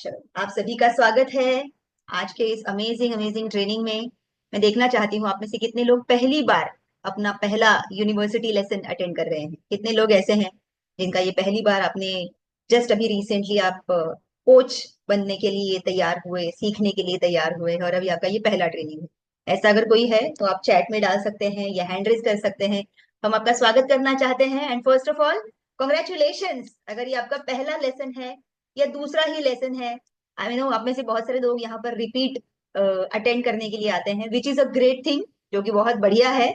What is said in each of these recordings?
चलो, आप सभी का स्वागत है आज के इस अमेजिंग अमेजिंग ट्रेनिंग में। मैं देखना चाहती हूँ आप में से कितने लोग पहली बार अपना पहला यूनिवर्सिटी लेसन अटेंड कर रहे हैं। कितने लोग ऐसे हैं जिनका ये पहली बार आपने जस्ट अभी रिसेंटली आप कोच बनने के लिए तैयार हुए, सीखने के लिए तैयार हुए और अभी आपका ये पहला ट्रेनिंग है। ऐसा अगर कोई है तो आप चैट में डाल सकते हैं या हैंड रेज कर सकते हैं। हम आपका स्वागत करना चाहते हैं and first of all congratulations अगर ये आपका पहला लेसन है या दूसरा ही लेसन है। आई नो आप में से बहुत सारे लोग यहाँ पर रिपीट अटेंड करने के लिए आते हैं, which is a great thing, जो कि बहुत बढ़िया है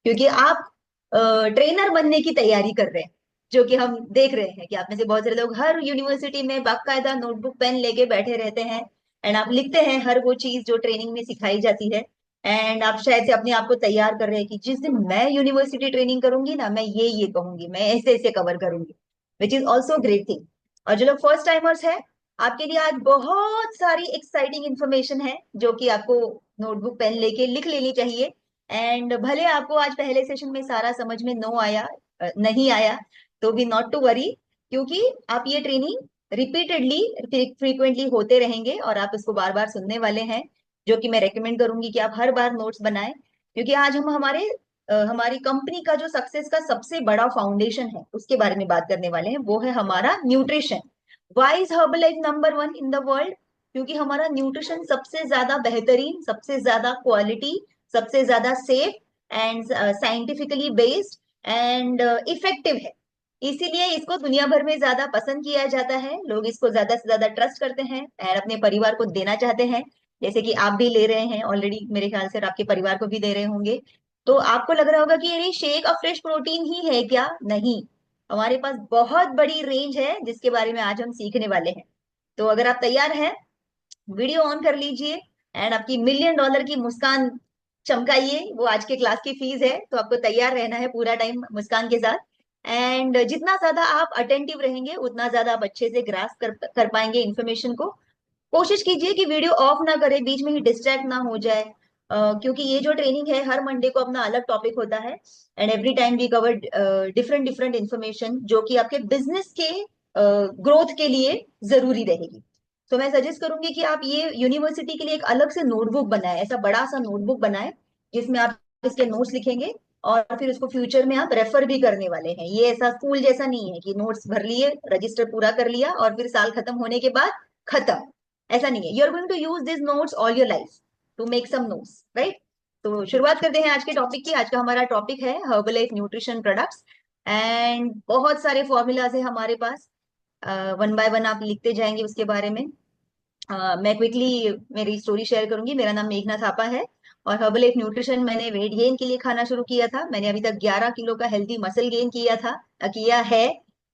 क्योंकि आप ट्रेनर बनने की तैयारी कर रहे हैं। जो कि हम देख रहे हैं कि आप में से बहुत सारे लोग हर यूनिवर्सिटी में बाकायदा नोटबुक पेन लेके बैठे रहते हैं एंड आप लिखते हैं हर वो चीज जो ट्रेनिंग में सिखाई जाती है। एंड आप शायद से अपने आप को तैयार कर रहे हैं कि जिस दिन मैं यूनिवर्सिटी ट्रेनिंग करूंगी ना, मैं ये कहूंगी, मैं ऐसे ऐसे कवर करूंगी, which is also great thing. और जो लोग फर्स्ट टाइमर्स है, आपके लिए आज बहुत सारी एक्साइटिंग इंफॉर्मेशन है जो कि आपको नोटबुक पेन लेके लिख लेनी चाहिए। एंड भले आपको आज पहले सेशन में सारा समझ में नो आया, नहीं आया, तो भी नॉट टू वरी, क्योंकि आप ये ट्रेनिंग रिपीटेडली फ्रीक्वेंटली होते रहेंगे और आप इसको बार बार सुनने वाले हैं। जो कि मैं रेकमेंड करूंगी कि आप हर बार नोट्स बनाएं, क्योंकि आज हम हमारी कंपनी का जो सक्सेस का सबसे बड़ा फाउंडेशन है उसके बारे में बात करने वाले हैं, वो है हमारा nutrition. Why is Herbalife number one in the world? क्योंकि हमारा न्यूट्रिशन सबसे ज्यादा बेहतरीन, सबसे ज्यादा क्वालिटी, सबसे ज्यादा safe and scientifically based and effective है। इसीलिए इसको दुनिया भर में ज्यादा पसंद किया जाता है, लोग इसको ज्यादा से ज्यादा ट्रस्ट करते हैं और अपने परिवार को देना चाहते हैं। जैसे कि आप भी ले रहे हैं ऑलरेडी, मेरे ख्याल से, और आपके परिवार को भी दे रहे होंगे। तो आपको लग रहा होगा कि ये शेक ऑफ फ्रेश प्रोटीन ही है क्या? नहीं, हमारे पास बहुत बड़ी रेंज है जिसके बारे में आज हम सीखने वाले हैं। तो अगर आप तैयार हैं, वीडियो ऑन कर लीजिए एंड आपकी $1,000,000 की मुस्कान चमकाइए। वो आज के क्लास की फीस है, तो आपको तैयार रहना है पूरा टाइम मुस्कान के साथ। एंड जितना ज्यादा आप अटेंटिव रहेंगे उतना ज्यादा आप अच्छे से ग्रास्प कर पाएंगे इन्फॉर्मेशन को। कोशिश कीजिए कि वीडियो ऑफ ना करें, बीच में ही डिस्ट्रैक्ट ना हो जाए, क्योंकि ये जो ट्रेनिंग है हर मंडे को अपना अलग टॉपिक होता है and every time we cover different different information जो कि आपके बिजनेस के ग्रोथ के लिए जरूरी रहेगी। तो मैं सजेस्ट करूंगी कि आप ये यूनिवर्सिटी के लिए एक अलग से नोटबुक बनाएं, ऐसा बड़ा सा नोटबुक बनाएं जिसमें आप इसके नोट्स लिखेंगे और फिर उसको फ्यूचर में आप रेफर भी करने वाले हैं। ये ऐसा स्कूल जैसा नहीं है कि नोट्स भर लिए, रजिस्टर पूरा कर लिया और फिर साल खत्म होने के बाद खत्म। ऐसा नहीं है, you are going to use this notes all your life to make some notes, right? तो शुरुआत करते हैं आज के टॉपिक की। आज का हमारा टॉपिक है हर्बलाइफ न्यूट्रिशन प्रोडक्ट्स एंड बहुत सारे फॉर्मूलाज है हमारे पास। वन बाय वन आप लिखते जाएंगे उसके बारे में। मैं क्विकली मेरी स्टोरी शेयर करूंगी। मेरा नाम मेघना थापा है और हर्बलाइफ न्यूट्रिशन मैंने वेट गेन के लिए खाना शुरू किया था। मैंने अभी तक 11 किलो का हेल्दी मसल गेन किया है।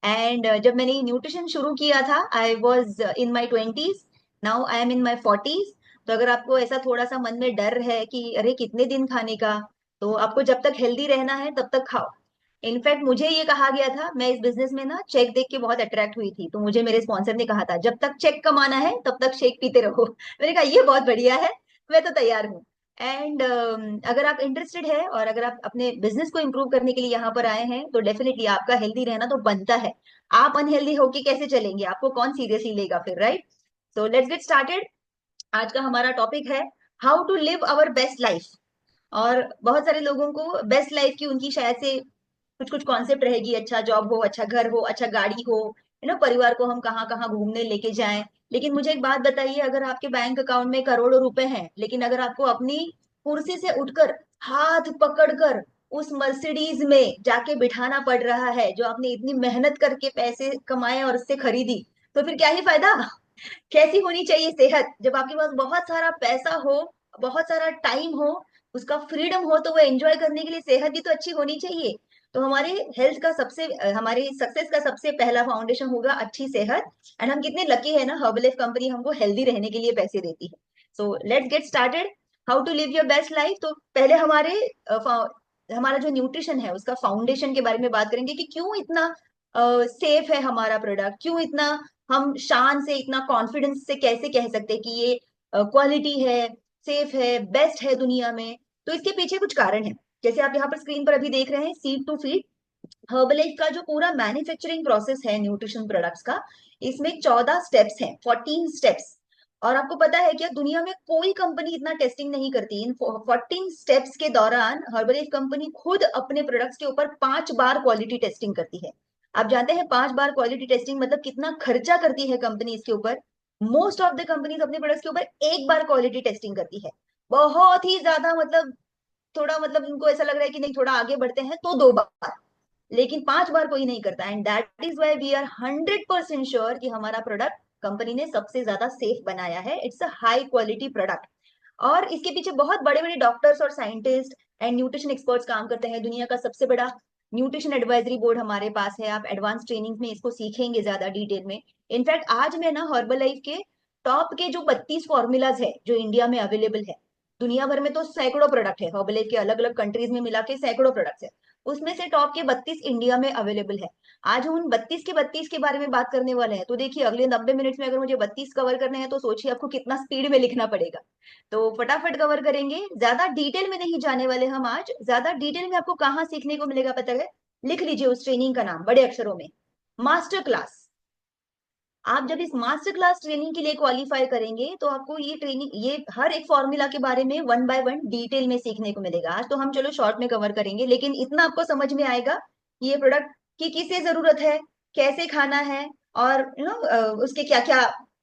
एंड जब मैंने न्यूट्रिशन शुरू किया था I was in my 20s, now I am in my 40s। तो अगर आपको ऐसा थोड़ा सा मन में डर है कि अरे कितने दिन खाने का, तो आपको जब तक हेल्दी रहना है तब तक खाओ। इनफैक्ट मुझे ये कहा गया था, मैं इस बिजनेस में ना चेक देख के बहुत अट्रैक्ट हुई थी, तो मुझे मेरे स्पॉन्सर ने कहा था जब तक चेक कमाना है तब तक शेक पीते रहो। मैंने कहा ये बहुत बढ़िया है, मैं तो तैयार हूँ। एंड अगर आप इंटरेस्टेड है और अगर आप अपने बिजनेस को इंप्रूव करने के लिए यहाँ पर आए हैं तो डेफिनेटली आपका हेल्दी रहना तो बनता है। आप अनहेल्दी होके कैसे चलेंगे? आपको कौन सीरियसली लेगा फिर, right? So let's get started. आज का हमारा टॉपिक है how to live our best life. और बहुत सारे लोगों को बेस्ट लाइफ की उनकी शायद से कुछ कुछ कॉन्सेप्ट रहेगी, अच्छा जॉब हो, अच्छा घर हो, अच्छा गाड़ी हो, परिवार को हम कहाँ कहाँ घूमने लेके जाएं। लेकिन मुझे एक बात बताइए, अगर आपके बैंक अकाउंट में करोड़ों रुपए हैं लेकिन अगर आपको अपनी कुर्सी से उठकर हाथ पकड़कर उस मर्सिडीज में जाके बिठाना पड़ रहा है जो आपने इतनी मेहनत करके पैसे कमाए और उससे खरीदी, तो फिर क्या ही फायदा? कैसी होनी चाहिए सेहत जब आपके पास बहुत सारा पैसा हो, बहुत सारा टाइम हो, उसका फ्रीडम हो, तो वो एंजॉय करने के लिए सेहत भी तो अच्छी होनी चाहिए। तो हमारे हेल्थ का सबसे हमारी सक्सेस का सबसे पहला फाउंडेशन होगा अच्छी सेहत। एंड हम कितने लकी है ना, हर्बलाइफ कंपनी हमको हेल्दी रहने के लिए पैसे देती है। So let's get started. How to live your best life. तो पहले हमारा जो न्यूट्रिशन है उसका फाउंडेशन के बारे में बात करेंगे कि क्यों इतना सेफ है हमारा प्रोडक्ट, क्यों इतना हम शान से, इतना कॉन्फिडेंस से कैसे कह सकते हैं कि ये क्वालिटी है, सेफ है, बेस्ट है दुनिया में। तो इसके पीछे कुछ कारण है। जैसे आप यहाँ पर स्क्रीन पर अभी देख रहे हैं, सीड टू फीड। हर्बलाइफ का जो पूरा मैन्युफैक्चरिंग प्रोसेस है न्यूट्रिशन प्रोडक्ट्स का, इसमें 14 स्टेप्स हैं, 14 स्टेप्स। और आपको पता है क्या, दुनिया में कोई कंपनी इतना टेस्टिंग नहीं करती। इन 14 स्टेप्स के दौरान हर्बलाइफ कंपनी खुद अपने प्रोडक्ट्स के ऊपर 5 बार क्वालिटी टेस्टिंग करती है। आप जानते हैं 5 बार क्वालिटी टेस्टिंग मतलब कितना खर्चा करती है कंपनी इसके ऊपर। मोस्ट ऑफ द कंपनीज अपने प्रोडक्ट्स के ऊपर एक बार क्वालिटी टेस्टिंग करती है। बहुत ही ज्यादा मतलब, थोड़ा मतलब उनको ऐसा लग रहा है कि नहीं थोड़ा आगे बढ़ते हैं तो 2 बार, लेकिन 5 बार कोई नहीं करता। And that is why we are 100% sure कि हमारा प्रोडक्ट कंपनी ने सबसे ज्यादा सेफ बनाया है। It's a high quality product. और इसके पीछे बहुत बड़े बड़े डॉक्टर्स और साइंटिस्ट एंड न्यूट्रिशन एक्सपर्ट्स काम करते हैं। दुनिया का सबसे बड़ा न्यूट्रिशन एडवाइजरी बोर्ड हमारे पास है। आप एडवांस ट्रेनिंग में इसको सीखेंगे ज्यादा डिटेल में। इनफैक्ट आज मैं ना हर्बल लाइफ के टॉप के जो 32 फॉर्मूलाज है जो इंडिया में अवेलेबल है, दुनिया भर में तो सैकड़ों प्रोडक्ट है हर्बल लाइफ के, अलग अलग कंट्रीज में मिला के सैकड़ों प्रोडक्ट्स है, उसमें से टॉप के 32 इंडिया में अवेलेबल है। आज हम उन 32 के बारे में बात करने वाले हैं। तो देखिए अगले 90 मिनट्स में अगर मुझे 32 कवर करने हैं तो सोचिए आपको कितना स्पीड में लिखना पड़ेगा। तो फटाफट कवर करेंगे, ज्यादा डिटेल में नहीं जाने वाले हम आज। ज्यादा डिटेल में आपको कहाँ सीखने को मिलेगा पता है? लिख लीजिए उस ट्रेनिंग का नाम बड़े अक्षरों में, मास्टर क्लास। आप जब इस मास्टर क्लास ट्रेनिंग के लिए क्वालिफाई करेंगे तो आपको ये ट्रेनिंग, ये हर एक फॉर्मूला के बारे में 1 बाय 1 डिटेल में सीखने को मिलेगा। आज तो हम चलो शॉर्ट में कवर करेंगे, लेकिन इतना आपको समझ में आएगा कि ये प्रोडक्ट की किसे जरूरत है, कैसे खाना है, और उसके क्या क्या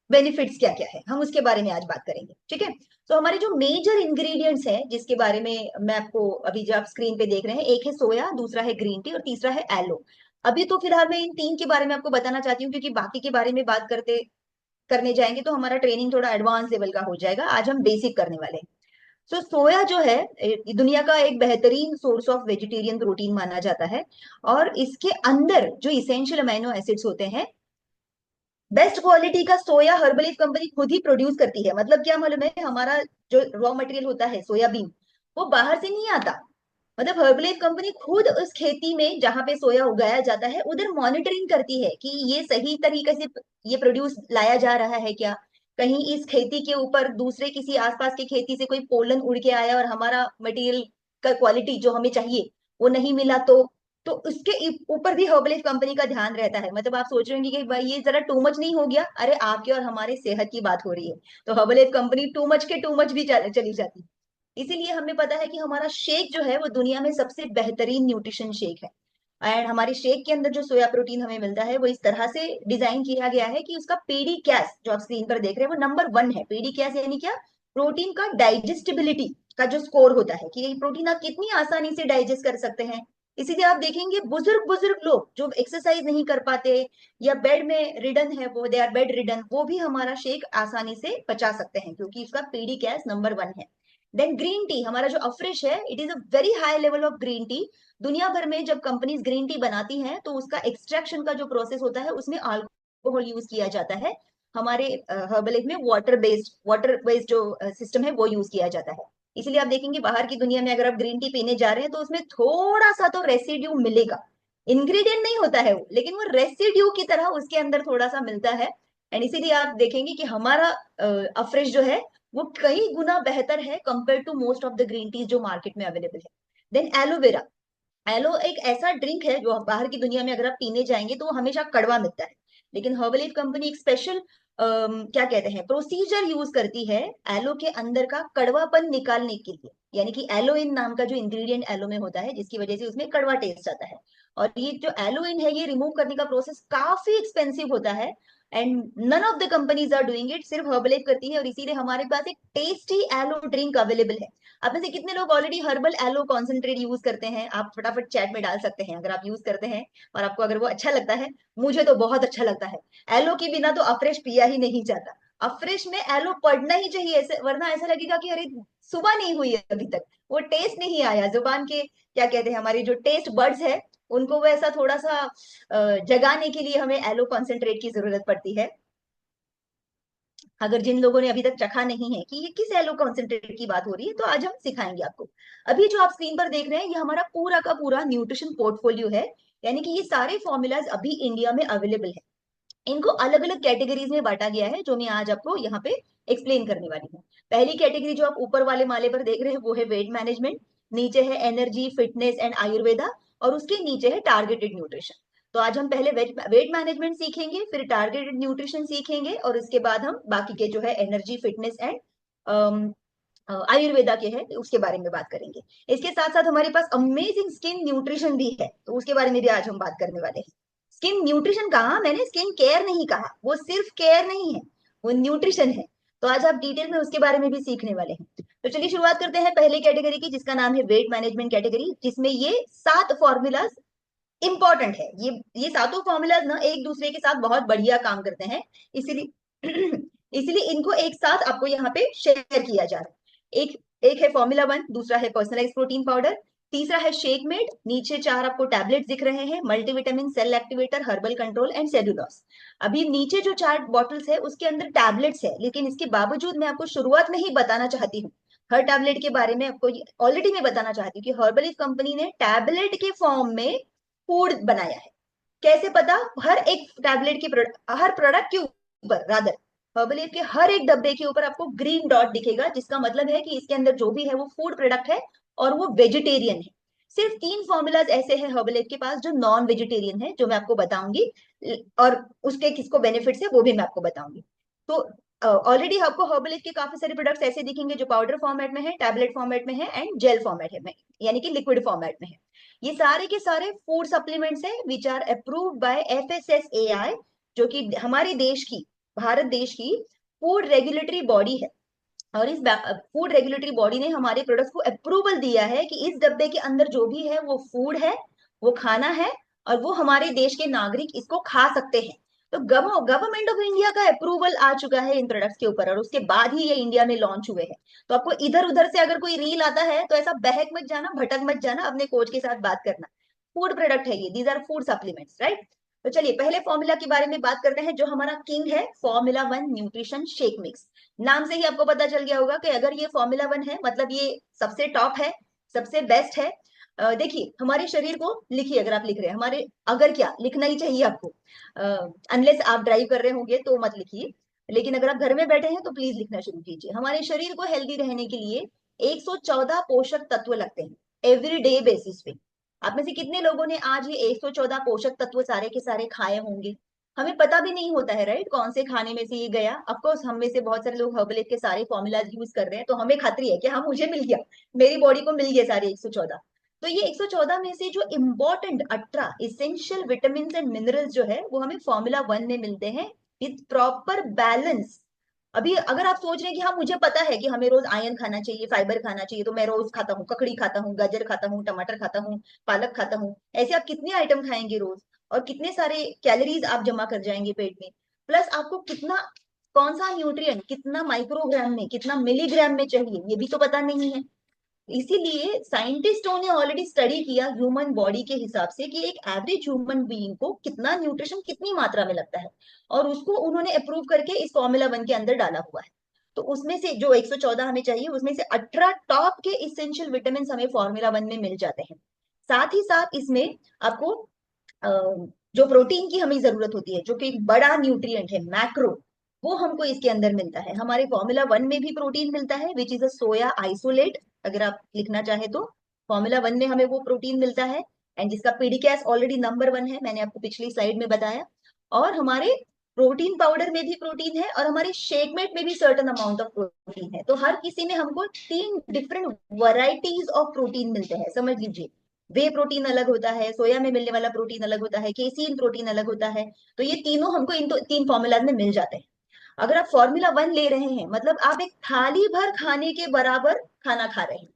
बेनिफिट्स क्या क्या है, हम उसके बारे में आज बात करेंगे। ठीक है? तो हमारे जो मेजर इंग्रेडिएंट्स हैं जिसके बारे में मैं आपको अभी जो आप स्क्रीन पे देख रहे हैं, एक है सोया, दूसरा है ग्रीन टी और तीसरा है एलो। अभी तो फिलहाल मैं इन 3 के बारे में आपको बताना चाहती हूँ, क्योंकि बाकी के बारे में बात करते करने जाएंगे तो हमारा ट्रेनिंग थोड़ा एडवांस लेवल का हो जाएगा। आज हम बेसिक करने वाले हैं। सो सोया जो है दुनिया का एक बेहतरीन सोर्स ऑफ वेजिटेरियन प्रोटीन माना जाता है। और इसके अंदर जो इसेंशियल अमीनो एसिड्स होते हैं, बेस्ट क्वालिटी का सोया हर्बलीफ कंपनी खुद ही प्रोड्यूस करती है। मतलब क्या मालूम है, हमारा जो रॉ मटेरियल होता है सोयाबीन, वो बाहर से नहीं आता। मतलब हर्बलाइफ कंपनी खुद उस खेती में जहां पे सोया उगाया जाता है उधर मॉनिटरिंग करती है कि ये सही तरीके से ये प्रोड्यूस लाया जा रहा है क्या। कहीं इस खेती के ऊपर दूसरे किसी आसपास की खेती से कोई पोलन उड़ के आया और हमारा मटेरियल का क्वालिटी जो हमें चाहिए वो नहीं मिला तो उसके ऊपर भी हर्बलाइफ कंपनी का ध्यान रहता है। मतलब आप सोच रहे होंगे कि भाई ये जरा टू मच नहीं हो गया? अरे आपके और हमारे सेहत की बात हो रही है, तो हर्बलाइफ कंपनी टू मच के टू मच भी चली जाती है। इसीलिए हमें पता है कि हमारा शेक जो है वो दुनिया में सबसे बेहतरीन न्यूट्रिशन शेक है। एंड हमारे शेक के अंदर जो सोया प्रोटीन हमें मिलता है वो इस तरह से डिजाइन किया गया है कि उसका पीडी कैस जो आप स्क्रीन पर देख रहे हैं वो नंबर 1 है। पीडी कैस यानी क्या? प्रोटीन का डाइजेस्टिबिलिटी का जो स्कोर होता है कि ये प्रोटीन आप कितनी आसानी से डाइजेस्ट कर सकते हैं। इसीलिए आप देखेंगे बुजुर्ग बुजुर्ग लोग जो एक्सरसाइज नहीं कर पाते या बेड में रिडन है, वो दे आर बेड रिडन, वो भी हमारा शेक आसानी से पचा सकते हैं क्योंकि उसका पीडी कैस नंबर 1 है। देन ग्रीन टी, हमारा जो अफ्रेश है, it is a very high level of green tea. दुनिया भर में जब कंपनीज ग्रीन टी बनाती हैं तो उसका एक्सट्रैक्शन का जो प्रोसेस होता है उसमें अल्कोहल यूज किया जाता है। हमारे हर्बल में वाटर बेस्ड जो सिस्टम है वो यूज किया जाता है। इसलिए आप देखेंगे बाहर की दुनिया में अगर आप ग्रीन टी पीने जा रहे हैं तो उसमें थोड़ा सा तो रेसिड्यू मिलेगा। इंग्रेडिएंट नहीं होता है वो, लेकिन वो रेसिड्यू की तरह उसके अंदर थोड़ा सा मिलता है। एंड इसीलिए आप देखेंगे कि हमारा अफ्रेश जो है वो कई गुना बेहतर है compare to most of the green teas जो मार्केट में अवेलेबल है। Then aloe. एलो एक ऐसा ड्रिंक है जो बाहर की दुनिया में अगर आप पीने जाएंगे तो वो हमेशा कड़वा मिलता है, लेकिन हर्बलीफ कंपनी एक स्पेशल क्या कहते हैं प्रोसीजर यूज करती है एलो के अंदर का कड़वापन निकालने के लिए। यानी कि एलोइन नाम का जो इंग्रेडिएंट एलो में होता है जिसकी वजह से उसमें कड़वा टेस्ट आता है। और ये जो एलोइन है ये रिमूव करने का प्रोसेस काफी एक्सपेंसिव होता है। And none of the companies are doing it, सिर्फ हर्बलाइफ करती है। और इसीलिए हमारे पास एक टेस्टी एलो ड्रिंक अवेलेबल है। आप में से कितने लोग already herbal aloe concentrate use करते हैं? आप फटाफट चैट में डाल सकते हैं अगर आप यूज करते हैं और आपको अगर वो अच्छा लगता है। मुझे तो बहुत अच्छा लगता है। एलो के बिना तो अफ्रेश पिया ही नहीं जाता। अफ्रेश में एलो पड़ना ही चाहिए, ऐसे वरना ऐसा लगेगा कि अरे सुबह नहीं हुई है अभी तक, वो टेस्ट नहीं आया जुबान के, क्या कहते हैं हमारी जो टेस्ट बर्ड्स है उनको वो ऐसा थोड़ा सा जगाने के लिए हमें एलो कॉन्सेंट्रेट की जरूरत पड़ती है। अगर जिन लोगों ने अभी तक चखा नहीं है कि ये किस एलो कॉन्सेंट्रेट की बात हो रही है तो आज हम सिखाएंगे आपको। अभी जो आप स्क्रीन पर देख रहे हैं ये हमारा पूरा का पूरा न्यूट्रिशन पोर्टफोलियो है। यानी कि ये सारे फॉर्मूलाज अभी इंडिया में अवेलेबल है। इनको अलग अलग कैटेगरीज में बांटा गया है जो मैं आज आपको यहाँ पे एक्सप्लेन करने वाली हूँ। पहली कैटेगरी जो आप ऊपर वाले माले पर देख रहे हैं वो है वेट मैनेजमेंट। नीचे है एनर्जी, फिटनेस एंड आयुर्वेदा। और उसके नीचे है टारगेटेड न्यूट्रिशन। तो आज हम पहले वेट मैनेजमेंट सीखेंगे, फिर टारगेटेड न्यूट्रिशन सीखेंगे, और उसके बाद हम बाकी के जो है एनर्जी, फिटनेस एंड आयुर्वेदा के हैं उसके बारे में बात करेंगे। इसके साथ साथ हमारे पास अमेजिंग स्किन न्यूट्रिशन भी है, तो उसके बारे में भी आज हम बात करने वाले हैं। स्किन न्यूट्रिशन कहा मैंने, स्किन केयर नहीं कहा, वो सिर्फ केयर नहीं है, वो न्यूट्रिशन है। तो आज आप डिटेल में उसके बारे में भी सीखने वाले हैं। तो चलिए शुरुआत करते हैं पहले कैटेगरी की, जिसका नाम है वेट मैनेजमेंट कैटेगरी, जिसमें ये 7 फॉर्मूलाज इंपॉर्टेंट है। ये सातों फॉर्मूलाज ना एक दूसरे के साथ बहुत बढ़िया काम करते हैं, इसीलिए इसीलिए इनको एक साथ आपको यहाँ पे शेयर किया जा रहा है। एक एक है फॉर्मूला 1, दूसरा है पर्सनलाइज प्रोटीन पाउडर, तीसरा है शेक मेड, नीचे 4 आपको टैबलेट दिख रहे हैं, multivitamin, cell activator, herbal control and cellulose. अभी नीचे जो 4 बॉटल्स है उसके अंदर टैबलेट्स है, लेकिन इसके बावजूद मैं आपको शुरुआत में ही बताना चाहती हूँ हर टैबलेट के बारे में। आपको ऑलरेडी मैं बताना चाहती हूँ कि हर्बल कंपनी ने टैबलेट के फॉर्म में फूड बनाया है। कैसे पता? हर एक टैबलेट के हर प्रोडक्ट के ऊपर, रादर हर्बल के हर एक डब्बे के ऊपर आपको ग्रीन डॉट दिखेगा, जिसका मतलब है कि इसके अंदर जो भी है वो फूड प्रोडक्ट है और वो वेजिटेरियन है। सिर्फ 3 फॉर्मूलाज ऐसे हैं हर्बल के पास जो नॉन वेजिटेरियन है, जो मैं आपको बताऊंगी, और उसके किसको बेनिफिट्स है वो भी मैं आपको बताऊंगी। तो ऑलरेडी आपको हर्बल के काफी सारे प्रोडक्ट्स ऐसे दिखेंगे जो पाउडर फॉर्मेट में है, टैबलेट फॉर्मेट में है एंड जेल फॉर्मेट है, यानी कि लिक्विड फॉर्मेट में है। ये सारे के सारे फूड सप्लीमेंट्स हैं which are approved by FSSAI, जो कि हमारे देश की, भारत देश की फूड रेगुलेटरी बॉडी है। और इस फूड रेगुलेटरी बॉडी ने हमारे प्रोडक्ट्स को अप्रूवल दिया है कि इस डब्बे के अंदर जो भी है वो फूड है, वो खाना है, और वो हमारे देश के नागरिक इसको खा सकते हैं। तो गवर्नमेंट ऑफ इंडिया का अप्रूवल आ चुका है इन प्रोडक्ट्स के ऊपर, और उसके बाद ही ये इंडिया में लॉन्च हुए हैं। तो आपको इधर उधर से अगर कोई रील आता है तो ऐसा बहक मत जाना, भटक मत जाना, अपने कोच के साथ बात करना। फूड प्रोडक्ट है ये, these are food supplements, right. तो चलिए पहले फॉर्मूला के बारे में बात करते हैं, जो हमारा किंग है, फॉर्मूला 1 न्यूट्रिशन शेक मिक्स। नाम से ही आपको पता चल गया होगा कि अगर ये फॉर्मूला 1 है मतलब ये सबसे टॉप है, सबसे बेस्ट है। देखिए हमारे शरीर को, लिखिए अगर आप लिख रहे हैं, हमारे, अगर क्या लिखना ही चाहिए आपको, अनलेस आप ड्राइव कर रहे होंगे तो मत लिखिए, लेकिन अगर आप घर में बैठे हैं तो प्लीज लिखना शुरू कीजिए। हमारे शरीर को हेल्दी रहने के लिए 114 पोषक तत्व लगते हैं एवरी डे बेसिस पे। आप में से कितने लोगों ने आज ये 114 पोषक तत्व सारे के सारे खाए होंगे? हमें पता भी नहीं होता है, राइट, कौन से खाने में से ये गया। ऑफकोर्स हम में से बहुत सारे लोग हर्बल के सारे फॉर्मूलाज यूज कर रहे हैं, तो हमें खात्री है कि हाँ मुझे मिल गया, मेरी बॉडी को मिल गया सारे 114। तो ये 114 में से जो important 18 essential vitamin and minerals जो है वो हमें फॉर्मूला 1 में मिलते हैं विद प्रॉपर बैलेंस। अभी अगर आप सोच रहे हैं कि हाँ मुझे पता है कि हमें रोज आयरन खाना चाहिए, फाइबर खाना चाहिए, तो मैं रोज खाता हूँ, ककड़ी खाता हूँ, गाजर खाता हूँ, टमाटर खाता हूँ, पालक खाता हूँ, ऐसे आप कितने आइटम खाएंगे रोज, और कितने सारे कैलोरीज आप जमा कर जाएंगे पेट में, प्लस आपको कितना, कौन सा न्यूट्रिएंट कितना माइक्रोग्राम में, कितना मिलीग्राम में चाहिए, ये भी तो पता नहीं है। इसीलिए साइंटिस्टों ने ऑलरेडी स्टडी किया ह्यूमन बॉडी के हिसाब से कि एक एवरेज ह्यूमन बीइंग को कितना न्यूट्रिशन कितनी मात्रा में लगता है, और उसको उन्होंने अप्रूव करके इस फॉर्मूला 1 के अंदर डाला हुआ है। तो उसमें से जो 114 हमें चाहिए, उसमें से 18 टॉप के इसेंशियल विटामिन हमें फॉर्मूला 1 में मिल जाते हैं। साथ ही साथ इसमें आपको जो प्रोटीन की हमें जरूरत होती है, जो कि एक बड़ा न्यूट्रिएंट है, मैक्रो, वो हमको इसके अंदर मिलता है। हमारे फॉर्मूला 1 में भी प्रोटीन मिलता है which is a soya isolate, अगर आप लिखना चाहे तो। फॉर्मूला 1 में हमें वो प्रोटीन मिलता है, एंड जिसका पीडीकैस ऑलरेडी नंबर 1 है, मैंने आपको पिछली स्लाइड में बताया। और हमारे प्रोटीन पाउडर में भी प्रोटीन है, और हमारे शेकमेट में भी सर्टन अमाउंट ऑफ प्रोटीन है। तो हर किसी में हमको 3 डिफरेंट वराइटीज ऑफ प्रोटीन मिलते हैं, समझ लीजिए। वे प्रोटीन अलग होता है, सोया में मिलने वाला प्रोटीन अलग होता है, केसीन प्रोटीन अलग होता है। तो ये तीनों हमको इन 3 फॉर्मूला में मिल जाते हैं। अगर आप फॉर्मूला 1 ले रहे हैं मतलब आप एक थाली भर खाने के बराबर खाना खा रहे हैं।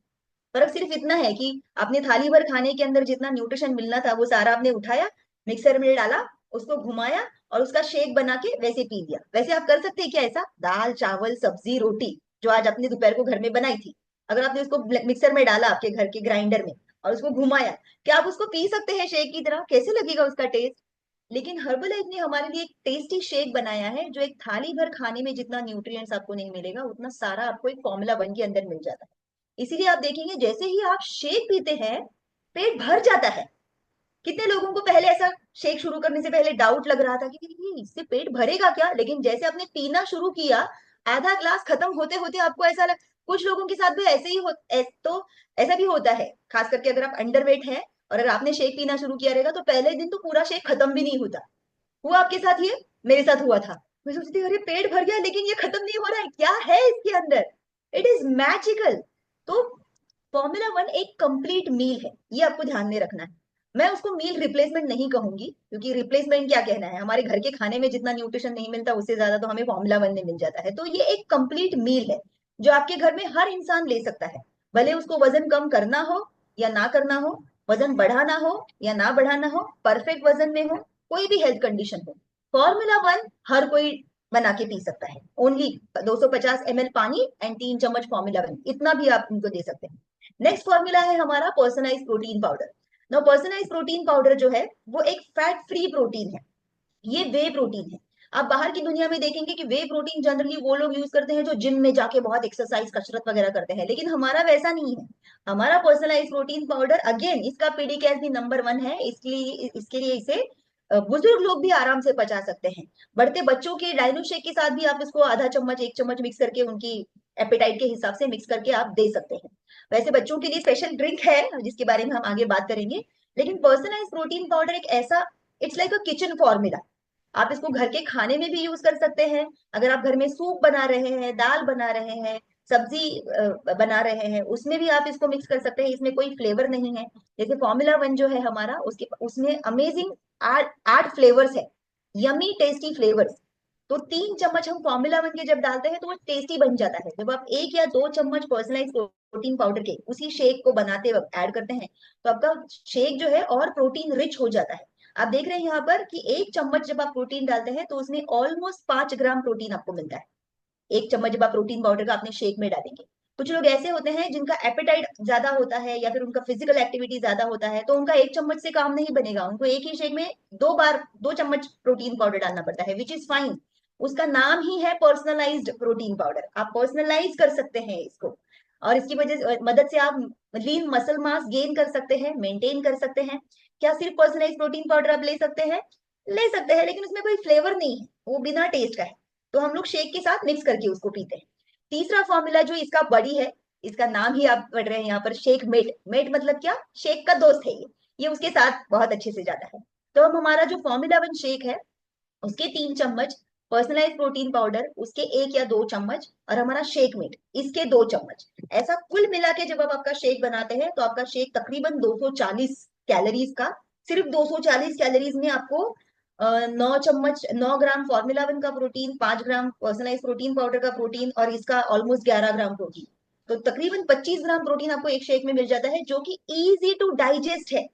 फर्क सिर्फ इतना है कि आपने थाली भर खाने के अंदर जितना न्यूट्रिशन मिलना था वो सारा आपने उठाया, मिक्सर में डाला, उसको घुमाया, और उसका शेक बना के वैसे पी लिया। वैसे आप कर सकते हैं क्या ऐसा? दाल चावल सब्जी रोटी जो आज आपने दोपहर को घर में बनाई थी, अगर आपने उसको मिक्सर में डाला आपके घर के ग्राइंडर में और उसको घुमाया, क्या आप उसको पी सकते हैं शेक की तरह? कैसे लगेगा उसका टेस्ट? लेकिन हर्बलाइफ ने हमारे लिए एक टेस्टी शेक बनाया है, जो एक थाली भर खाने में जितना न्यूट्रिएंट्स आपको नहीं मिलेगा उतना सारा आपको एक फॉर्मूला 1 के अंदर मिल जाता है। इसीलिए आप देखेंगे जैसे ही आप शेक पीते हैं पेट भर जाता है। कितने लोगों को पहले ऐसा शेक शुरू करने से पहले डाउट लग रहा था कि ये इससे पेट भरेगा क्या, लेकिन जैसे आपने पीना शुरू किया, आधा ग्लास खत्म होते होते आपको कुछ लोगों के साथ भी ऐसे ही तो ऐसा भी होता है, खास करके अगर आप अंडरवेट है और अगर आपने शेक पीना शुरू किया रहेगा तो पहले दिन तो पूरा शेक खत्म भी नहीं होता। हुआ आपके साथ ये? मेरे साथ हुआ था। मैं सोचती थी अरे पेट भर गया लेकिन ये खत्म नहीं हो रहा है, क्या है इसके अंदर? It is magical. तो फॉर्मूला वन एक कंप्लीट मील है, ये आपको ध्यान में रखना है। मैं उसको मील रिप्लेसमेंट नहीं कहूंगी, क्योंकि रिप्लेसमेंट क्या कहना है, हमारे घर के खाने में जितना न्यूट्रिशन नहीं मिलता उससे ज्यादा तो हमें फॉर्मूला वन में मिल जाता है। तो ये एक कंप्लीट मील है जो आपके घर में हर इंसान ले सकता है, भले उसको वजन कम करना हो या ना करना हो, वजन बढ़ाना हो या ना बढ़ाना हो, परफेक्ट वजन में हो, कोई भी हेल्थ कंडीशन हो। फॉर्मूला वन हर कोई बना के पी सकता है। ओनली 250 ml पानी एंड 3 चम्मच फॉर्मूला वन, इतना भी आप उनको दे सकते हैं। नेक्स्ट फॉर्मूला है हमारा personalize protein powder. No, personalize protein powder जो है वो एक फैट फ्री प्रोटीन है। ये वे प्रोटीन है। आप बाहर की दुनिया में देखेंगे कि वे प्रोटीन जनरली वो लोग यूज करते हैं जो जिम में जाके बहुत एक्सरसाइज कसरत वगैरह करते हैं, लेकिन हमारा वैसा नहीं है। हमारा पर्सनलाइज प्रोटीन पाउडर अगेन इसका पीडीकेएस भी नंबर वन है, इसके लिए इसे बुजुर्ग लोग भी आराम से पचा सकते हैं। बढ़ते बच्चों के डाइनो शेक के साथ भी आप इसको आधा चम्मच 1 चम्मच मिक्स करके उनकी एपेटाइट के हिसाब से मिक्स करके आप दे सकते हैं। वैसे बच्चों के लिए स्पेशल ड्रिंक है जिसके बारे में हम आगे बात करेंगे। लेकिन पर्सनलाइज प्रोटीन पाउडर एक ऐसा, it's like a kitchen formula. आप इसको घर के खाने में भी यूज कर सकते हैं। अगर आप घर में सूप बना रहे हैं, दाल बना रहे हैं, सब्जी बना रहे हैं, उसमें भी आप इसको मिक्स कर सकते हैं। इसमें कोई फ्लेवर नहीं है। जैसे फॉर्मूला वन जो है हमारा, उसके उसमें अमेजिंग 8 फ्लेवर्स है, यमी टेस्टी फ्लेवर्स। तो 3 चम्मच हम फॉर्मूला वन के जब डालते हैं तो वो टेस्टी बन जाता है। जब आप 1 या 2 चम्मच पर्सनलाइज प्रोटीन पाउडर के उसी शेक को बनाते वक्त ऐड करते हैं तो आपका शेक जो है और प्रोटीन रिच हो जाता है। आप देख रहे हैं यहाँ पर कि 1 चम्मच जब आप प्रोटीन डालते हैं तो उसमें ऑलमोस्ट 5 ग्राम प्रोटीन आपको मिलता है। 1 चम्मच जब आप प्रोटीन पाउडर का अपने शेक में डालेंगे। कुछ लोग ऐसे होते हैं जिनका एपेटाइट ज्यादा होता है या फिर उनका फिजिकल एक्टिविटी ज्यादा होता है, तो उनका 1 चम्मच से काम नहीं बनेगा, उनको एक ही शेक में 2 बार 2 चम्मच प्रोटीन पाउडर डालना पड़ता है, विच इज फाइन। उसका नाम ही है पर्सनलाइज्ड प्रोटीन पाउडर। आप पर्सनलाइज कर सकते हैं इसको, और इसकी वजह से मदद से आप लीन मसल मास गेन कर सकते हैं, मेंटेन कर सकते हैं। क्या सिर्फ पर्सनलाइज प्रोटीन पाउडर आप ले सकते हैं? ले सकते हैं, लेकिन उसमें कोई फ्लेवर नहीं है, वो बिना टेस्ट का है। तो हम लोग शेक के साथ मिक्स करके उसको पीते हैं। तीसरा फॉर्मूला जो इसका बड़ी है, इसका नाम ही आप पढ़ रहे हैं यहाँ पर, शेक मेट। मेट मतलब क्या? शेक का दोस्त है ये उसके साथ बहुत अच्छे से जाता है। तो हम हमारा जो फॉर्मूला वन शेक है उसके 3 चम्मच, पर्सनलाइज प्रोटीन पाउडर उसके 1 या 2 चम्मच, और हमारा शेक मेट इसके 2 चम्मच, ऐसा कुल मिला के जब आप आपका शेक बनाते हैं तो आपका शेक तकरीबन 240 कैलोरीज का, सिर्फ 240 कैलोरीज में आपको 9 चम्मच, 9 ग्राम फॉर्मूला वन का प्रोटीन, 5 ग्राम पर्सनलाइज प्रोटीन पाउडर का प्रोटीन, और इसका ऑलमोस्ट 11 ग्राम प्रोटीन। तो तकरीबन 25 ग्राम प्रोटीन आपको एक शेक में मिल जाता है, जो कि इजी टू डाइजेस्ट है।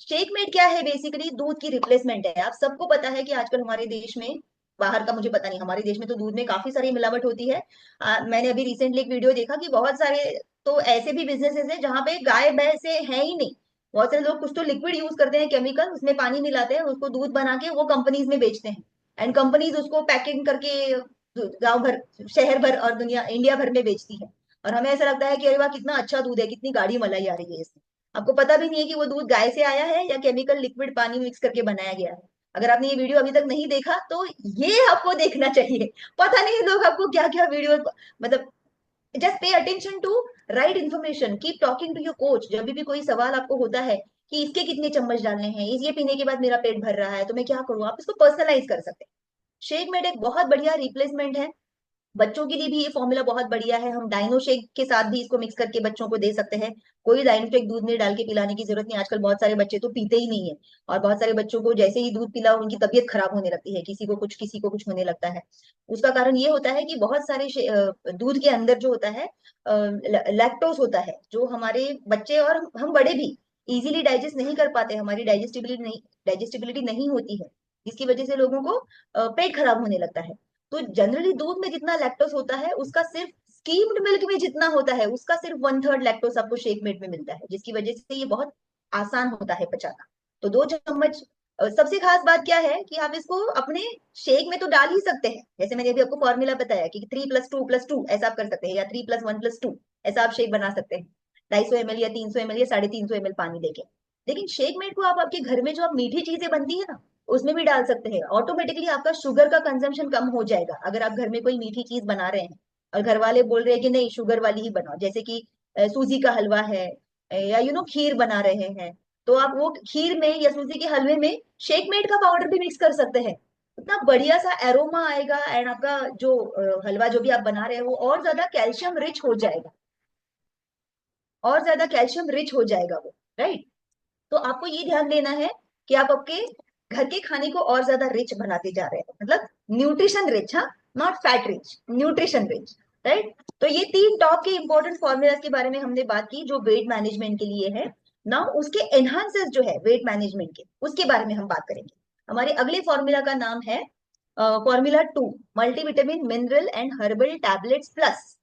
शेकमेट क्या है? बेसिकली दूध की रिप्लेसमेंट है। आप सबको पता है कि आजकल हमारे देश में, बाहर का मुझे पता नहीं, हमारे देश में तो दूध में काफी सारी मिलावट होती है। मैंने अभी रिसेंटली एक वीडियो देखा कि बहुत सारे तो ऐसे भी बिजनेसेस है जहां पे गाय भैंस है ही नहीं। बहुत सारे लोग कुछ तो लिक्विड यूज करते हैं, केमिकल, उसमें पानी मिलाते हैं, उसको दूध बना के वो कंपनीज में बेचते हैं। एंड कंपनीज उसको पैकिंग करके गांव भर, शहर भर और दुनिया, इंडिया भर में बेचती है। और हमें ऐसा लगता है कि अरे वाह कितना अच्छा दूध है, कितनी गाढ़ी मलाई आ रही है इसमें। आपको पता भी नहीं है कि वो दूध गाय से आया है या केमिकल लिक्विड पानी मिक्स करके बनाया गया है। अगर आपने ये वीडियो अभी तक नहीं देखा तो ये आपको देखना चाहिए। पता नहीं लोग आपको क्या क्या वीडियो, मतलब just pay attention to right information, keep talking to your coach. जब भी कोई सवाल आपको होता है कि इसके कितने चम्मच डालने हैं, ये पीने के बाद मेरा पेट भर रहा है तो मैं क्या करूं, आप इसको पर्सनलाइज कर सकते हैं। शेक मेड एक बहुत बढ़िया रिप्लेसमेंट है। बच्चों के लिए भी ये फॉर्मूला बहुत बढ़िया है। हम डाइनो शेक के साथ भी इसको मिक्स करके बच्चों को दे सकते हैं। कोई डाइनो शेक दूध में डाल के पिलाने की जरूरत नहीं, आजकल बहुत सारे बच्चे तो पीते ही नहीं है। और बहुत सारे बच्चों को जैसे ही दूध पिलाओ उनकी तबीयत खराब होने लगती है, किसी को कुछ होने लगता है। उसका कारण ये होता है कि बहुत सारे दूध के अंदर जो होता है लैक्टोज होता है, जो हमारे बच्चे और हम बड़े भी इजीली डाइजेस्ट नहीं कर पाते, हमारी डाइजेस्टिबिलिटी नहीं होती है, जिसकी वजह से लोगों को पेट खराब होने लगता है। तो जनरली दूध में जितना लैक्टोज होता है उसका सिर्फ स्कीम्ड मिल्क में जितना होता है उसका सिर्फ 1/3 लैक्टोज आपको शेक मेट में मिलता है, जिसकी वजह से ये बहुत आसान होता है पचाना। तो 2 चम्मच। सबसे खास बात क्या है कि आप इसको अपने शेक में तो डाल ही सकते हैं, जैसे मैंने अभी आपको फॉर्मूला बताया कि 3+2+2 ऐसा आप कर सकते हैं, या 3+1+2 ऐसा आप शेक बना सकते हैं। 250 ml या 300 ml या 350 ml पानी लेके। लेकिन शेक मेट को आप आपके घर में जो आप मीठी चीजें बनती है ना उसमें भी डाल सकते हैं। ऑटोमेटिकली आपका शुगर का कंजम्पशन कम हो जाएगा। अगर आप घर में कोई मीठी चीज बना रहे हैं और घर वाले बोल रहे हैं कि नहीं शुगर वाली ही बनाओ, जैसे कि सूजी का हलवा है, या खीर बना रहे हैं, तो आप वो खीर में या सूजी के हलवे में शेक मेड का पाउडर भी मिक्स कर सकते हैं। इतना बढ़िया सा एरोमा आएगा एंड आपका जो हलवा जो भी आप बना रहे हो और ज्यादा कैल्शियम रिच हो जाएगा, और ज्यादा कैल्शियम रिच हो जाएगा वो, राइट। तो आपको ये ध्यान देना है कि आप आपके घर के खाने को और ज्यादा रिच बनाते जा रहे हैं, मतलब न्यूट्रिशन रिच, हाँ, not fat rich, nutrition rich, right. तो ये तीन टॉप के इंपॉर्टेंट फॉर्मूलाज के बारे में हमने बात की जो वेट मैनेजमेंट के लिए है। नाउ उसके एनहांसेस जो है वेट मैनेजमेंट के, उसके बारे में हम बात करेंगे। हमारे अगले फॉर्मूला का नाम है formula 2, multivitamin mineral and herbal tablets plus.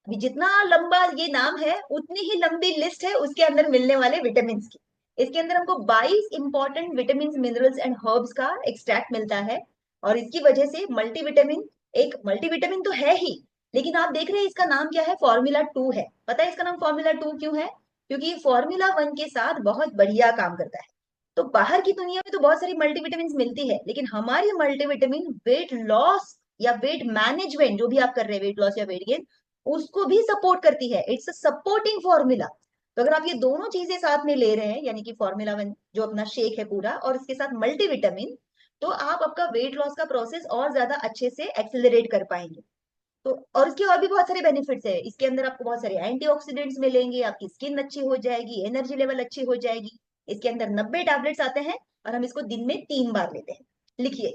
अभी जितना लंबा ये नाम है उतनी ही लंबी लिस्ट है उसके अंदर मिलने वाले विटामिन की। इसके अंदर हमको 22 important vitamin minerals and herbs का एक्सट्रैक्ट मिलता है। और इसकी वजह से मल्टीविटामिन, एक मल्टीविटामिन तो है ही, लेकिन आप देख रहे हैं इसका नाम क्या है, फॉर्मूला 2 है। पता है इसका नाम फॉर्मूला 2 क्यों है? क्योंकि ये फॉर्मूला 1 के साथ बहुत बढ़िया काम करता है। तो बाहर की दुनिया में तो बहुत सारी मल्टीविटामिन मिलती है, लेकिन हमारी मल्टीविटामिन वेट लॉस या वेट मैनेजमेंट जो भी आप कर रहे हैं, वेट लॉस या वेट गेन, उसको भी सपोर्ट करती है। It's a supporting formula. तो अगर आप ये दोनों चीजें साथ में ले रहे हैं, यानी कि फॉर्मूला 1 जो अपना शेक है पूरा और इसके साथ मल्टीविटामिन, तो आप आपका वेट लॉस का प्रोसेस और ज्यादा अच्छे से एक्सेलरेट कर पाएंगे। तो और इसके और भी बहुत सारे बेनिफिट्स है, इसके अंदर आपको बहुत सारे एंटीऑक्सीडेंट्स मिलेंगे, आपकी स्किन अच्छी हो जाएगी, एनर्जी लेवल अच्छी हो जाएगी। इसके अंदर 90 टैबलेट्स आते हैं और हम इसको दिन में 3 बार लेते हैं। लिखिए,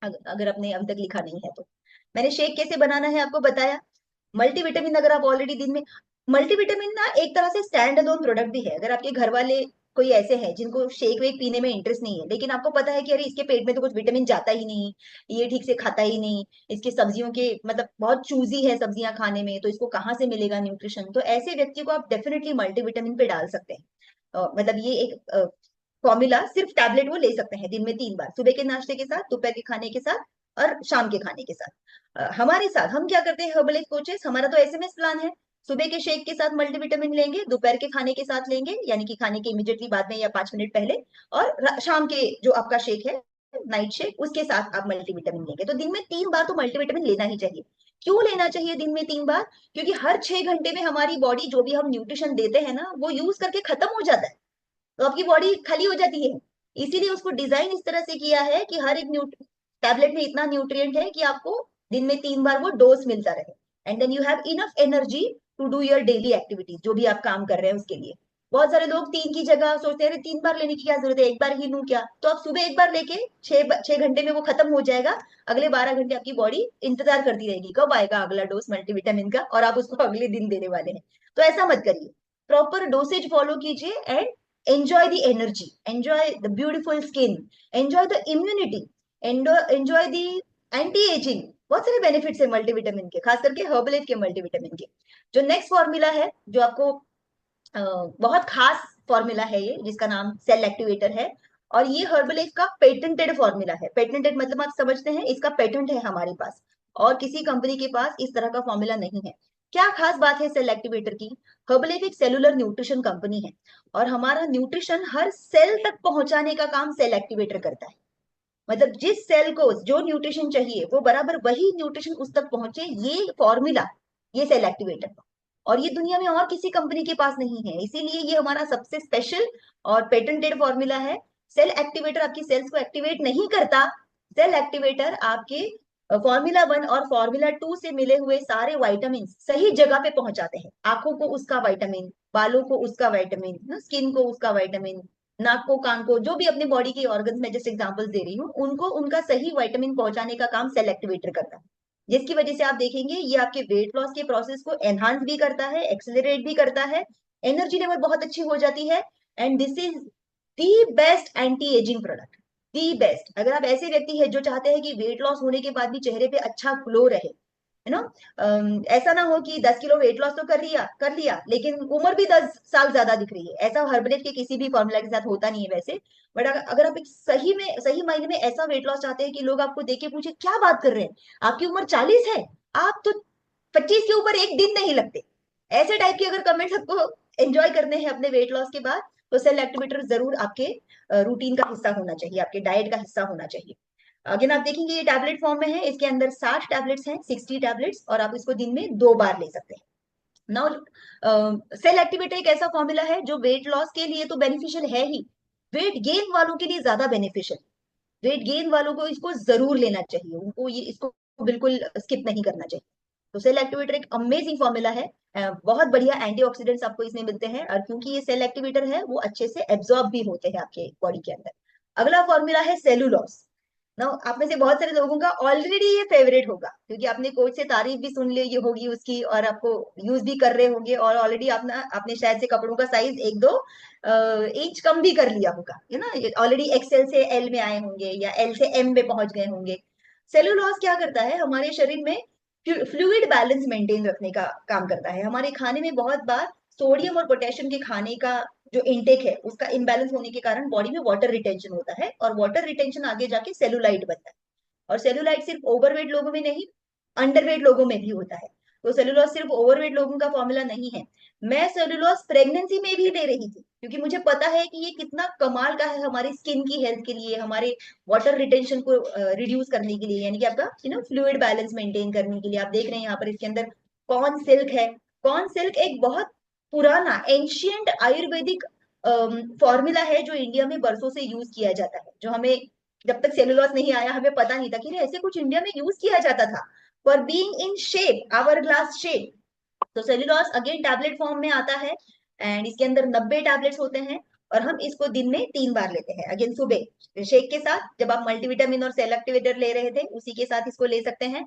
अगर आपने अभी तक लिखा नहीं है तो। मैंने शेक कैसे बनाना है आपको बताया। मल्टीविटामिन अगर आप ऑलरेडी दिन में, मल्टीविटामिन ना एक तरह से स्टैंड अलोन प्रोडक्ट भी है। अगर आपके घर वाले कोई ऐसे हैं जिनको शेक वेक पीने में इंटरेस्ट नहीं है, लेकिन आपको पता है कि अरे इसके पेट में तो कुछ विटामिन जाता ही नहीं, ये ठीक से खाता ही नहीं, इसके सब्जियों के मतलब बहुत चूजी है सब्जियां खाने में, तो इसको कहाँ से मिलेगा न्यूट्रिशन, तो ऐसे व्यक्ति को आप डेफिनेटली मल्टीविटामिन पे डाल सकते हैं। मतलब ये एक फॉर्मूला, सिर्फ टैबलेट वो ले सकते हैं दिन में 3 बार, सुबह के नाश्ते के साथ, दोपहर के खाने के साथ और शाम के खाने के साथ। हमारे साथ हम क्या करते हैं हर्बल कोचेस, हमारा तो एसएमएस प्लान है। सुबह के शेक के साथ मल्टीविटामिन लेंगे, दोपहर के खाने के साथ लेंगे यानी कि खाने के इमीडिएटली बाद में या 5 मिनट पहले, और शाम के जो आपका शेक है नाइट शेक, उसके साथ आप मल्टीविटामिन लेंगे। तो दिन में 3 बार तो मल्टीविटामिन लेना ही चाहिए। क्यों लेना चाहिए दिन में 3 बार? क्योंकि हर 6 घंटे में हमारी बॉडी जो भी हम न्यूट्रिशन देते हैं ना वो यूज करके खत्म हो जाता है, तो आपकी बॉडी खाली हो जाती है। इसीलिए उसको डिजाइन इस तरह से किया है कि हर एक टैबलेट में इतना न्यूट्रिएंट है कि आपको दिन में 3 बार वो डोज मिलता रहे, and then you have enough energy to do your daily activities, जो भी आप काम कर रहे हैं उसके लिए। बहुत सारे लोग 3 की जगह सोचते हैं 3 बार लेने की क्या जरूरत है, एक बार ही लूं क्या? तो आप सुबह एक बार लेके 6 घंटे में वो खत्म हो जाएगा। अगले 12 घंटे आपकी बॉडी इंतजार करती रहेगी कब आएगा अगला डोज मल्टीविटामिन का, और आप उसको अगले दिन देने वाले हैं। तो ऐसा मत करिए, प्रॉपर डोसेज फॉलो कीजिए and enjoy the energy, enjoy the beautiful skin, enjoy the immunity, enjoy the anti aging। बहुत सारे बेनिफिट्स है मल्टीविटामिन के, खास करके हर्बलेट के मल्टीविटामिन के। जो नेक्स्ट फॉर्मूला है जो आपको बहुत खास फॉर्मूला है ये, जिसका नाम सेल एक्टिवेटर है। और ये हर्बलेट का पेटेंटेड फॉर्मूला है। पेटेंटेड मतलब आप समझते हैं, इसका पेटेंट है हमारे पास, और किसी कंपनी के पास इस तरह का फॉर्मूला नहीं है। क्या खास बात है सेल एक्टिवेटर की? हर्बलेट एक सेलुलर न्यूट्रिशन कंपनी है, और हमारा न्यूट्रिशन हर सेल तक पहुंचाने का काम सेल एक्टिवेटर करता है। मतलब जिस सेल को जो न्यूट्रिशन चाहिए वो बराबर वही न्यूट्रिशन उस तक पहुंचे, ये फॉर्मूला, ये सेल एक्टिवेटर। और ये दुनिया में और किसी कंपनी के पास नहीं है, इसीलिए ये हमारा सबसे स्पेशल और पेटेंटेड फॉर्मूला है। सेल एक्टिवेटर आपकी सेल्स को एक्टिवेट नहीं करता, सेल एक्टिवेटर आपके फॉर्मूला 1 और फॉर्मूला 2 से मिले हुए सारे वाइटामिन सही जगह पे पहुंचाते हैं। आंखों को उसका वाइटामिन, बालों को उसका वाइटामिन, स्किन को उसका वाइटामिन, नाक को, कान को, जो भी अपने बॉडी के ऑर्गन्स में जैसे एग्जांपल्स दे रही हूँ, उनको उनका सही विटामिन पहुंचाने का काम सेल एक्टिवेटर करता है। जिसकी वजह से आप देखेंगे ये आपके वेट लॉस के प्रोसेस को एनहांस भी करता है, एक्सेलरेट भी करता है, एनर्जी लेवल बहुत अच्छी हो जाती है, and this is the best anti ageing product, the best. अगर आप ऐसे व्यक्ति है जो चाहते हैं कि वेट लॉस होने के बाद भी चेहरे पे अच्छा ग्लो रहे, है ना, ऐसा ना हो कि 10 किलो वेट लॉस तो कर लिया लेकिन उम्र भी 10 साल ज्यादा दिख रही है, ऐसा हर्बलेट के किसी भी फॉर्मूला के साथ होता नहीं है वैसे। बट अगर आप एक सही में, सही मायने में ऐसा वेट लॉस चाहते हैं कि लोग आपको देख के पूछे क्या बात कर रहे हैं, आपकी उम्र 40 है, आप तो 25 के ऊपर एक दिन नहीं लगते, ऐसे टाइप के अगर कमेंट्स आपको एंजॉय करने हैं अपने वेट लॉस के बाद, तो सेल एक्टिवेटर जरूर आपके रूटीन का हिस्सा होना चाहिए, आपके डाइट का हिस्सा होना चाहिए। अगेन आप देखेंगे ये टैबलेट फॉर्म में है, इसके अंदर 60 टैबलेट्स हैं, 60 टैबलेट्स, और आप इसको दिन में 2 बार ले सकते हैं। नाउ सेल एक्टिवेटर एक ऐसा फॉर्मूला है जो वेट लॉस के लिए तो बेनिफिशियल है ही, वेट गेन वालों के लिए ज्यादा बेनिफिशियल। वेट गेन वालों को इसको जरूर लेना चाहिए, उनको ये इसको बिल्कुल स्किप नहीं करना चाहिए। तो सेल एक्टिवेटर एक अमेजिंग फॉर्मूला है। बहुत बढ़िया एंटीऑक्सीडेंट्स आपको इसमें मिलते हैं, और क्योंकि ये सेल एक्टिवेटर है वो अच्छे से एब्जॉर्ब भी होते हैं आपके बॉडी के अंदर। अगला फॉर्मूला है सेलुलोस। ना आप में से बहुत सारे लोगों का ऑलरेडी ये फेवरेट होगा, क्योंकि आपने कोच से तारीफ भी सुन ली होगी उसकी, और आपको यूज भी कर रहे होंगे, और ऑलरेडी आपने शायद से कपड़ों का साइज एक दो इंच कम भी कर लिया होगा, है ना। ऑलरेडी एक्सएल से एल में आए होंगे या एल से एम में पहुंच गए होंगे। सेलुलोज क्या करता है, हमारे शरीर में फ्लूइड बैलेंस मेंटेन रखने का काम करता है। हमारे खाने में बहुत बार सोडियम और पोटेशियम के खाने का जो इनटेक है उसका इम्बैलेंस होने के कारण बॉडी में वाटर रिटेंशन होता है, और वाटर रिटेंशन आगे जाके सेलुलाइट बनता है। और सेलुलाइट सिर्फ ओवरवेट लोगों में नहीं, अंडरवेट लोगों में भी होता है। तो सेलुलोज सिर्फ ओवरवेट लोगों का फॉर्मूला नहीं है। मैं सेलुलोज प्रेगनेंसी में भी ले रही थी, क्योंकि मुझे पता है कि ये कितना कमाल का है हमारी स्किन की हेल्थ के लिए, हमारे वाटर रिटेंशन को रिड्यूस करने के लिए, यानी कि आपका फ्लूइड बैलेंस मेंटेन करने के लिए। आप देख रहे हैं यहाँ पर इसके अंदर कॉर्न सिल्क है। कॉर्न सिल्क एक बहुत पुराना एंशियंट आयुर्वेदिक फॉर्मूला है, जो इंडिया में बरसों से यूज किया जाता है। जो हमें जब तक सेलुलोज नहीं आया हमें पता नहीं था कि ऐसे कुछ इंडिया में यूज किया जाता था for being in shape, hour glass shape. तो सेल्यूलोज अगेन टैबलेट फॉर्म में आता है, एंड इसके अंदर 90 टैबलेट्स होते हैं, और हम इसको दिन में 3 बार लेते हैं। अगेन सुबह शेक के साथ, जब आप मल्टीविटामिन और सेल एक्टिवेटर ले रहे थे उसी के साथ इसको ले सकते हैं।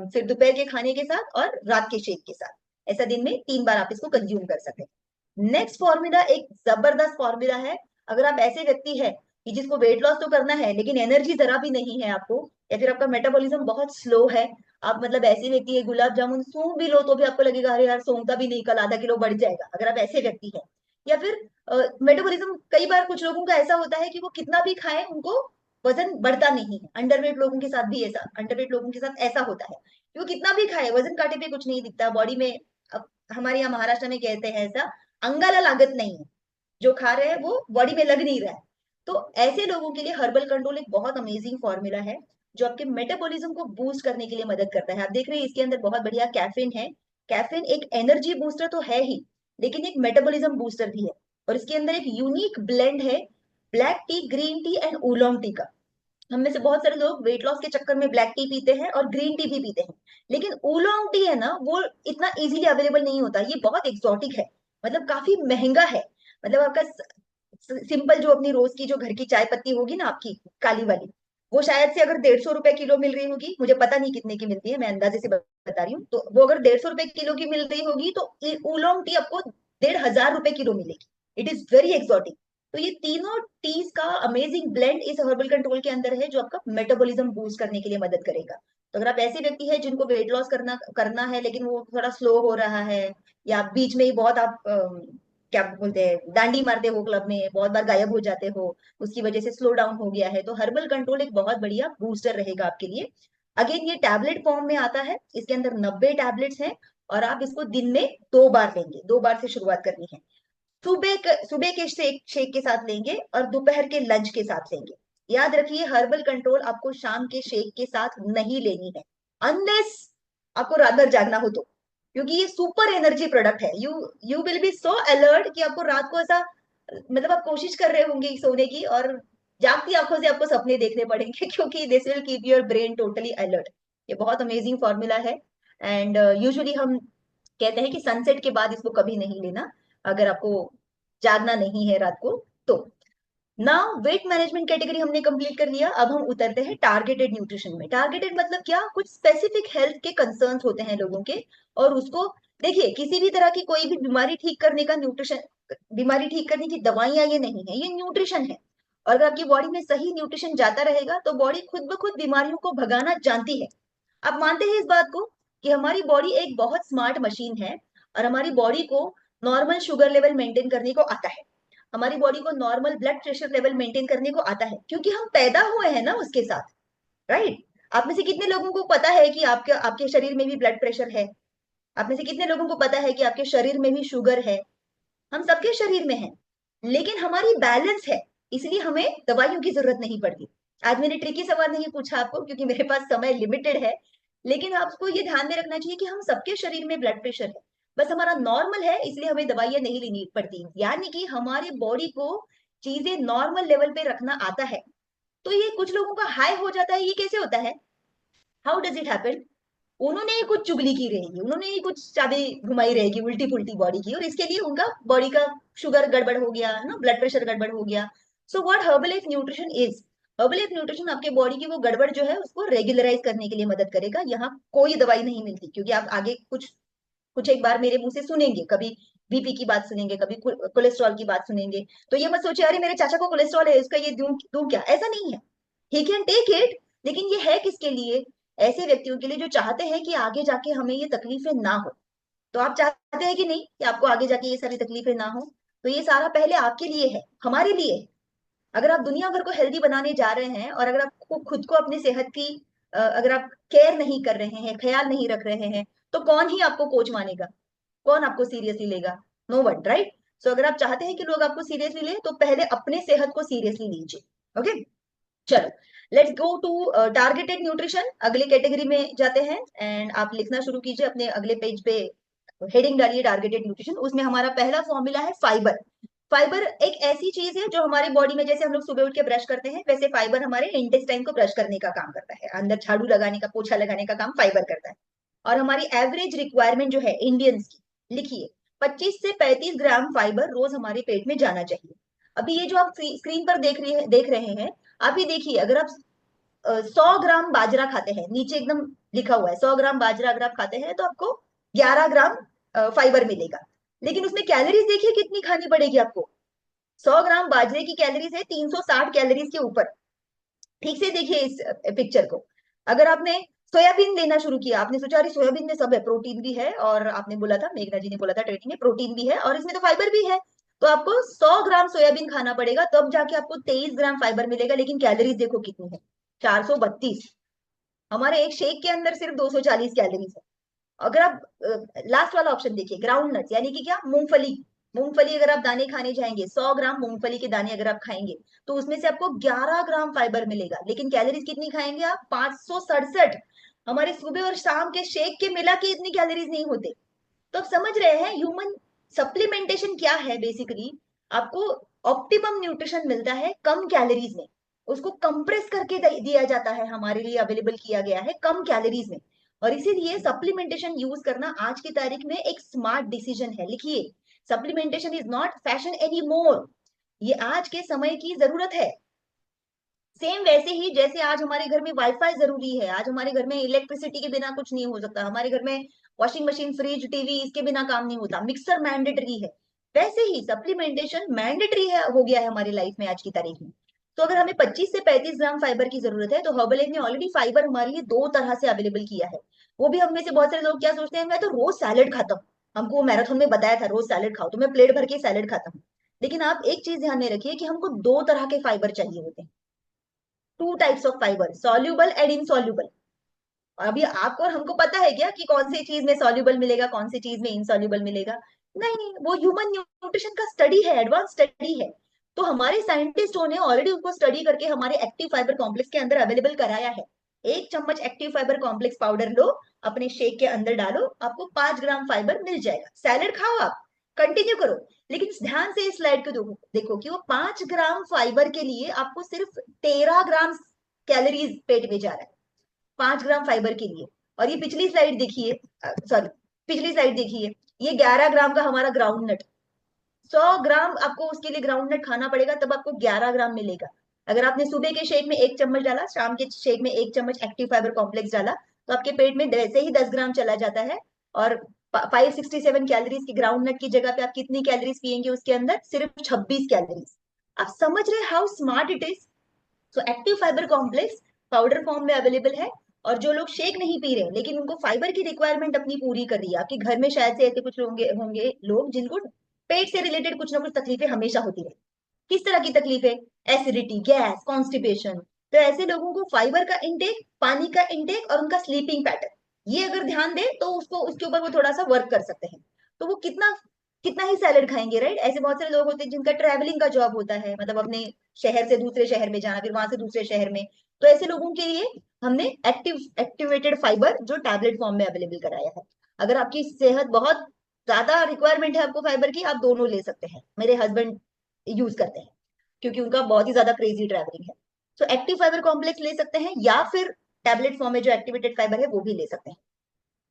फिर दोपहर के खाने के साथ और रात के शेक के साथ, ऐसा दिन में 3 बार आप इसको कंज्यूम कर सकते हैं। नेक्स्ट फॉर्मूला एक जबरदस्त फॉर्मूला है। अगर आप ऐसे व्यक्ति है कि जिसको वेट लॉस तो करना है लेकिन एनर्जी जरा भी नहीं है आपको, या फिर आपका मेटाबॉलिज्म बहुत स्लो है, आप मतलब ऐसे व्यक्ति है गुलाब जामुन सूंघ भी लो तो भी आपको लगेगा अरे यार सूंघता भी नहीं, कल आधा किलो बढ़ जाएगा, अगर आप ऐसे व्यक्ति है। या फिर मेटाबॉलिज्म, कई बार कुछ लोगों का ऐसा होता है कि वो कितना भी खाएं उनको वजन बढ़ता नहीं है। अंडरवेट लोगों के साथ भी ऐसा, अंडरवेट लोगों के साथ ऐसा होता है कि वो कितना भी खाए वजन काटे पे कुछ नहीं दिखता बॉडी में। अब हमारे यहाँ महाराष्ट्र में कहते हैं ऐसा, अंगाला लागत नहीं है, जो खा रहे हैं वो बॉडी में लग नहीं रहा है। तो ऐसे लोगों के लिए हर्बल कंट्रोल एक बहुत अमेजिंग फॉर्मूला है, जो आपके मेटाबॉलिज्म को बूस्ट करने के लिए मदद करता है। आप देख रहे हैं इसके अंदर बहुत बढ़िया कैफीन है। कैफीन एक एनर्जी बूस्टर तो है ही, लेकिन एक मेटाबॉलिज्म बूस्टर भी है। और इसके अंदर एक यूनिक ब्लेंड है black T, green tea and oolong tea का। हम में से बहुत सारे लोग वेट लॉस के चक्कर में ब्लैक टी पीते हैं और ग्रीन टी भी पीते हैं, लेकिन ओलोंग टी है ना वो इतना इजीली अवेलेबल नहीं होता, ये बहुत एक्सोटिक है, मतलब काफी महंगा है। मतलब आपका सिंपल जो अपनी रोज की जो घर की चाय पत्ती होगी ना आपकी काली वाली, वो शायद से अगर 150 रुपए किलो मिल रही होगी, मुझे पता नहीं कितने की मिलती है, मैं अंदाजे से बता रही हूँ, तो वो अगर 150 रुपए किलो की मिल रही होगी तो ओलोंग टी आपको 1500 रुपए किलो मिलेगी। It is very exotic. तो ये तीनों टीज का अमेजिंग ब्लेंड इस हर्बल कंट्रोल के अंदर है, जो आपका मेटाबॉलिज्म बूस्ट करने के लिए मदद करेगा। तो अगर आप ऐसे व्यक्ति है जिनको वेट लॉस करना करना है लेकिन वो थोड़ा स्लो हो रहा है, या बीच में ही बहुत आप क्या बोलते हैं डांडी मारते हो क्लब में, बहुत बार गायब हो जाते हो, उसकी वजह से स्लो डाउन हो गया है, तो हर्बल कंट्रोल एक बहुत बढ़िया बूस्टर रहेगा आपके लिए। अगेन ये टैबलेट फॉर्म में आता है, इसके अंदर 90 टैबलेट्स हैं, और आप इसको दिन में 2 बार लेंगे, 2 बार से शुरुआत करनी है। सुबह के शेक के साथ लेंगे और दोपहर के लंच के साथ लेंगे। याद रखिए हर्बल कंट्रोल आपको शाम के शेक के साथ नहीं लेनी है, अनलेस आपको रात भर जागना हो तो, क्योंकि ये सुपर एनर्जी प्रोडक्ट है। You will be so alert कि आपको रात को ऐसा, मतलब आप कोशिश कर रहे होंगे सोने की, और जागती आंखों से आपको सपने देखने पड़ेंगे क्योंकि this will keep your brain totally alert. ये बहुत अमेजिंग फॉर्मूला है। एंड यूजुअली हम कहते हैं कि सनसेट के बाद इसको कभी नहीं लेना, अगर आपको जागना नहीं है रात को तो। नाउ वेट मैनेजमेंट कैटेगरी हमने कंप्लीट कर लिया, अब हम उतरते हैं टारगेटेड न्यूट्रिशन में। टारगेटेड मतलब क्या, कुछ स्पेसिफिक हेल्थ के कंसर्न्स होते हैं लोगों के, और उसको देखिए किसी भी तरह की कोई भी बीमारी ठीक करने का न्यूट्रिशन, बीमारी ठीक करने की दवाइयां ये नहीं है, ये न्यूट्रिशन है। और अगर आपकी बॉडी में सही न्यूट्रिशन जाता रहेगा तो बॉडी खुद ब खुद बीमारियों को भगाना जानती है। आप मानते हैं इस बात को कि हमारी बॉडी एक बहुत स्मार्ट मशीन है, और हमारी बॉडी को नॉर्मल शुगर लेवल मेंटेन करने को आता है, हमारी बॉडी को normal blood pressure level maintain करने को आता है, क्योंकि हम पैदा हुए हैं ना उसके साथ, राइट। आप में से कितने लोगों को पता है कि आपके आपके शरीर में भी ब्लड प्रेशर है? आप में से कितने लोगों को पता है कि आपके शरीर में भी शुगर है? हम सबके शरीर में है, लेकिन हमारी बैलेंस है, इसलिए हमें दवाइयों की जरूरत नहीं पड़ती। आज मैंने ट्रिकी सवाल नहीं पूछा आपको क्योंकि मेरे पास समय लिमिटेड है, लेकिन आपको ये ध्यान में रखना चाहिए कि हम सबके शरीर में ब्लड प्रेशर है, बस हमारा नॉर्मल है इसलिए हमें दवाइयां नहीं लेनी पड़ती, यानी कि हमारी बॉडी को चीजें नॉर्मल लेवल पे रखना आता है, तो ये कुछ लोगों का हाई हो जाता है। ये कैसे होता है? How does it happen? उन्होंने ही कुछ चुगली की रहेगी, उन्होंने ही कुछ चाबी घुमाई रहेगी उल्टी पुल्टी बॉडी की, और इसके लिए उनका बॉडी का शुगर गड़बड़ हो गया है ना, ब्लड प्रेशर गड़बड़ हो गया। So what Herbalife nutrition is, Herbalife nutrition आपके बॉडी की वो गड़बड़ जो है उसको रेगुलराइज करने के लिए मदद करेगा। यहाँ कोई दवाई नहीं मिलती, क्योंकि आप आगे कुछ कुछ एक बार मेरे मुंह से सुनेंगे, कभी बीपी की बात सुनेंगे, कभी कोलेस्ट्रॉल की बात सुनेंगे, तो ये मत सोचिए अरे मेरे चाचा को कोलेस्ट्रॉल है इसका ये दूं क्या, ऐसा नहीं है। ही कैन टेक इट, लेकिन ये है किसके लिए? ऐसे व्यक्तियों के लिए जो चाहते हैं कि आगे जाके हमें ये तकलीफें ना हो। तो आप चाहते हैं कि नहीं कि आपको आगे जाके ये सारी तकलीफें ना हो? तो ये सारा पहले आपके लिए है, हमारे लिए है। अगर आप दुनिया भर को हेल्दी बनाने जा रहे हैं, और अगर आप खुद को अपनी सेहत की अगर आप केयर नहीं कर रहे हैं, ख्याल नहीं रख रहे हैं, तो कौन ही आपको कोच मानेगा? कौन आपको सीरियसली लेगा? No one, right? सो अगर आप चाहते हैं कि लोग आपको सीरियसली ले, तो पहले अपने सेहत को सीरियसली लीजिए। ओके, चलो, let's go to targeted nutrition, अगली कैटेगरी में जाते हैं। एंड आप लिखना शुरू कीजिए अपने अगले पेज पे, हेडिंग डालिए टारगेटेड न्यूट्रिशन। उसमें हमारा पहला फॉर्मूला है फाइबर। फाइबर एक ऐसी चीज है जो हमारे बॉडी में, जैसे हम लोग सुबह उठ के ब्रश करते हैं, वैसे फाइबर हमारे इंटेस्टाइन को ब्रश करने का काम करता है, अंदर झाड़ू लगाने का, पोछा लगाने का काम फाइबर करता है। और हमारी एवरेज रिक्वायरमेंट जो है इंडियंस की, लिखिए, 25 से 35 ग्राम फाइबर रोज हमारे पेट में जाना चाहिए। अभी ये जो आप स्क्रीन पर देख रहे हैं, आप ये देखिए, अगर आप 100 ग्राम बाजरा खाते हैं, नीचे एकदम लिखा हुआ है 100 ग्राम बाजरा अगर आप खाते हैं तो आपको 11 ग्राम फाइबर मिलेगा। लेकिन उसमें कैलोरीज देखिए कितनी खानी पड़ेगी आपको। 100 ग्राम बाजरे की कैलोरीज है 360 कैलोरीज के ऊपर। ठीक से देखिए इस पिक्चर को। अगर आपने सोयाबीन लेना शुरू किया, आपने सोचा अरे सोयाबीन में सब है, प्रोटीन भी है, और आपने बोला था, मेघना जी ने बोला था ट्रेनिंग में, प्रोटीन भी है और इसमें तो फाइबर भी है, तो आपको 100 ग्राम सोयाबीन खाना पड़ेगा, तब जाके आपको 23 ग्राम फाइबर मिलेगा। लेकिन कैलोरीज देखो कितनी है, 432। हमारे एक शेक के अंदर सिर्फ 240 कैलोरीज है। अगर आप लास्ट वाला ऑप्शन देखिए, ग्राउंड नट्स, यानी कि क्या, मूंगफली। मूंगफली अगर आप दाने खाने जाएंगे, 100 ग्राम मूंगफली के दाने अगर आप खाएंगे, तो उसमें से आपको 11 ग्राम फाइबर मिलेगा। लेकिन कैलोरीज कितनी खाएंगे आप? 567। हमारे सुबह और शाम के शेक के मिला के इतनी कैलोरीज नहीं होते। तो आप समझ रहे हैं ह्यूमन सप्लीमेंटेशन क्या है? बेसिकली आपको ऑप्टिमम न्यूट्रिशन मिलता है कम कैलोरीज में, उसको कंप्रेस करके दिया जाता है, हमारे लिए अवेलेबल किया गया है कम कैलोरीज में। और इसीलिए सप्लीमेंटेशन यूज करना आज की तारीख में एक स्मार्ट डिसीजन है। लिखिए, supplementation is not fashion any more, ये आज के समय की जरूरत है। सेम वैसे ही जैसे आज हमारे घर में वाईफाई जरूरी है, आज हमारे घर में इलेक्ट्रिसिटी के बिना कुछ नहीं हो सकता, हमारे घर में वॉशिंग मशीन, फ्रिज, टीवी, इसके बिना काम नहीं होता, मिक्सर मैंडेटरी है, वैसे ही सप्लीमेंटेशन मैंडेटरी है, हो गया है हमारी लाइफ में आज की तारीख में। तो अगर हमें 25 से 35 ग्राम फाइबर की जरूरत है, तो हर्बल ने ऑलरेडी फाइबर हमारे लिए दो तरह से अवेलेबल किया है। वो भी हम में से बहुत सारे लोग क्या सोचते हैं, मैं तो रोज सैलेड खाता हूँ, हमको वो मैराथन में बताया था रोज सैलेड खाओ, तो मैं प्लेट भर के सैलेड खाता हूँ। लेकिन आप एक चीज ध्यान में रखिए कि हमको दो तरह के फाइबर चाहिए होते हैं, two types of fibre, soluble and insoluble. अभी आपको और हमको पता है क्या कि कौन सी चीज में सॉल्यूबल मिलेगा, कौन सी चीज में इनसॉल्यूबल मिलेगा? नहीं, वो ह्यूमन न्यूट्रिशन का स्टडी है, एडवांस स्टडी है। तो हमारे साइंटिस्टों ने ऑलरेडी उनको स्टडी करके हमारे एक्टिव फाइबर कॉम्प्लेक्स के अंदर अवेलेबल कराया है। 1 चम्मच एक्टिव फाइबर कॉम्प्लेक्स पाउडर लो, अपने शेक के अंदर डालो, आपको 5 ग्राम फाइबर मिल जाएगा। सैलेड खाओ आप, कंटिन्यू करो, लेकिन ध्यान से इस स्लाइड को देखो, देखो कि वो 5 ग्राम फाइबर के लिए आपको सिर्फ 13 ग्राम कैलोरीज पेट में जा रहा है, 5 ग्राम फाइबर के लिए। और ये पिछली स्लाइड देखिए, सॉरी, पिछली स्लाइड देखिए, ये 11 ग्राम का हमारा ग्राउंड नट, 100 ग्राम आपको उसके लिए ग्राउंड नट खाना पड़ेगा, तब आपको 11 ग्राम मिलेगा। अगर आपने सुबह के शेक में 1 चम्मच डाला, शाम के शेक में 1 चम्मच एक्टिव फाइबर कॉम्प्लेक्स डाला, तो आपके पेट में वैसे ही 10 ग्राम चला जाता है। और 567 कैलोरीज की ग्राउंड नट की जगह पे आप कितनी कैलोरीज पियेंगे उसके अंदर? सिर्फ 26 कैलोरीज। आप समझ रहे how smart it is? So active fibre complex powder form में अवेलेबल है। और जो लोग शेक नहीं पी रहे लेकिन उनको फाइबर की रिक्वायरमेंट अपनी पूरी कर रही है, आपके घर में शायद से ऐसे कुछ होंगे होंगे लोग जिनको पेट से रिलेटेड कुछ ना कुछ तकलीफें हमेशा होती रहे। किस तरह की तकलीफें? Acidity, gas, constipation. तो ऐसे लोगों को फाइबर का इंटेक, पानी का इंटेक और उनका स्लीपिंग पैटर्न, ये अगर ध्यान दे तो उसको उसके ऊपर वो थोड़ा सा वर्क कर सकते हैं। तो वो कितना कितना ही सैलेड खाएंगे, राइट? ऐसे बहुत सारे लोग होते हैं जिनका ट्रैवलिंग का जॉब होता है, मतलब अपने शहर से दूसरे शहर में जाना, फिर वहां से दूसरे शहर में। तो ऐसे लोगों के लिए हमने एक्टिवेटेड फाइबर जो टैबलेट फॉर्म में अवेलेबल कराया है। अगर आपकी सेहत बहुत ज्यादा रिक्वायरमेंट है आपको फाइबर की, आप दोनों ले सकते हैं, मेरे हस्बैंड यूज करते हैं। क्योंकि उनका बहुत ही ज्यादा क्रेजी ट्रैवलिंग है। तो एक्टिव फाइबर कॉम्प्लेक्स ले सकते हैं, या फिर टैबलेट फॉर्म में जो एक्टिवेटेड फाइबर है वो भी ले सकते हैं।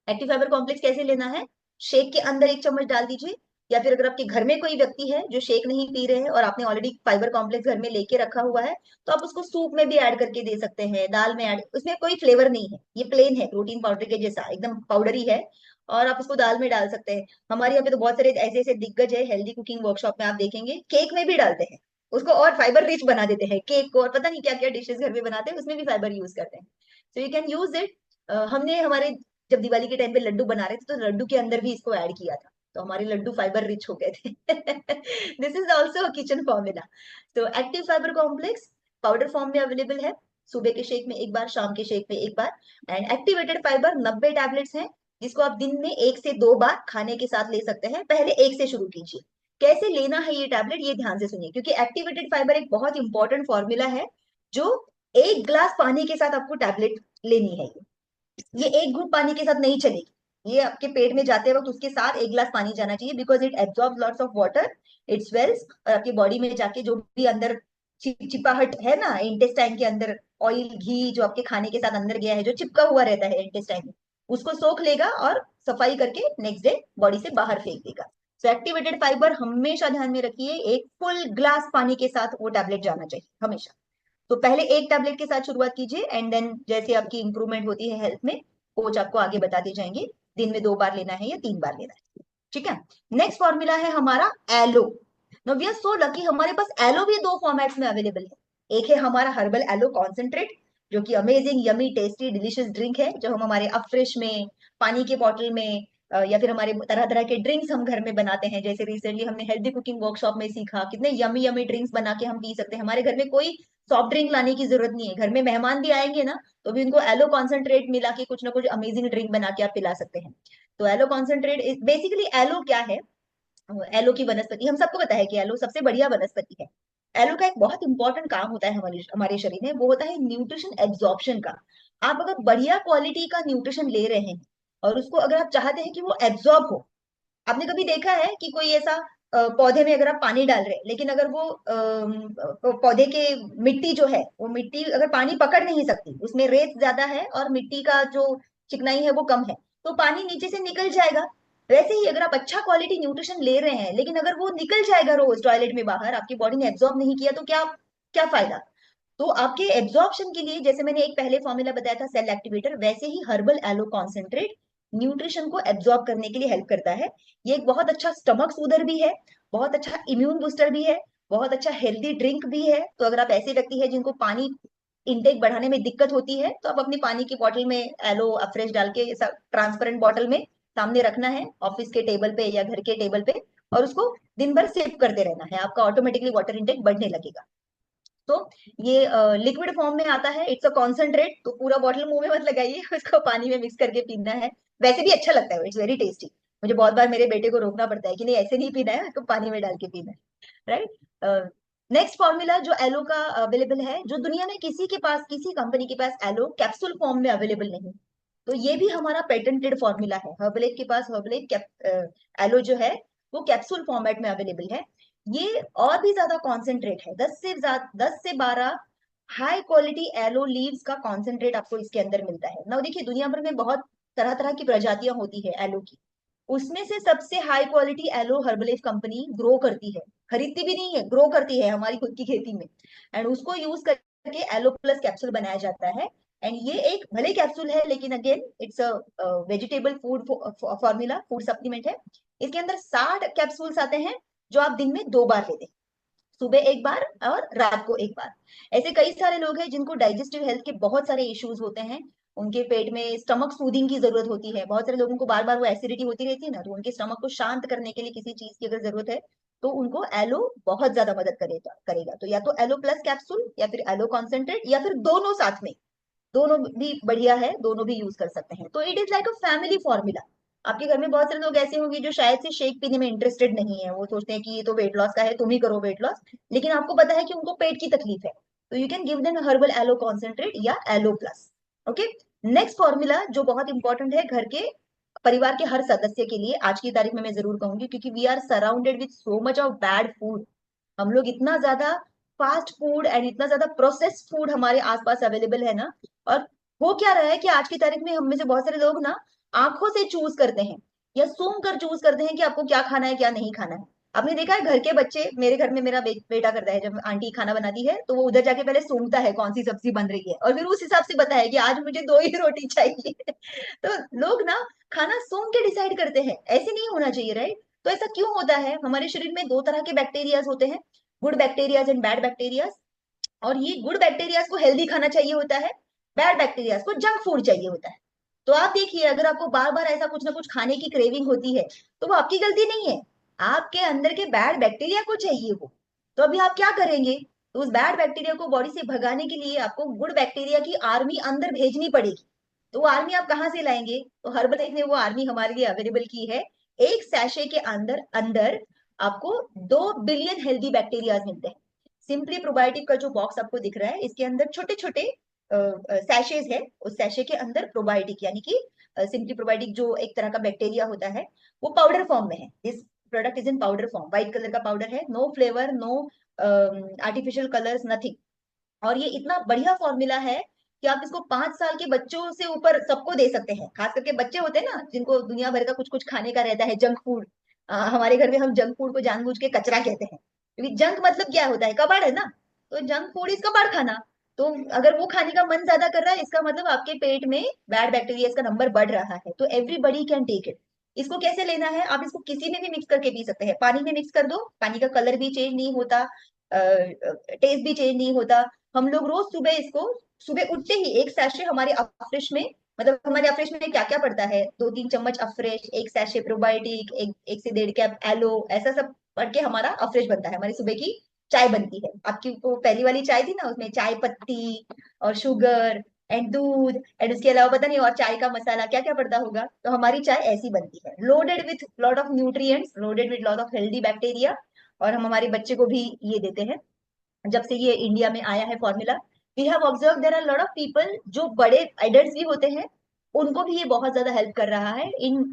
एक्टिव फाइबर कॉम्प्लेक्स कैसे लेना है? शेक के अंदर 1 चम्मच डाल दीजिए, या फिर अगर आपके घर में कोई व्यक्ति है जो शेक नहीं पी रहे हैं और आपने ऑलरेडी फाइबर कॉम्प्लेक्स घर में लेके रखा हुआ है, तो आप उसको सूप में भी ऐड करके दे सकते हैं, दाल में ऐड, उसमें कोई फ्लेवर नहीं है, ये प्लेन है, प्रोटीन पाउडर के जैसा एकदम पाउडरी है, और आप उसको दाल में डाल सकते हैं। हमारे यहाँ पे तो बहुत सारे ऐसे ऐसे दिग्गज है, हेल्दी कुकिंग वर्कशॉप में आप देखेंगे केक में भी डालते हैं उसको, और फाइबर रिच बना देते हैं केक को, और पता नहीं क्या क्या डिशेस घर में बनाते हैं, उसमें भी फाइबर यूज करते हैं। So you can use it. हमने हमारे जब दिवाली के टाइम पे लड्डू बना रहे थे तो लड्डू के अंदर भी इसको ऐड किया था, तो हमारे लड्डू फाइबर रिच हो गए थे। This is also kitchen formula. तो active fibre complex powder form में अवेलेबल है, सुबह के शेक में एक बार, शाम के शेक में एक बार। एंड एक्टिवेटेड फाइबर 90 टैबलेट्स हैं, जिसको आप दिन में 1 से 2 बार खाने के साथ ले सकते हैं। पहले एक से शुरू कीजिए। कैसे लेना है ये टैबलेट, ये ध्यान से सुनिए, क्योंकि एक्टिवेटेड फाइबर एक बहुत इंपॉर्टेंट फॉर्मूला है, जो 1 ग्लास पानी के साथ आपको टैबलेट लेनी है। ये एक घूंट पानी के साथ नहीं चलेगी, ये आपके पेट में जाते वक्त उसके साथ 1 ग्लास पानी जाना चाहिए, because it absorb lots of water, it swells, और आपकी बॉडी में जाके जो भी अंदर चिपचिपाहट है ना इंटेस्टाइन के अंदर, ऑयल घी जो आपके खाने के साथ अंदर गया है, जो चिपका हुआ रहता है इंटेस्टाइन में, उसको सोख लेगा और सफाई करके नेक्स्ट डे बॉडी से बाहर फेंक देगा। सो एक्टिवेटेड फाइबर हमेशा ध्यान में रखिए, एक फुल ग्लास पानी के साथ वो टैबलेट जाना चाहिए हमेशा। तो पहले एक टैबलेट के साथ शुरुआत कीजिए, एंड देन जैसे आपकी इंप्रूवमेंट होती है हेल्थ में, कोच आपको आगे बताते जाएंगे दिन में 2 बार लेना है या 3 बार लेना है। ठीक है। नेक्स्ट फॉर्मूला है हमारा aloe. No we are so lucky, हमारे पास एलो भी 2 फॉर्मेट्स में अवेलेबल है। एक है हमारा हर्बल एलो कॉन्सेंट्रेट, जो कि amazing yummy tasty delicious drink है, जो हम हमारे अफ्रेश में, पानी के बॉटल में, या फिर हमारे तरह तरह के ड्रिंक्स हम घर में बनाते हैं। जैसे रिसेंटली हमने हेल्दी कुकिंग वर्कशॉप में सीखा कितने यमी यमी ड्रिंक्स बना के हम पी सकते हैं। हमारे घर में कोई सॉफ्ट ड्रिंक लाने की जरूरत नहीं है, घर में मेहमान भी आएंगे ना, तो भी उनको एलो कॉन्सेंट्रेट मिला के कुछ ना कुछ अमेजिंग ड्रिंक बना के आप पिला सकते हैं। तो एलो कॉन्सेंट्रेट बेसिकली, एलो क्या है? एलो की वनस्पति, हम सबको पता है कि एलो सबसे बढ़िया वनस्पति है। एलो का एक बहुत इंपॉर्टेंट काम होता है हमारे हमारे शरीर में, वो होता है न्यूट्रिशन एब्जॉर्प्शन का। आप अगर बढ़िया क्वालिटी का न्यूट्रिशन ले रहे हैं और उसको अगर आप चाहते हैं कि वो एब्जॉर्ब हो, आपने कभी देखा है कि कोई ऐसा पौधे में अगर आप पानी डाल रहे हैं, लेकिन अगर वो पौधे के मिट्टी जो है, वो मिट्टी अगर पानी पकड़ नहीं सकती, उसमें रेत ज्यादा है और मिट्टी का जो चिकनाई है वो कम है, तो पानी नीचे से निकल जाएगा। वैसे ही अगर आप अच्छा क्वालिटी न्यूट्रिशन ले रहे हैं, लेकिन अगर वो निकल जाएगा रोज टॉयलेट में बाहर, आपकी बॉडी ने एब्जॉर्ब नहीं किया, तो क्या क्या फायदा? तो आपके एब्जॉर्प्शन के लिए, जैसे मैंने एक पहले फॉर्मूला बताया था सेल एक्टिवेटर, वैसे ही हर्बल एलो कॉन्सेंट्रेट न्यूट्रिशन को एब्जॉर्ब करने के लिए हेल्प करता है। ये एक बहुत अच्छा स्टमक सूदर भी है, बहुत अच्छा इम्यून बूस्टर भी है, बहुत अच्छा हेल्दी ड्रिंक भी है। तो अगर आप ऐसे व्यक्ति है जिनको पानी इनटेक बढ़ाने में दिक्कत होती है, तो आप अपनी पानी की बोतल में एलो अफ्रेश डाल के, ट्रांसपेरेंट बॉटल में सामने रखना है ऑफिस के टेबल पे या घर के टेबल पे, और उसको दिन भर सिप करते रहना है, आपका ऑटोमेटिकली वाटर इनटेक बढ़ने लगेगा। तो ये लिक्विड फॉर्म में आता है, इट्स अ कॉन्सेंट्रेट, तो पूरा बॉटल मुंह में मत लगाइए, उसको पानी में मिक्स करके पीना है। वैसे भी अच्छा लगता है, इट्स वेरी टेस्टी। मुझे बहुत बार मेरे बेटे को रोकना पड़ता है कि नहीं ऐसे नहीं पीना है, इसको पानी में डाल के पीना है, राइट। नेक्स्ट फॉर्मूला जो एलो का अवेलेबल है, जो दुनिया में किसी के पास, किसी कंपनी के पास एलो कैप्सूल फॉर्म में अवेलेबल नहीं, तो ये भी हमारा पेटेंटेड फॉर्मूला है। हर्बलेक के पास हर्बलेक एलो जो है वो कैप्सूल फॉर्मेट में अवेलेबल है। ये और भी ज्यादा कॉन्सेंट्रेट है, 10 से 12 हाई क्वालिटी एलो लीव्स का कॉन्सेंट्रेट आपको इसके अंदर मिलता है ना। देखिए दुनिया भर में बहुत तरह तरह की प्रजातियां होती है एलो की, उसमें से सबसे high quality aloe Herbalife company grow करती है, खरीदती भी नहीं है, ग्रो करती है हमारी खुद की खेती में, एंड उसको यूज करके एलो प्लस कैप्सूल बनाया जाता है। एंड ये एक भले कैप्सूल है, लेकिन again it's a vegetable food formula, food supplement है। इसके अंदर 60 कैप्सूल्स आते हैं, जो आप दिन में 2 बार लेते हैं, सुबह एक बार और रात को एक बार। ऐसे कई सारे लोग हैं जिनको डाइजेस्टिव हेल्थ के बहुत सारे इश्यूज होते हैं, उनके पेट में स्टमक सूदिंग की जरूरत होती है, बहुत सारे लोगों को बार बार वो एसिडिटी होती रहती है ना, तो उनके स्टमक को शांत करने के लिए किसी चीज की अगर जरूरत है, तो उनको एलो बहुत ज्यादा मदद करेगा करेगा। तो या तो एलो प्लस कैप्सूल या फिर एलो कॉन्सेंट्रेट, या फिर दोनों साथ में, दोनों भी बढ़िया है, दोनों भी यूज कर सकते हैं। तो it is like a family formula. आपके घर में बहुत सारे लोग ऐसे होंगे जो शायद से शेक पीने में इंटरेस्टेड नहीं है, वो सोचते हैं कि ये तो वेट लॉस का है, तुम ही करो वेट लॉस, लेकिन आपको पता है कि उनको पेट की तकलीफ है, तो you can give them herbal aloe concentrate या aloe plus. Okay. Next formula जो बहुत इंपॉर्टेंट है घर के परिवार के हर सदस्य के लिए, आज की तारीख में मैं जरूर कहूंगी, क्योंकि we are surrounded with so much of bad food, हम लोग इतना ज्यादा फास्ट फूड एंड इतना ज्यादा प्रोसेस्ड फूड हमारे आसपास अवेलेबल है ना। और हो क्या रहा है कि आज की तारीख में हम में से बहुत सारे लोग ना आंखों से चूज करते हैं या सूंघ कर चूज करते हैं कि आपको क्या खाना है क्या नहीं खाना है। आपने देखा है घर के बच्चे, मेरे घर में मेरा बेटा करता है, जब आंटी खाना बनाती है तो वो उधर जाके पहले सूंघता है कौन सी सब्जी बन रही है और फिर उस हिसाब से बताया कि आज मुझे 2 ही रोटी चाहिए। तो लोग ना खाना सूंघ के डिसाइड करते हैं, ऐसे नहीं होना चाहिए, राइट? तो ऐसा क्यों होता है? हमारे शरीर में 2 तरह के बैक्टीरियाज होते हैं, good bacterias and bad bacterias. और ये गुड बैक्टीरियाज को हेल्दी खाना चाहिए होता है, बैड बैक्टीरियाज को जंक फूड चाहिए होता है। तो आप देखिए, अगर आपको बार बार ऐसा कुछ ना कुछ खाने की क्रेविंग होती है तो वो आपकी गलती नहीं है, आपके अंदर के बैड बैक्टीरिया को चाहिए वो। तो अभी आप क्या करेंगे? तो उस बैड बैक्टीरिया को बॉडी से भगाने के लिए आपको गुड बैक्टीरिया की आर्मी अंदर भेजनी पड़ेगी। तो वो आर्मी आप कहाँ से लाएंगे? तो हर्बलाइफ ने वो आर्मी हमारे लिए अवेलेबल की है। एक सैशे के अंदर अंदर आपको 2 बिलियन हेल्दी बैक्टीरियाज मिलते हैं। सिंपली प्रोबायोटिक का जो बॉक्स आपको दिख रहा है, इसके अंदर छोटे छोटे सैशेज है। उस सैशे के अंदर प्रोबायोटिक यानी कि सिंपली प्रोबायोटिक जो एक तरह का बैक्टीरिया होता है, वो पाउडर फॉर्म में है। This product is in powder form, white colour का पाउडर है, no flavour, no artificial colours, nothing. और ये इतना बढ़िया फॉर्मूला है कि आप इसको 5 साल के बच्चों से ऊपर सबको दे सकते हैं। खास करके बच्चे होते हैं ना जिनको दुनिया भर का कुछ कुछ खाने का रहता है, जंक फूड। हमारे घर में हम जंक फूड को जानबूझ के कचरा कहते हैं, क्योंकि जंक मतलब क्या होता है? कबाड़ है ना। तो जंक फूड इज कबाड़ खाना। तो अगर वो खाने का मन ज्यादा कर रहा है, इसका मतलब आपके पेट में बैड बैक्टीरिया का नंबर बढ़ रहा है। तो एवरीबडी कैन टेक इट। इसको कैसे लेना है? आप इसको किसी में भी मिक्स करके पी सकते हैं। पानी में मिक्स कर दो, पानी का कलर भी चेंज नहीं होता, टेस्ट भी चेंज नहीं होता। हम लोग रोज सुबह इसको, सुबह उठते ही एक सैशे हमारे अफ्रेश में, मतलब हमारे अफ्रेश में क्या क्या पड़ता है, 2-3 चम्मच अफ्रेश, एक सैशे प्रोबायोटिक, एक से 1.5 कैप एलो, ऐसा सब पड़ के हमारा अफ्रेश बनता है, हमारी सुबह की चाय बनती है। आपकी वो पहली वाली चाय थी ना, उसमें चाय पत्ती और शुगर एंड दूध एंड उसके अलावा पता नहीं और चाय का मसाला क्या क्या पड़ता होगा। तो हमारी चाय ऐसी बनती है, loaded with lot of nutrients, loaded with lot of healthy bacteria. और हम हमारे बच्चे को भी ये देते हैं जब से ये इंडिया में आया है formula. We have observe there are lot of people जो बड़े एडल्ट्स भी होते हैं, उनको भी ये बहुत ज्यादा हेल्प कर रहा है इन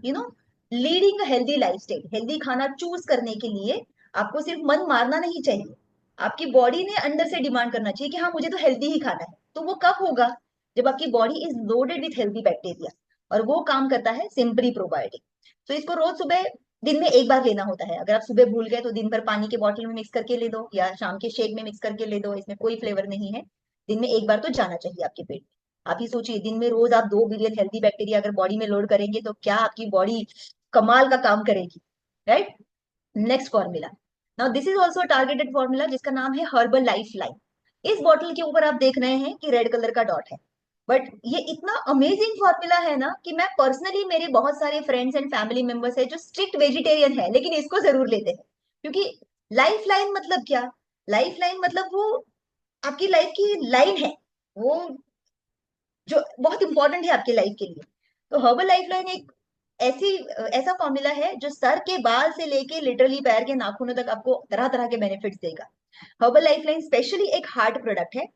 लीडिंग हेल्दी लाइफस्टाइल। हेल्दी खाना चूज करने के लिए आपको सिर्फ मन मारना नहीं चाहिए, आपकी बॉडी ने अंदर से डिमांड करना चाहिए कि हाँ मुझे तो हेल्दी ही खाना है। तो वो कब होगा? जब आपकी body is loaded with healthy bacteria. और वो काम करता है सिंपली प्रोबायोटिक। तो इसको रोज सुबह, दिन में एक बार लेना होता है। अगर आप सुबह भूल गए तो दिन भर पानी के बॉटल में मिक्स करके ले दो या शाम के शेक में मिक्स करके ले दो, इसमें कोई फ्लेवर नहीं है। दिन में एक बार तो जाना चाहिए आपके पेट में। आप ही सोचिए, दिन में रोज आप 2 बिलियन हेल्दी बैक्टीरिया अगर बॉडी में लोड करेंगे तो क्या आपकी बॉडी कमाल का काम करेगी, right? Next formula. Now this is also targeted formula जिसका नाम है हर्बल लाइफ लाइन। इस बॉटल के ऊपर आप देख रहे हैं कि रेड कलर का डॉट है, बट ये इतना अमेजिंग फॉर्मूला है ना कि मैं पर्सनली, मेरे बहुत सारे फ्रेंड्स एंड फैमिली मेंबर्स है जो स्ट्रिक्ट वेजिटेरियन है लेकिन इसको जरूर लेते हैं। क्योंकि लाइफ लाइन मतलब क्या? लाइफ लाइन मतलब वो आपकी लाइफ की लाइन है, वो जो बहुत इंपॉर्टेंट है आपकी लाइफ के लिए। तो हर्बल लाइफ लाइन एक ऐसी ऐसा फॉर्मूला है जो सर के बाल से लेके लिटरली पैर के नाखूनों तक आपको तरह तरह के बेनिफिट्स देगा। हर्बल लाइफ लाइन स्पेशली एक हार्ट प्रोडक्ट है।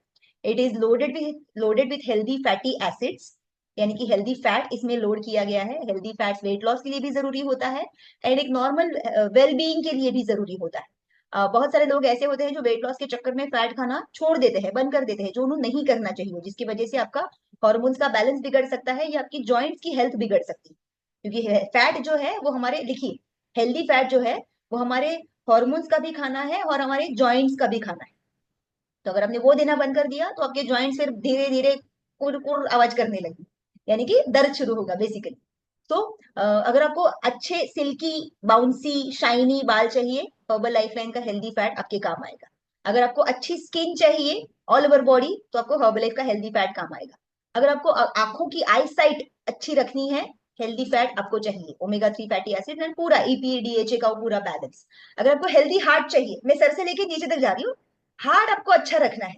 It is loaded with healthy fatty acids, यानी कि हेल्दी फैट इसमें लोड किया गया है। हेल्दी फैट्स वेट लॉस के लिए भी जरूरी होता है एंड एक नॉर्मल वेल बीइंग के लिए भी जरूरी होता है। बहुत सारे लोग ऐसे होते हैं जो वेट लॉस के चक्कर में फैट खाना छोड़ देते हैं, बंद कर देते हैं, जो उन्हें नहीं करना चाहिए, जिसकी वजह से आपका हॉर्मोन्स का बैलेंस बिगड़ सकता है या आपकी जॉइंट्स की हेल्थ बिगड़ सकती है। क्योंकि फैट जो है वो हमारे, देखिए, हेल्दी फैट जो है वो हमारे हॉर्मोन्स का भी खाना है और हमारे जॉइंट्स का भी खाना है। तो अगर आपने वो देना बंद कर दिया तो आपके जॉइंट्स फिर धीरे धीरे कुर कुर आवाज करने लगी, यानी कि दर्द शुरू होगा बेसिकली। तो अगर आपको अच्छे सिल्की बाउंसी शाइनी बाल चाहिए, हर्बल लाइफलाइन का हेल्दी फैट आपके काम आएगा। अगर आपको अच्छी स्किन चाहिए ऑल ओवर बॉडी तो आपको हर्बल लाइफ का हेल्दी फैट काम आएगा। अगर आपको आंखों की आई साइट अच्छी रखनी है, हेल्दी फैट आपको चाहिए, ओमेगा 3 फैटी एसिड एंड पूरा ईपी डीएचए का पूरा बैलेंस। अगर आपको हेल्दी हार्ट चाहिए, मैं सर से लेके नीचे तक जा रही हूँ, हार्ट आपको अच्छा रखना है,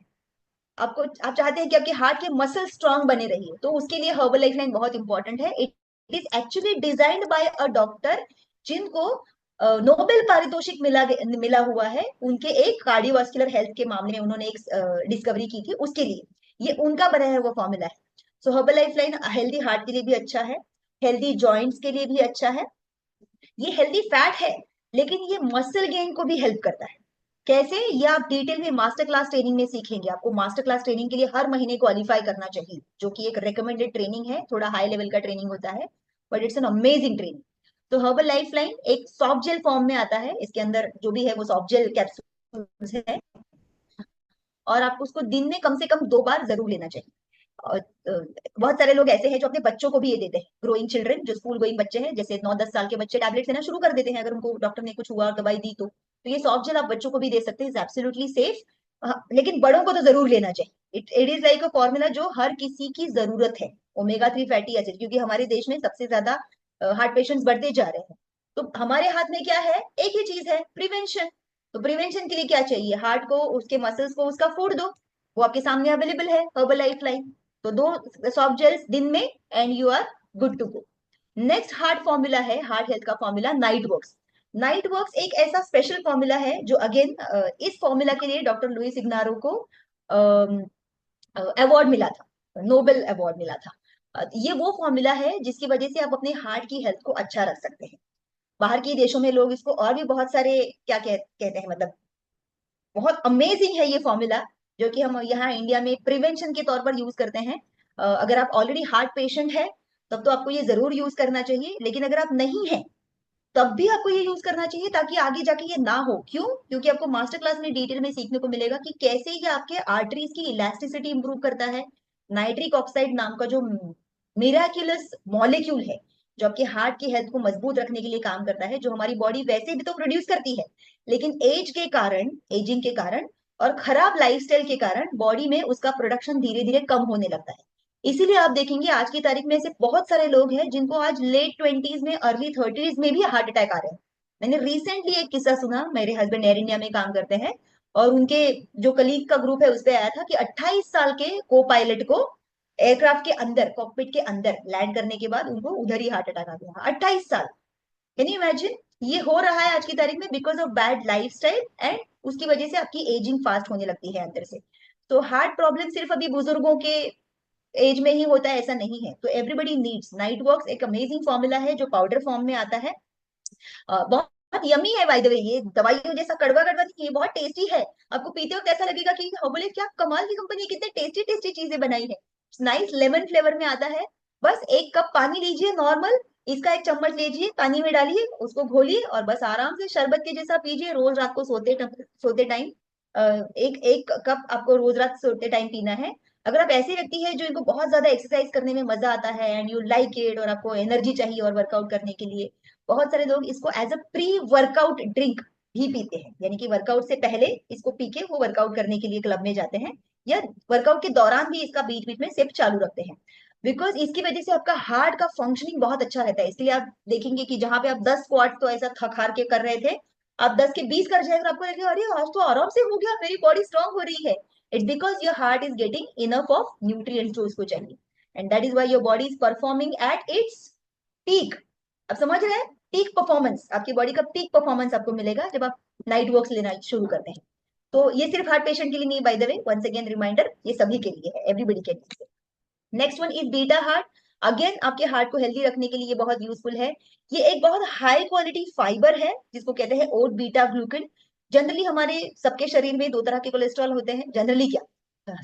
आपको, आप चाहते हैं कि आपके हार्ट के मसल स्ट्रांग बने रहिए, तो उसके लिए हर्बल लाइफलाइन बहुत इंपॉर्टेंट है। It is actually designed by a doctor जिनको नोबेल पारितोषिक मिला हुआ है। उनके एक कार्डियोवास्कुलर हेल्थ के मामले में उन्होंने एक डिस्कवरी की थी, उसके लिए ये उनका बनाया हुआ फॉर्मूला है। सो हर्बल लाइफलाइन हेल्दी हार्ट के लिए भी अच्छा है, हेल्दी जॉइंट्स के लिए भी अच्छा है। ये हेल्दी फैट है लेकिन ये मसल गेन को भी हेल्प करता है। कैसे, ये आप डिटेल में मास्टर क्लास ट्रेनिंग में सीखेंगे। आपको मास्टर क्लास ट्रेनिंग के लिए हर महीने क्वालिफाई करना चाहिए, जो कि एक रिकमेंडेड ट्रेनिंग है, थोड़ा हाई लेवल का ट्रेनिंग होता है, but it's an amazing training. तो हर्बल लाइफ लाइन एक सॉफ्ट जेल फॉर्म में आता है, इसके अंदर जो भी है वो सॉफ्ट जेल कैप्सूल्स है, और आपको उसको दिन में कम से कम 2 बार जरूर लेना चाहिए। और बहुत सारे लोग ऐसे हैं जो अपने बच्चों को भी ये देते हैं, ग्रोइंग चिल्ड्रन, जो स्कूल गोइंग बच्चे हैं, जैसे 9-10 साल के बच्चे टैबलेट लेना शुरू कर देते हैं अगर उनको डॉक्टर ने कुछ हुआ और दवाई दी तो ये सॉफ्ट जेल आप बच्चों को भी दे सकते हैं, इज एब्सोल्युटली सेफ। लेकिन बड़ों को तो जरूर लेना चाहिए। It is like a formula जो हर किसी की जरूरत है, ओमेगा 3 फैटी एसिड, क्योंकि हमारे देश में सबसे ज्यादा हार्ट पेशेंट्स बढ़ते जा रहे हैं। तो हमारे हाथ में क्या है, एक ही चीज है, प्रिवेंशन। तो प्रिवेंशन के लिए क्या चाहिए, हार्ट को, उसके मसल्स को उसका फूड दो, वो आपके सामने अवेलेबल है, हर्बल लाइफ लाइन। तो 2 सॉफ्ट जेल्स दिन में and you are good to go. Next heart formula है, हार्ट हेल्थ का formula, Niteworks. Niteworks एक ऐसा स्पेशल फॉर्मूला है जो अगेन इस फॉर्मूला के लिए डॉक्टर लुइस इग्नारो को अवार्ड मिला था, नोबेल अवार्ड मिला था। ये वो फॉर्मूला है जिसकी वजह से आप अपने हार्ट की हेल्थ को अच्छा रख सकते हैं। बाहर के देशों में लोग इसको और भी बहुत सारे क्या कहते हैं, मतलब बहुत अमेजिंग है ये फॉर्मूला, जो कि हम यहाँ इंडिया में प्रिवेंशन के तौर पर यूज करते हैं। अगर आप ऑलरेडी हार्ट पेशेंट है तब तो आपको ये जरूर यूज करना चाहिए, लेकिन अगर आप नहीं है तब भी आपको ये यूज करना चाहिए, ताकि आगे जाके ये ना हो। क्यों? क्योंकि आपको मास्टर क्लास में डिटेल में सीखने को मिलेगा कि कैसे ये आपके आर्टरीज की इलास्टिसिटी इंप्रूव करता है। नाइट्रिक ऑक्साइड नाम का जो मिराक्युलस मॉलिक्यूल है, जो आपके हार्ट की हेल्थ को मजबूत रखने के लिए काम करता है, जो हमारी बॉडी वैसे भी तो प्रोड्यूस करती है, लेकिन एज के कारण, एजिंग के कारण और खराब लाइफस्टाइल के कारण बॉडी में उसका प्रोडक्शन धीरे धीरे कम होने लगता है। इसीलिए आप देखेंगे आज की तारीख में ऐसे बहुत सारे लोग हैं जिनको आज लेट 20s में, अर्ली 30s में भी हार्ट अटैक आ रहे हैं। मैंने रिसेंटली एक किस्सा सुना, मेरे हस्बैंड एयर इंडिया में काम करते हैं, और उनके जो कलीग का ग्रुप है उस पे आया था कि 28 साल के को पायलट को एयरक्राफ्ट के अंदर, कॉकपिट के अंदर लैंड करने के बाद उनको उधर ही हार्ट अटैक आ गया। 28 साल! Can you imagine? ये हो रहा है आज की तारीख में because of bad lifestyle, and उसकी वजह से आपकी एजिंग फास्ट होने लगती है अंदर से। तो हार्ट प्रॉब्लम सिर्फ अभी बुजुर्गों के एज में ही होता है ऐसा नहीं है। तो एवरीबडी नीड्स नाइट वर्क्स, एक अमेजिंग फॉर्मूला है जो पाउडर फॉर्म में आता है। बहुत बहुत यमी है बाय द वे, ये दवाइयों जैसा कड़वा कड़वा नहीं, ये बहुत टेस्टी है। आपको पीते वक्त ऐसा लगेगा कि हाँ, बोले क्या कमाल की कंपनी, कितने टेस्टी टेस्टी चीजें बनाई है। नाइस लेमन फ्लेवर में आता है। बस 1 कप पानी लीजिए नॉर्मल, इसका 1 चम्मच लीजिए, पानी में डालिए, उसको घोलिए और बस आराम से शरबत के जैसा पीजिए रोज रात को सोते टाइम। एक एक कप आपको रोज रात सोते टाइम पीना है। अगर आप ऐसे व्यक्ति है जो इनको बहुत ज्यादा एक्सरसाइज करने में मजा आता है एंड यू लाइक इट, और आपको एनर्जी चाहिए और वर्कआउट करने के लिए, बहुत सारे लोग इसको as a pre workout drink भी पीते हैं, यानी कि वर्कआउट से पहले इसको पी के वो वर्कआउट करने के लिए क्लब में जाते हैं, या वर्कआउट के दौरान भी इसका बीच बीच में सिप चालू रखते हैं। बिकॉज इसकी वजह से आपका हार्ट का फंक्शनिंग बहुत अच्छा रहता है। इसलिए आप देखेंगे कि जहां पे आप 10 स्क्वाट तो ऐसा थक हार के कर रहे थे, आप 10 के 20 कर जाएगा, आपको लगेगा अरे आज तो आराम से हो गया, मेरी बॉडी स्ट्रांग हो रही है। It's because your heart is getting enough of nutrients जो उसको चाहिए, and that is why your body is performing at its peak. अब समझ रहे हैं? पीक परफॉर्मेंस, आपकी बॉडी का पीक परफॉर्मेंस आपको मिलेगा जब आप नाइट वर्क्स लेना शुरू करते हैं। तो ये सिर्फ हार्ट पेशेंट के लिए नहीं, by the way, once again reminder, ये सभी के लिए है, एवरीबडी के लिए। Next one is beta heart. Again आपके हार्ट को हेल्दी रखने के लिए ये बहुत यूजफुल है। ये एक बहुत हाई क्वालिटी फाइबर है जिसको कहते हैं ओट बीटा ग्लूकन। जनरली हमारे सबके शरीर में 2 तरह के कोलेस्ट्रॉल होते हैं, जनरली क्या,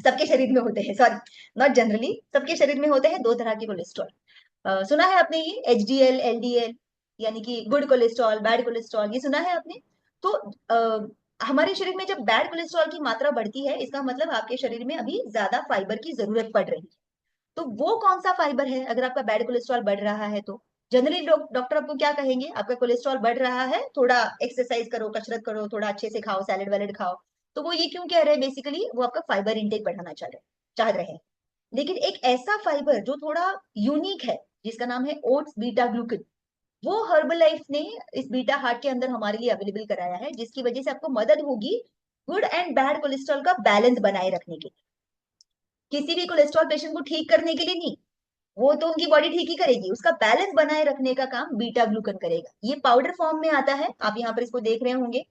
सबके शरीर में होते हैं, सॉरी, नॉट जनरली, सबके शरीर में होते हैं 2 तरह के कोलेस्ट्रॉल। सुना है आपने ये HDL LDL, यानी कि गुड कोलेस्ट्रॉल बैड कोलेस्ट्रॉल, ये सुना है आपने? तो हमारे शरीर में जब बैड कोलेस्ट्रॉल की मात्रा बढ़ती है, इसका मतलब आपके शरीर में अभी ज्यादा फाइबर की जरूरत पड़ रही है। तो वो कौन सा फाइबर है अगर आपका बैड कोलेस्ट्रॉल बढ़ रहा है? तो जनरली डॉक्टर आपको क्या कहेंगे, आपका कोलेस्ट्रॉल बढ़ रहा है, थोड़ा एक्सरसाइज करो, कसरत करो, थोड़ा अच्छे से खाओ, सैलेड वैलेड खाओ। तो वो ये क्यों कह रहे हैं, बेसिकली वो आपका फाइबर इंटेक बढ़ाना चाह रहे हैं। लेकिन एक ऐसा फाइबर जो थोड़ा यूनिक है, जिसका नाम है ओट्स बीटा ग्लूकन, वो हर्बल लाइफ ने इस बीटा हार्ट के अंदर हमारे लिए अवेलेबल कराया है, जिसकी वजह से आपको मदद होगी गुड एंड बैड कोलेस्ट्रॉल का बैलेंस बनाए रखने के लिए। किसी भी कोलेस्ट्रॉल पेशेंट को ठीक करने के लिए नहीं, वो तो उनकी बॉडी ठीक ही करेगी, उसका बैलेंस बनाए रखने का काम बीटा ग्लूकन करेगा। ये पाउडर फॉर्म में आता है, आप यहाँ पर इसको देख रहे होंगे।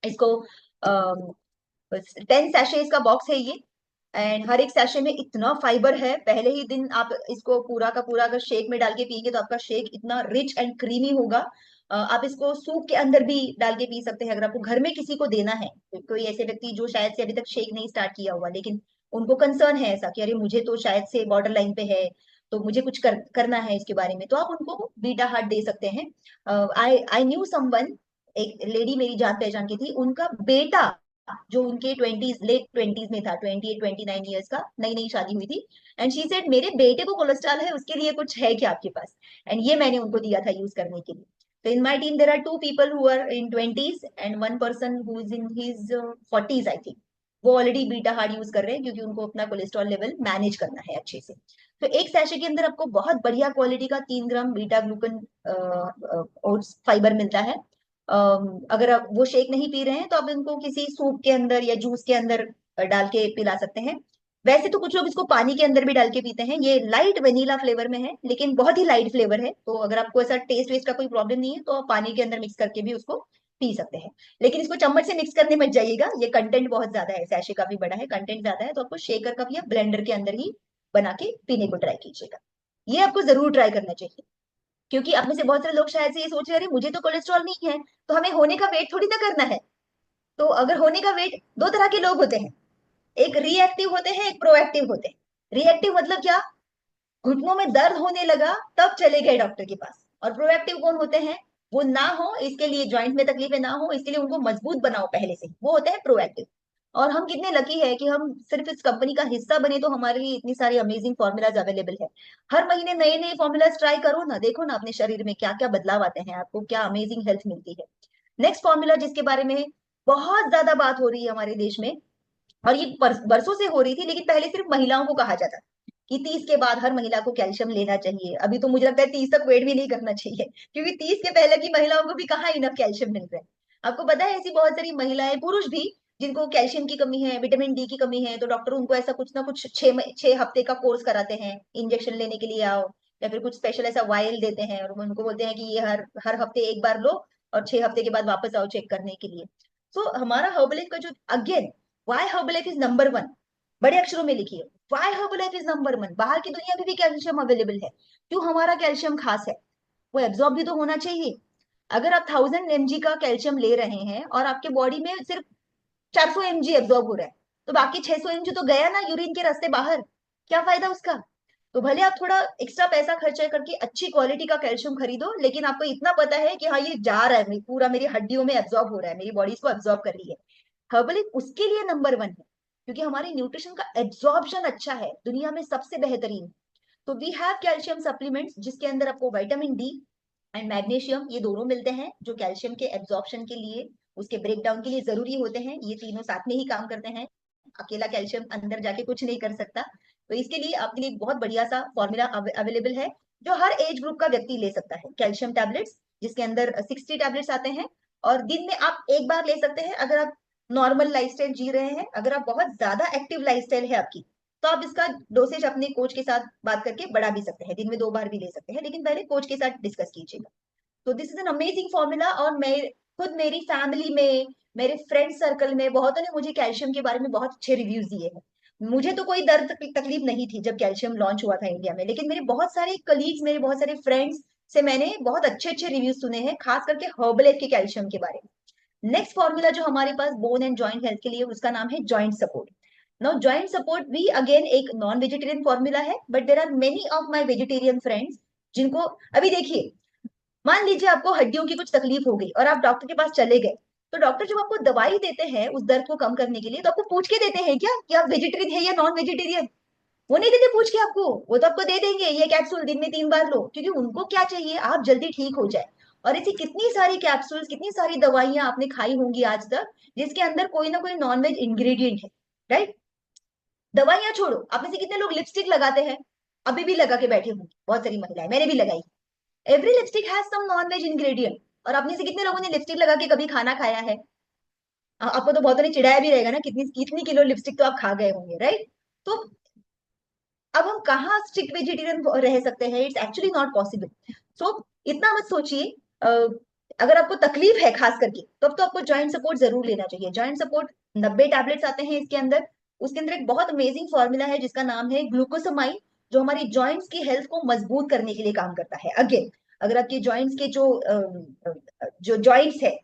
इसको 10 सैशे इसका बॉक्स है ये, एंड हर एक सैशे में इतना फाइबर है, पहले ही दिन आप इसको पूरा का पूरा अगर शेक में डाल के पिएंगे तो आपका शेक इतना रिच एंड क्रीमी होगा। आप इसको सूप के अंदर भी डाल के पी सकते हैं। अगर आपको घर में किसी को देना है, कोई ऐसे व्यक्ति जो शायद से अभी तक शेक नहीं स्टार्ट किया हुआ, लेकिन उनको कंसर्न है ऐसा कि अरे मुझे तो शायद से बॉर्डर लाइन पे है, तो मुझे कुछ करना है इसके बारे में, तो आप उनको बीटा हार्ट दे सकते हैं। आई आई न्यू समवन, एक लेडी मेरी जान पहचान की थी, उनका बेटा जो उनके ट्वेंटीज, लेट ट्वेंटीज में था, 28-29 ईयर्स का, नई नई शादी हुई थी, एंड शी सेड मेरे बेटे को कोलेस्ट्रॉल है, उसके लिए कुछ है क्या आपके पास? एंड ये मैंने उनको दिया था यूज करने के लिए। तो in my team there are 2 people who are in 20s and 1 person who is in his 40s I think. वो ऑलरेडी बीटा हार्ड यूज कर रहे हैं क्योंकि उनको अपना कोलेस्ट्रॉल लेवल मैनेज करना है अच्छे से। तो एक सैशे के अंदर आपको बहुत बढ़िया क्वालिटी का 3 ग्राम बीटा ग्लूकन ओट्स फाइबर मिलता है। अगर आप वो शेक नहीं पी रहे हैं तो आप इनको किसी सूप के अंदर या जूस के अंदर डाल के पिला सकते हैं। वैसे तो कुछ लोग इसको पानी के अंदर भी डाल के पीते हैं। ये लाइट वेनिला फ्लेवर में है, लेकिन बहुत ही लाइट फ्लेवर है, तो अगर आपको ऐसा टेस्ट वेस्ट का कोई प्रॉब्लम नहीं है तो आप पानी के अंदर मिक्स करके भी उसको पी सकते हैं। लेकिन इसको चम्मच से मिक्स करने मत जाइएगा, ये कंटेंट बहुत ज्यादा है, सैशे काफी बड़ा है, कंटेंट ज्यादा है, तो आपको शेकर कप या ब्लेंडर के अंदर ही बना के पीने को ट्राई कीजिएगा। ये आपको जरूर ट्राई करना चाहिए, क्योंकि आप में से बहुत सारे लोग शायद से ये सोच रहे हैं, अरे मुझे तो कोलेस्ट्रॉल नहीं है, तो हमें होने का वेट थोड़ी ना करना है। तो अगर होने का वेट, दो तरह के लोग होते हैं, एक रिएक्टिव होते हैं, एक प्रोएक्टिव होते हैं। रिएक्टिव मतलब क्या? घुटनों में दर्द होने लगा तब चले गए डॉक्टर के पास। और प्रोएक्टिव कौन होते हैं? वो ना हो इसके लिए, जॉइंट में तकलीफें ना हो इसके लिए उनको मजबूत बनाओ पहले से, वो होते हैं प्रोएक्टिव। और हम कितने लकी है कि हम सिर्फ इस कंपनी का हिस्सा बने, तो हमारे लिए इतनी सारी अमेजिंग फॉर्मूलाज अवेलेबल है। हर महीने नए नए फॉर्मूलाज ट्राई करो ना, देखो ना अपने शरीर में क्या क्या बदलाव आते हैं, आपको क्या अमेजिंग हेल्थ मिलती है। नेक्स्ट फॉर्मूला जिसके बारे में बहुत ज्यादा बात हो रही है हमारे देश में, और ये बरसों से हो रही थी, लेकिन पहले सिर्फ महिलाओं को कहा जाता कि 30 के बाद हर महिला को कैल्शियम लेना चाहिए। अभी तो मुझे लगता है 30 तक वेट भी नहीं करना चाहिए, क्योंकि 30 के पहले की महिलाओं को भी कहाँ इनफ कैल्शियम मिल रहा है। आपको पता है ऐसी बहुत सारी महिलाएं, पुरुष भी, जिनको कैल्शियम की कमी है, विटामिन डी की कमी है, तो डॉक्टर उनको ऐसा कुछ ना कुछ 6 हफ्ते का कोर्स कराते हैं, इंजेक्शन लेने के लिए आओ, या फिर कुछ स्पेशल ऐसा वायल देते हैं और उनको बोलते हैं कि ये हर हर हफ्ते एक बार लो और 6 हफ्ते के बाद वापस आओ चेक करने के लिए। तो हमारा हर्बलाइफ का जो, again, why Herbalife is number one, बड़े अक्षरों में लिखिए, why Herbalife is number one. बाहर की दुनिया में भी कैल्शियम अवेलेबल है, क्यों हमारा कैल्शियम खास है? वो एब्जॉर्ब भी तो होना चाहिए। अगर आप 1000 mg का कैल्शियम ले रहे हैं और आपके बॉडी में सिर्फ 400 mg एब्जॉर्ब हो रहा है, तो बाकी 600 mg तो गया ना यूरिन के रास्ते बाहर, क्या फायदा उसका? तो भले आप थोड़ा एक्स्ट्रा पैसा खर्चा करके अच्छी क्वालिटी का कैल्शियम खरीदो, लेकिन आपको इतना पता है कि हाँ ये जा रहा है, पूरा मेरी हड्डियों में एब्जॉर्ब हो रहा है, मेरी बॉडी इसको एब्जॉर्ब कर रही है। हर्बलिक उसके लिए नंबर वन है, क्योंकि हमारे न्यूट्रिशन का एब्जॉर्प्शन अच्छा है, दुनिया में सबसे बेहतरीन। तो वी हैव कैल्शियम सप्लीमेंट्स जिसके अंदर आपको विटामिन डी एंड मैग्नीशियम, ये दोनों मिलते हैं, जो कैल्शियम के एब्जॉर्प्शन के लिए, उसके ब्रेक डाउन के लिए जरूरी होते हैं। ये तीनों साथ में ही काम करते हैं, अकेला कैल्शियम अंदर जाके कुछ नहीं कर सकता। तो इसके लिए आपके लिए एक बहुत बढ़िया सा फॉर्मूला अवेलेबल है, जो हर एज ग्रुप का व्यक्ति ले सकता है। कैल्शियम टैबलेट्स, जिसके अंदर 60 टैबलेट्स आते हैं, और दिन में आप एक बार ले सकते हैं अगर आप नॉर्मल लाइफस्टाइल जी रहे हैं। अगर आप बहुत ज्यादा एक्टिव लाइफस्टाइल है आपकी, तो आप इसका डोसेज अपने कोच के साथ बात करके बढ़ा भी सकते हैं, दिन में 2 बार भी ले सकते हैं, लेकिन पहले कोच के साथ डिस्कस कीजिएगा। तो this is an amazing formula. और मैं खुद, मेरी फैमिली में, मेरे फ्रेंड सर्कल में बहुतों ने मुझे कैल्शियम के बारे में बहुत अच्छे रिव्यूज दिए हैं। मुझे तो कोई दर्द तकलीफ नहीं थी जब कैल्शियम लॉन्च हुआ था इंडिया में, लेकिन मेरे बहुत सारे कलीग्स, मेरे बहुत सारे फ्रेंड्स से मैंने बहुत अच्छे अच्छे रिव्यूज सुने हैं, खास करके हर्बलाइफ के कैल्शियम के बारे में। नेक्स्ट फॉर्मूला जो हमारे पास बोन एंड जॉइंट हेल्थ के लिए, उसका नाम है joint support. Now joint support भी अगेन एक नॉन वेजिटेरियन फॉर्मूला है, but there are many of my vegetarian friends जिनको, अभी देखिए, मान लीजिए आपको हड्डियों की कुछ तकलीफ हो गई और आप डॉक्टर के पास चले गए, तो डॉक्टर जब आपको दवाई देते हैं उस दर्द को कम करने के लिए, तो आपको पूछ के देते हैं क्या कि आप वेजिटेरियन है या नॉन वेजिटेरियन? वो नहीं देते पूछ के आपको, वो तो आपको दे देंगे ये कैप्सूल दिन में 3 बार लो, क्योंकि उनको क्या चाहिए, आप जल्दी ठीक हो जाए। और ऐसी कितनी सारी कैप्सूल्स, कितनी सारी दवाइयां आपने खाई होंगी आज तक, जिसके अंदर कोई ना कोई नॉनवेज इंग्रेडिएंट है, राइट? दवाइयां छोड़ो, आप में से कितने लोग लिपस्टिक लगाते हैं? अभी भी लगा के बैठे होंगे बहुत सारी महिलाएं, मैंने भी लगाई। Every lipstick has some non veg ingredient. और आप में से कितने लोगों ने लिपस्टिक लगा के कभी खाना खाया है? आपको तो बहुतों ने चिढ़ाया भी रहेगा ना, कितनी कितनी किलो लिपस्टिक तो आप खा गए होंगे, राइट? तो अब हम कहाँ स्ट्रिक्ट वेजिटेरियन रह सकते हैं? It's actually not possible. So इतना मत सोचिए। अगर आपको तकलीफ है खास करके, तब तो आपको जॉइंट सपोर्ट जरूर लेना चाहिए। जॉइंट सपोर्ट 90 टैबलेट्स आते हैं इसके अंदर। उसके अंदर एक बहुत अमेजिंग फॉर्मूला है जिसका नाम है ग्लूकोसमाइन, जो हमारी जॉइंट्स की हेल्थ को मजबूत करने के लिए काम करता है। अगेन, अगर आपके जॉइंट्स के जो जॉइंट्स है,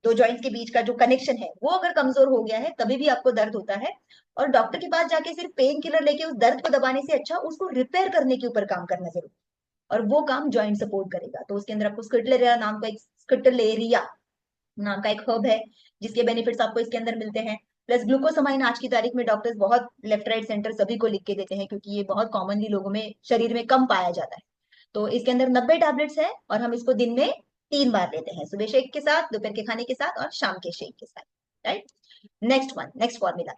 दो जॉइंट्स के बीच का जो कनेक्शन है वो अगर कमजोर हो गया है तभी भी आपको दर्द होता है। और डॉक्टर के पास जाके सिर्फ पेन किलर लेके उस दर्द को दबाने से अच्छा उसको रिपेयर करने के ऊपर काम करना जरूरी, और वो काम जॉइंट सपोर्ट करेगा। तो उसके अंदर आपको स्किटलेरिया नाम का एक हर्ब है जिसके बेनिफिट्स आपको इसके अंदर मिलते हैं। प्लस ग्लूकोसामाइन आज की तारीख में डॉक्टर्स बहुत लेफ्ट राइट सेंटर सभी को लिख के देते हैं, क्योंकि ये बहुत कॉमनली लोगों में शरीर में कम पाया जाता है। तो इसके अंदर 90 टैबलेट्स है और हम इसको दिन में 3 बार लेते हैं, सुबह शेक के साथ, दोपहर के खाने के साथ और शाम के शेक के साथ। राइट। Next formula.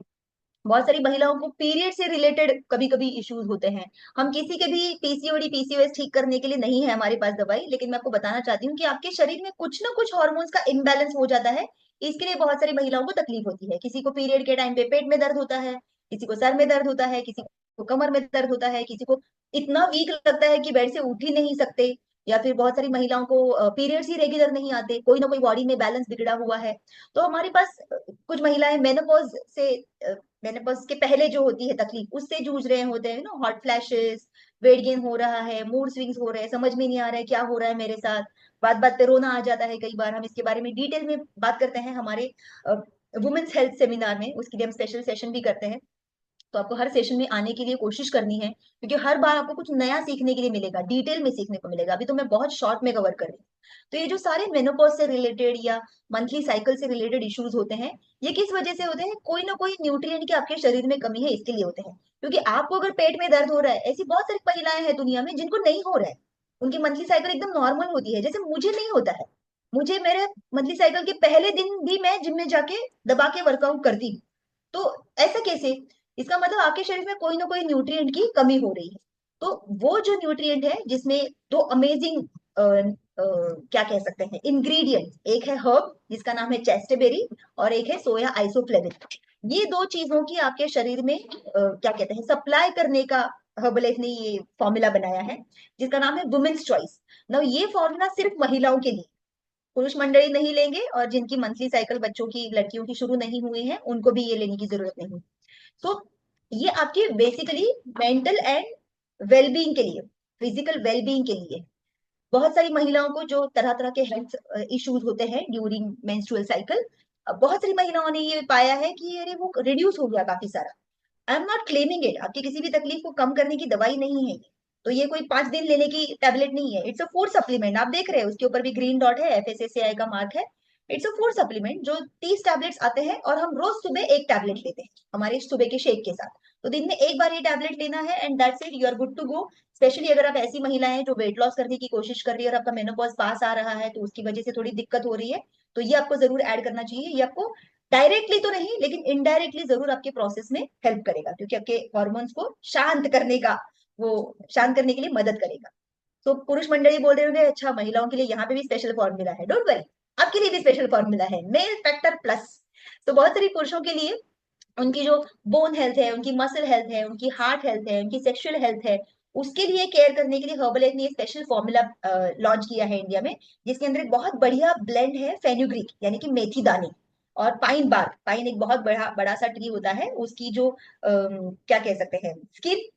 बहुत सारी महिलाओं को पीरियड से रिलेटेड कभी कभी इश्यूज होते हैं। हम किसी के भी पीसीओडी पीसीओएस ठीक करने के लिए नहीं है हमारे पास दवाई, लेकिन मैं आपको बताना चाहती हूँ कि आपके शरीर में कुछ ना कुछ हार्मोन्स का इम्बैलेंस हो जाता है। इसके लिए बहुत सारी महिलाओं को तकलीफ होती है। किसी को पीरियड के टाइम पे पेट में दर्द होता है, किसी को सर में दर्द होता है, किसी को कमर में दर्द होता है, किसी को इतना वीक लगता है कि बेड से उठ ही नहीं सकते, या फिर बहुत सारी महिलाओं को पीरियड्स ही रेगुलर नहीं आते, कोई ना कोई बॉडी में बैलेंस बिगड़ा हुआ है। तो हमारे पास कुछ महिलाएं मेनोपॉज के पहले जो होती है तकलीफ उससे जूझ रहे होते हैं ना, हॉट फ्लैशेस, वेट गेन हो रहा है, मूड स्विंग्स हो रहे हैं, समझ में नहीं आ रहा है क्या हो रहा है मेरे साथ, बात बात पे रोना आ जाता है कई बार। हम इसके बारे में डिटेल में बात करते हैं हमारे वुमेन्स हेल्थ सेमिनार में, उसके लिए हम स्पेशल सेशन भी करते हैं। तो आपको हर सेशन में आने के लिए कोशिश करनी है, क्योंकि हर बार आपको कुछ नया सीखने के लिए मिलेगा, डिटेल में सीखने को मिलेगा। अभी तो मैं बहुत शॉर्ट में कवर कर रही हूँ। तो ये जो सारे मेनोपॉज से रिलेटेड या मंथली साइकिल से रिलेटेड इश्यूज होते हैं, ये किस वजह से होते हैं? कोई ना कोई न्यूट्रिएंट की आपके शरीर में कमी है, इसके लिए होते हैं। क्योंकि आपको अगर पेट में दर्द हो रहा है, ऐसी बहुत सारी महिलाएं हैं दुनिया में जिनको नहीं हो रहा है, उनकी मंथली साइकिल एकदम नॉर्मल होती है, जैसे मुझे नहीं होता है। मुझे मेरे मंथली साइकिल के पहले दिन भी मैं जिम में जाके दबा के वर्कआउट करती हूँ। तो ऐसा कैसे? इसका मतलब आपके शरीर में कोई ना कोई न्यूट्रिएंट की कमी हो रही है। तो वो जो न्यूट्रिएंट है जिसमें दो अमेजिंग क्या कह सकते हैं इंग्रेडिएंट, एक है हर्ब जिसका नाम है चेस्टबेरी और एक है सोया आइसोफ्लेविन। ये दो चीजों की आपके शरीर में क्या कहते हैं सप्लाई करने का हर्बलाइफ ने ये फॉर्मूला बनाया है, जिसका नाम है वुमेन्स चॉइस। ना ये फॉर्मूला सिर्फ महिलाओं के लिए, पुरुष मंडली नहीं लेंगे, और जिनकी मंथली साइकिल बच्चों की लड़कियों की शुरू नहीं हुई है उनको भी ये लेने की जरूरत नहीं। तो ये आपके बेसिकली मेंटल एंड वेलबींग के लिए, फिजिकल वेलबींग के लिए। बहुत सारी महिलाओं को जो तरह तरह के हेल्थ इश्यूज होते हैं ड्यूरिंग मेंस्ट्रुअल साइकिल, बहुत सारी महिलाओं ने ये पाया है कि अरे वो रिड्यूस हो गया काफी सारा। I am not claiming it, आपकी किसी भी तकलीफ को कम करने की दवाई नहीं है। तो ये कोई 5 दिन लेने की टैबलेट नहीं है, इट्स अ फूड सप्लीमेंट। आप देख रहे हैं उसके ऊपर भी ग्रीन डॉट है, एफएसएसएआई का मार्क है। इट्स अ फूड सप्लीमेंट जो 30 टैबलेट्स आते हैं, और हम रोज सुबह एक टैबलेट लेते हैं हमारे सुबह के शेक के साथ। तो दिन में एक बार ये टैबलेट लेना है and that's it, you are good to go. Specially अगर आप ऐसी महिला हैं जो वेट लॉस करने की कोशिश कर रही है और आपका मेनोपॉज पास आ रहा है, तो उसकी वजह से थोड़ी दिक्कत हो रही है, तो ये आपको जरूर ऐड करना चाहिए। ये आपको डायरेक्टली तो नहीं लेकिन इनडायरेक्टली जरूर आपके प्रोसेस में हेल्प करेगा, क्योंकि आपके हॉर्मोन्स को वो शांत करने के लिए मदद करेगा। तो पुरुष मंडली बोल रहे होंगे अच्छा महिलाओं के लिए यहाँ पे भी स्पेशल फॉर्मूला है, डोंट वरी, आपके लिए भी स्पेशल फॉर्मूला है, मेल फैक्टर प्लस। तो बहुत सारी पुरुषों के लिए उनकी जो बोन हेल्थ है, उनकी मसल हेल्थ है, उनकी हार्ट हेल्थ है, उनकी सेक्सुअल हेल्थ है, उसके लिए केयर करने के लिए हर्बलाइफ ने स्पेशल फॉर्मूला लॉन्च किया है इंडिया में, जिसके अंदर एक बहुत बढ़िया ब्लेंड है फेन्यूग्रीक यानी कि मेथी दाने और पाइन बार्क। पाइन एक बहुत बड़ा बड़ा सा ट्री होता है, उसकी जो क्या कह सकते हैं स्किन,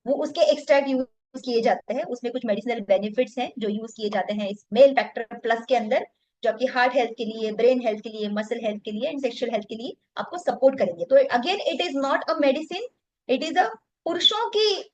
वो उसके एक्सट्रैक्ट यूज किए जाते हैं, उसमें कुछ मेडिसिनल बेनिफिट्स हैं जो यूज किए जाते हैं इस मेल फैक्टर प्लस के अंदर, जो आपकी हार्ट हेल्थ के लिए, ब्रेन हेल्थ के लिए, मसल हेल्थ के लिए एंड सेक्सुअल हेल्थ के लिए आपको सपोर्ट करेंगे। तो again it is not a medicine, it is a पुरुषों की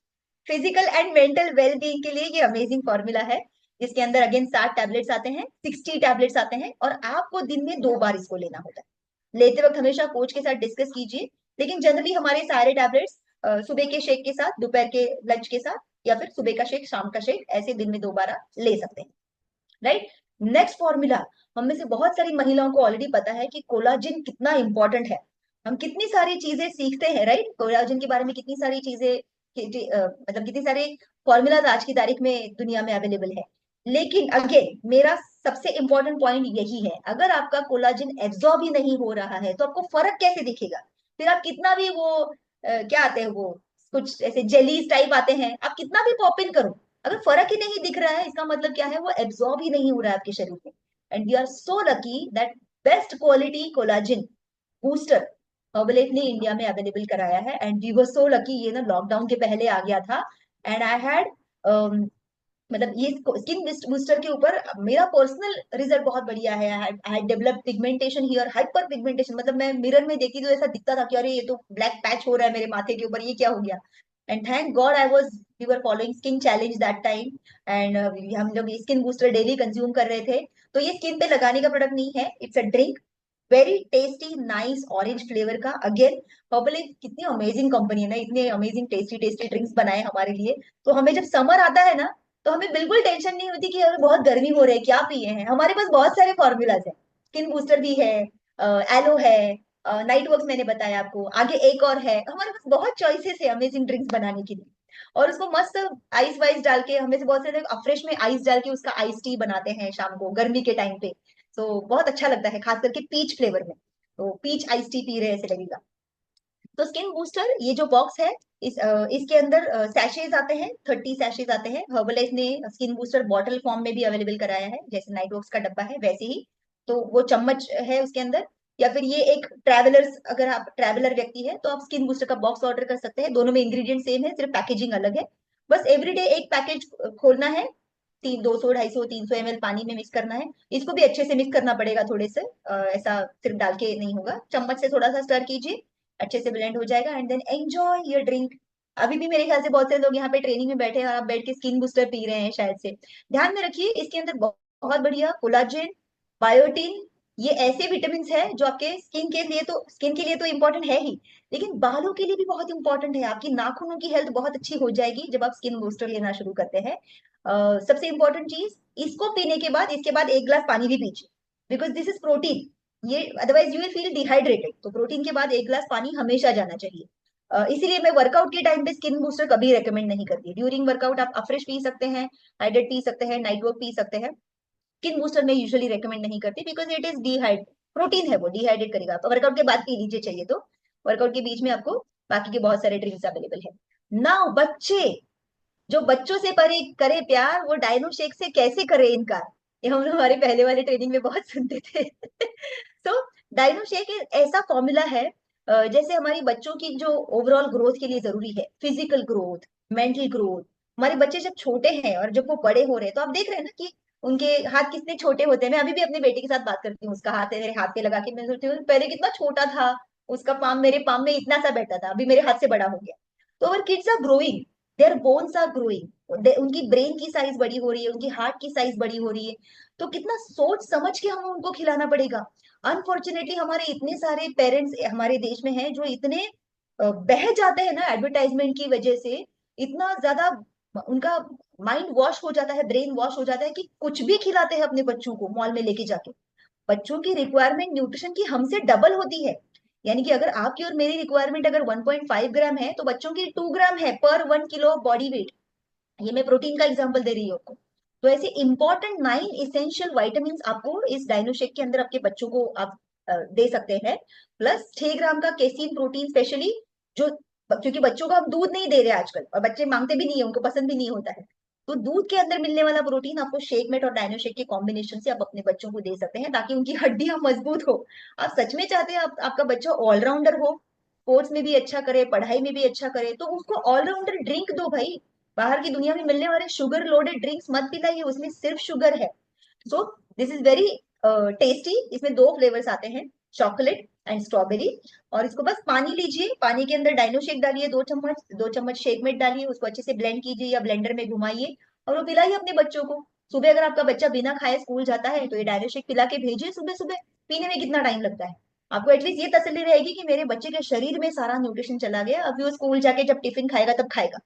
फिजिकल एंड मेंटल वेलबींग के लिए ये अमेजिंग फॉर्मूला है, जिसके अंदर अगेन 60 टैबलेट्स आते हैं, 60 टैबलेट्स आते हैं, और आपको दिन में 2 बार इसको लेना होता है। लेते वक्त हमेशा कोच के साथ डिस्कस कीजिए, लेकिन जनरली हमारे सारे टैबलेट्स सुबह के शेक के साथ, दोपहर के लंच के साथ, या फिर सुबह का शेक शाम का शेक, ऐसे दिन में 2 बार ले सकते हैं। राइट। Next formula. हम में से बहुत सारी महिलाओं को ऑलरेडी पता है कि कोलाजिन कितना इंपॉर्टेंट है। हम कितनी सारी चीजें सीखते हैं, राइट, कोलाजिन के बारे में कितनी सारी चीजें मतलब कितनी सारे फॉर्मूला आज की तारीख में दुनिया में अवेलेबल है। लेकिन अगेन मेरा सबसे इंपॉर्टेंट पॉइंट यही है, अगर आपका कोलाजिन एब्जॉर्ब ही नहीं हो रहा है तो आपको फर्क कैसे दिखेगा? फिर आप कितना भी वो क्या आते हैं वो कुछ ऐसे जेलीज टाइप आते हैं, आप कितना भी पॉप इन करो, अगर फर्क ही नहीं दिख रहा है इसका मतलब क्या है? वो एब्जॉर्ब ही नहीं हो रहा है आपके शरीर में। And we are so lucky that best quality collagen booster Herbalife ने इंडिया में अवेलेबल कराया है, and we were so lucky, ये ना लॉकडाउन के पहले आ गया था। एंड आई हैड मतलब ये स्किन बूस्टर के ऊपर मेरा पर्सनल रिजल्ट बहुत बढ़िया है। I had develop pigmentation here, hyper pigmentation, मतलब मैं मिरर में देखती तो ऐसा दिखता था कि अरे ये तो ब्लैक पैच हो रहा है मेरे माथे के ऊपर, ये क्या हो गया। And thank god I was we were following skin challenge that time. And हम लोग स्किन बूस्टर डेली कंज्यूम कर रहे थे। तो ये स्किन पे लगाने का प्रोडक्ट नहीं है, it's a drink, very tasty nice orange flavour का। अगेन हर्बल कितनी अमेजिंग कंपनी है ना, इतने अमेजिंग टेस्टी टेस्टी ड्रिंक्स बनाए हमारे लिए। तो हमें जब समर आता है ना, तो हमें बिल्कुल टेंशन नहीं होती कि अरे बहुत गर्मी हो रही है क्या पिए हैं। हमारे पास बहुत सारे फॉर्मूलाज हैं, स्किन बूस्टर भी है, एलो है, नाइट वर्क्स मैंने बताया आपको, आगे एक और है, हमारे पास बहुत चॉइसेस है अमेजिंग ड्रिंक्स बनाने के लिए। और उसको मस्त आइस वाइस डाल के, हमें से बहुत से लोग अफ्रेश में आइस डाल के उसका आइस टी बनाते हैं शाम को गर्मी के टाइम पे। तो बहुत अच्छा लगता है, खास करके पीच फ्लेवर में। तो पीच आइस टी पी रहे ऐसे लगेगा। तो स्किन बूस्टर ये जो बॉक्स है, इसके अंदर सैशेज आते हैं, 30 सैशेज आते हैं। हर्बलाइज ने स्किन बूस्टर बॉटल फॉर्म में भी अवेलेबल कराया है, जैसे नाइटवर्क्स का डब्बा है वैसे ही। तो वो चम्मच है उसके अंदर, या फिर ये एक ट्रैवलर्स, अगर आप ट्रैवलर व्यक्ति है तो आप स्किन बूस्टर का बॉक्स ऑर्डर कर सकते हैं। दोनों में इंग्रेडिएंट सेम है, सिर्फ पैकेजिंग अलग है। बस एवरीडे एक पैकेज खोलना है, 200 250 300 ml पानी में मिक्स करना है। इसको भी अच्छे से मिक्स करना पड़ेगा थोड़े से, ऐसा सिर्फ डाल के नहीं होगा, चम्मच से थोड़ा सा स्टर कीजिए, अच्छे से ब्लेंड हो जाएगा and then enjoy your drink. अभी भी मेरे ख्याल से बहुत से लोग यहाँ पे ट्रेनिंग में बैठे हैं और आप बैठ के स्किन बूस्टर पी रहे हैं शायद से। ध्यान में रखिए इसके अंदर बहुत बढ़िया कोलाजेन, बायोटिन, ये ऐसे विटामिन है जो आपके स्किन के लिए तो इम्पोर्टेंट है ही, लेकिन बालों के लिए भी बहुत इंपॉर्टेंट है। आपकी नाखूनों की हेल्थ बहुत अच्छी हो जाएगी जब आप स्किन बूस्टर लेना शुरू करते हैं। सबसे इंपॉर्टेंट चीज, इसको पीने के बाद, इसके बाद एक गिलास पानी भी पीजिए, बिकॉज दिस इज प्रोटीन। ये otherwise you will feel dehydrated, तो प्रोटीन के बाद एक गिलास पानी हमेशा जाना चाहिए। इसीलिए मैं वर्कआउट के टाइम पे स्किन बूस्टर कभी रेकमेंड नहीं करती। ड्यूरिंग वर्कआउट आप अफ्रेश पी सकते हैं, हाइड्रेट पी सकते हैं, नाइट वर्क पी सकते हैं। स्किन बूस्टर में यूजुअली रेकमेंड नहीं करती, बिकॉज इट इज डिहाइड, प्रोटीन है वो, डिहाइड्रेट करेगा। तो वर्कआउट के बाद पी लीजिए चाहिए तो, वर्कआउट के बीच में आपको बाकी के बहुत सारे ड्रिंक्स अवेलेबल है। नाउ बच्चे, जो बच्चों से परे करे प्यार वो डायनो शेक से कैसे करे इनकार, ये हम लोग हमारे पहले वाले ट्रेनिंग में बहुत सुनते थे। तो डायनो शेक एक ऐसा फॉर्मूला है, जैसे हमारी बच्चों की जो ओवरऑल ग्रोथ के लिए जरूरी है, फिजिकल ग्रोथ, मेंटल ग्रोथ। हमारे बच्चे जब छोटे हैं और जब वो बड़े हो रहे हैं, तो आप देख रहे हैं ना कि उनके हाथ कितने छोटे होते हैं। मैं अभी भी अपने बेटे के साथ बात करती हूँ, उसका हाथ है मेरे हाथ पे लगा के, मैं सोचती हूँ पहले कितना छोटा था, उसका पाम मेरे पाम में इतना सा बैठा था, अभी मेरे हाथ से बड़ा हो गया। तो our kids are growing, their bones are growing, उनकी ब्रेन की साइज बड़ी हो रही है, उनकी हार्ट की साइज बड़ी हो रही है। तो कितना सोच समझ के हमें उनको खिलाना पड़ेगा। अनफॉर्चुनेटली हमारे इतने सारे पेरेंट्स हमारे देश में हैं जो इतने बह जाते हैं ना एडवर्टाइजमेंट की वजह से, इतना ज्यादा उनका माइंड वॉश हो जाता है, ब्रेन वॉश हो जाता है कि कुछ भी खिलाते हैं अपने बच्चों को मॉल में लेके जाके। बच्चों की रिक्वायरमेंट न्यूट्रिशन की हमसे डबल होती है। यानी कि अगर आपकी और मेरी रिक्वायरमेंट अगर 1.5 ग्राम है, तो बच्चों की 2 ग्राम है पर 1 किलो ऑफ बॉडी वेट। ये मैं प्रोटीन का एग्जांपल दे रही हूँ आपको। तो ऐसे इंपॉर्टेंट 9 इसेंशियल वाइटामिन आपको इस डायनोशेक के अंदर आपके बच्चों को आप दे सकते हैं। प्लस 6 ग्राम का केसीन प्रोटीन स्पेशली, जो क्योंकि बच्चों को हम दूध नहीं दे रहे आजकल, और बच्चे मांगते भी नहीं है, उनको पसंद भी नहीं होता है। तो दूध के अंदर मिलने वाला प्रोटीन आपको शेकमेट और डायनोशेक के कॉम्बिनेशन से आप अपने बच्चों को दे सकते हैं, ताकि उनकी हड्डियां मजबूत हो। आप सच में चाहते हैं आपका बच्चा ऑलराउंडर हो, स्पोर्ट्स में भी अच्छा करे, पढ़ाई में भी अच्छा करे, तो उसको ऑलराउंडर ड्रिंक दो भाई। बाहर की दुनिया में मिलने वाले शुगर लोडेड ड्रिंक्स मत पिलाइए, उसमें सिर्फ शुगर है। So this is very tasty. इसमें दो फ्लेवर्स आते हैं, चॉकलेट एंड स्ट्रॉबेरी। और इसको बस पानी लीजिए, पानी के अंदर डायनो शेक डालिए, 2 चम्मच, 2 चम्मच शेकमेट डालिए, उसको अच्छे से ब्लेंड कीजिए या ब्लेंडर में घुमाइए, और वो पिलाइए अपने बच्चों को। सुबह अगर आपका बच्चा बिना खाए स्कूल जाता है, तो ये डायनो शेक पिला के भेजिए सुबह सुबह। पीने में कितना टाइम लगता है, आपको एटलीस्ट ये तसल्ली रहेगी कि मेरे बच्चे के शरीर में सारा न्यूट्रिशन चला गया, अभी वो स्कूल जाके जब टिफिन खाएगा तब खाएगा।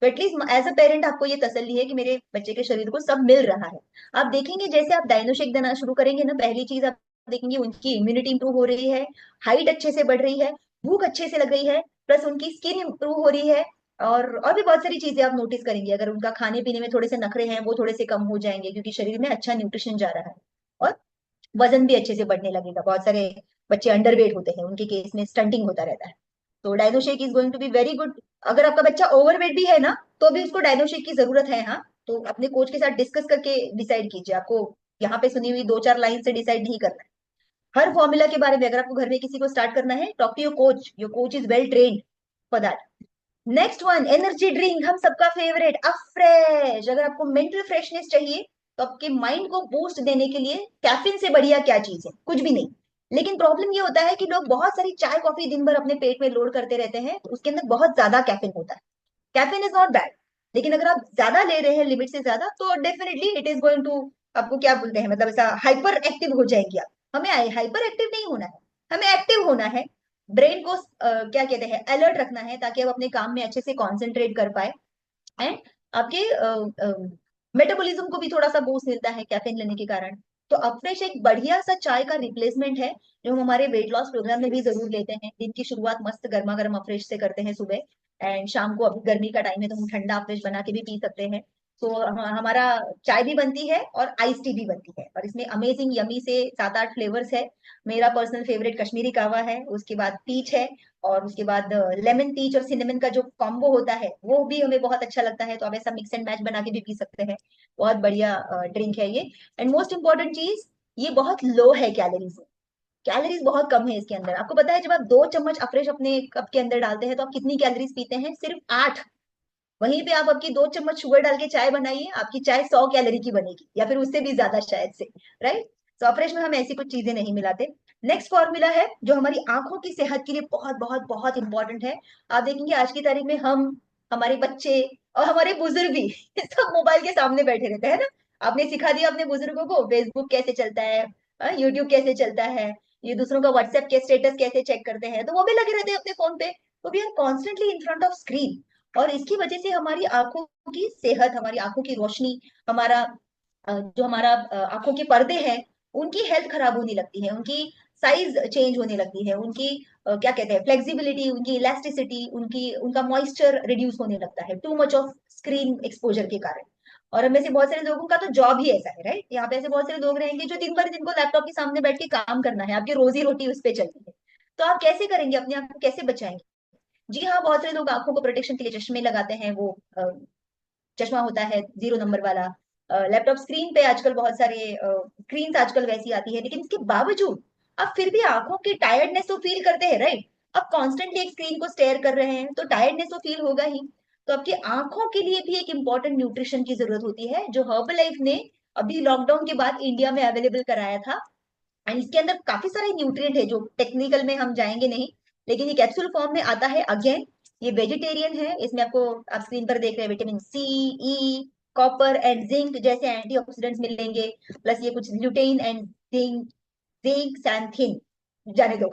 तो एटलीस्ट एज अ पेरेंट आपको ये तसल्ली है कि मेरे बच्चे के शरीर को सब मिल रहा है। आप देखेंगे जैसे आप डायनो शेक देना शुरू करेंगे ना, पहली चीज आप देखेंगे उनकी इम्यूनिटी इंप्रूव हो रही है, हाइट अच्छे से बढ़ रही है, भूख अच्छे से लग रही है, प्लस उनकी स्किन इंप्रूव हो रही है। और भी बहुत सारी चीजें आप नोटिस करेंगे, अगर उनका खाने पीने में थोड़े से नखरे हैं वो थोड़े से कम हो जाएंगे, क्योंकि शरीर में अच्छा न्यूट्रिशन जा रहा है। और वजन भी अच्छे से बढ़ने लगेगा। बहुत सारे बच्चे अंडरवेट होते हैं, उनके केस में स्टंटिंग होता रहता है। तो Dinoshake is going to be very good. अगर आपका बच्चा ओवरवेट भी है ना, तो भी उसको डायनोशेक की जरूरत है। हाँ, तो अपने कोच के साथ डिस्कस करके डिसाइड कीजिए। आपको यहाँ पे सुनी हुई 2-4 लाइन से डिसाइड नहीं करना है। हर फॉर्मूला के बारे में अगर आपको घर में किसी को स्टार्ट करना है, talk to your coach is well trained for that. Next one, energy drink, हम सबका फेवरेट अफ्रेश। अगर आपको मेंटल फ्रेशनेस चाहिए तो आपके माइंड को बूस्ट देने के लिए कैफीन से बढ़िया क्या चीज है, कुछ भी नहीं। लेकिन प्रॉब्लम ये होता है कि लोग बहुत सारी चाय कॉफी दिन भर अपने पेट में लोड करते रहते हैं, तो उसके अंदर बहुत ज्यादा कैफीन होता है। कैफीन इज नॉट बैड, लेकिन अगर आप ज्यादा ले रहे हैं लिमिट से ज्यादा, तो definitely it is going to, आपको क्या बोलते हैं, मतलब ऐसा हाइपर एक्टिव हो जाएंगे आप। हमें हाइपर एक्टिव नहीं होना है, हमें एक्टिव होना है। ब्रेन को क्या कहते हैं, अलर्ट रखना है, ताकि आप अपने काम में अच्छे से कॉन्सेंट्रेट कर पाए। एंड आपके मेटाबॉलिज्म को भी थोड़ा सा बूस्ट मिलता है कैफीन लेने के कारण। तो अफ्रेश एक बढ़िया सा चाय का रिप्लेसमेंट है, जो हम हमारे वेट लॉस प्रोग्राम में भी जरूर लेते हैं। दिन की शुरुआत मस्त गर्मा गर्म अफ्रेश से करते हैं सुबह, एंड शाम को, अभी गर्मी का टाइम है तो हम ठंडा अफ्रेश बना के भी पी सकते हैं। तो हमारा चाय भी बनती है और आइस टी भी बनती है, और इसमें अमेजिंग यमी से 7-8 फ्लेवर्स है। मेरा पर्सनल फेवरेट कश्मीरी कावा है, उसके बाद पीच है, और उसके बाद लेमन पीच और सिनेमन का जो कॉम्बो होता है वो भी हमें बहुत अच्छा लगता है। तो आप ऐसा मिक्स एंड मैच बना के भी पी सकते हैं। बहुत बढ़िया ड्रिंक है ये। एंड मोस्ट इंपॉर्टेंट चीज, ये बहुत लो है कैलोरीज में। कैलोरीज बहुत कम है इसके अंदर। आपको पता है, जब आप 2 चम्मच अफरेश अपने कप के अंदर डालते हैं तो आप कितनी कैलोरीज पीते हैं? सिर्फ 8। वहीं पे आप आपकी 2 चम्मच शुगर डाल के चाय बनाइए, आपकी चाय 100 कैलोरी की बनेगी, या फिर उससे भी ज्यादा शायद से। राइट। तो अफ्रेश में हम ऐसी कुछ चीजें नहीं मिलाते। नेक्स्ट फॉर्मूला है जो हमारी आंखों की सेहत के लिए बहुत बहुत बहुत इंपॉर्टेंट है। आप देखेंगे आज की तारीख में हम, हमारे बच्चे और हमारे बुजुर्ग भी सब मोबाइल के सामने बैठे रहते हैं ना। आपने सिखा दिया अपने बुजुर्गों को फेसबुक कैसे चलता है, यूट्यूब कैसे चलता है, ये दूसरों का व्हाट्सएप के स्टेटस कैसे चेक करते हैं, तो वो भी लगे रहते हैं अपने फोन पे। तो we are constantly in front of screen, और इसकी वजह से हमारी आंखों की सेहत, हमारी आंखों की रोशनी, हमारा जो हमारा आंखों के पर्दे हैं, उनकी हेल्थ खराब होने लगती है, उनकी साइज चेंज होने लगती है, उनकी क्या कहते हैं, फ्लेक्सिबिलिटी, उनकी इलास्टिसिटी, उनकी उनका मॉइस्चर रिड्यूस होने लगता है to much of screen exposure के कारण। और हमें से बहुत सारे लोगों का तो जॉब ही ऐसा है, राइट। यहाँ पे ऐसे बहुत सारे लोग रहेंगे जो दिन भर जिनको लैपटॉप के सामने बैठ के काम करना है, आपकी रोजी रोटी उस पर चलती है। तो आप कैसे करेंगे, अपने आप को कैसे बचाएंगे? जी हाँ, बहुत सारे लोग आंखों को प्रोटेक्शन के लिए चश्मे लगाते हैं, वो चश्मा होता है 0 नंबर वाला। लैपटॉप स्क्रीन पे आजकल बहुत सारे स्क्रीन आजकल वैसी आती है, लेकिन इसके बावजूद आप फिर भी आंखों की टायर्डनेस तो फील करते हैं, राइट। आप कॉन्स्टेंटली एक स्क्रीन को स्टेयर कर रहे हैं तो टायर्डनेस तो फील होगा ही। तो आपकी आंखों के लिए भी एक इंपॉर्टेंट न्यूट्रिशन की जरूरत होती है, जो हर्बल लाइफ ने अभी लॉकडाउन के बाद इंडिया में अवेलेबल कराया था। एंड इसके अंदर काफी सारे न्यूट्रिएंट है, जो टेक्निकल में हम जाएंगे नहीं, लेकिन ये कैप्सूल फॉर्म में आता है। अगेन, ये वेजिटेरियन है, इसमें आपको, आप स्क्रीन पर देख रहे हैं, vitamin C, E, copper and zinc जैसे एंटीऑक्सीडेंट्स मिलेंगे। प्लस ये कुछ lutein and zinc, zeaxanthin, जाने दो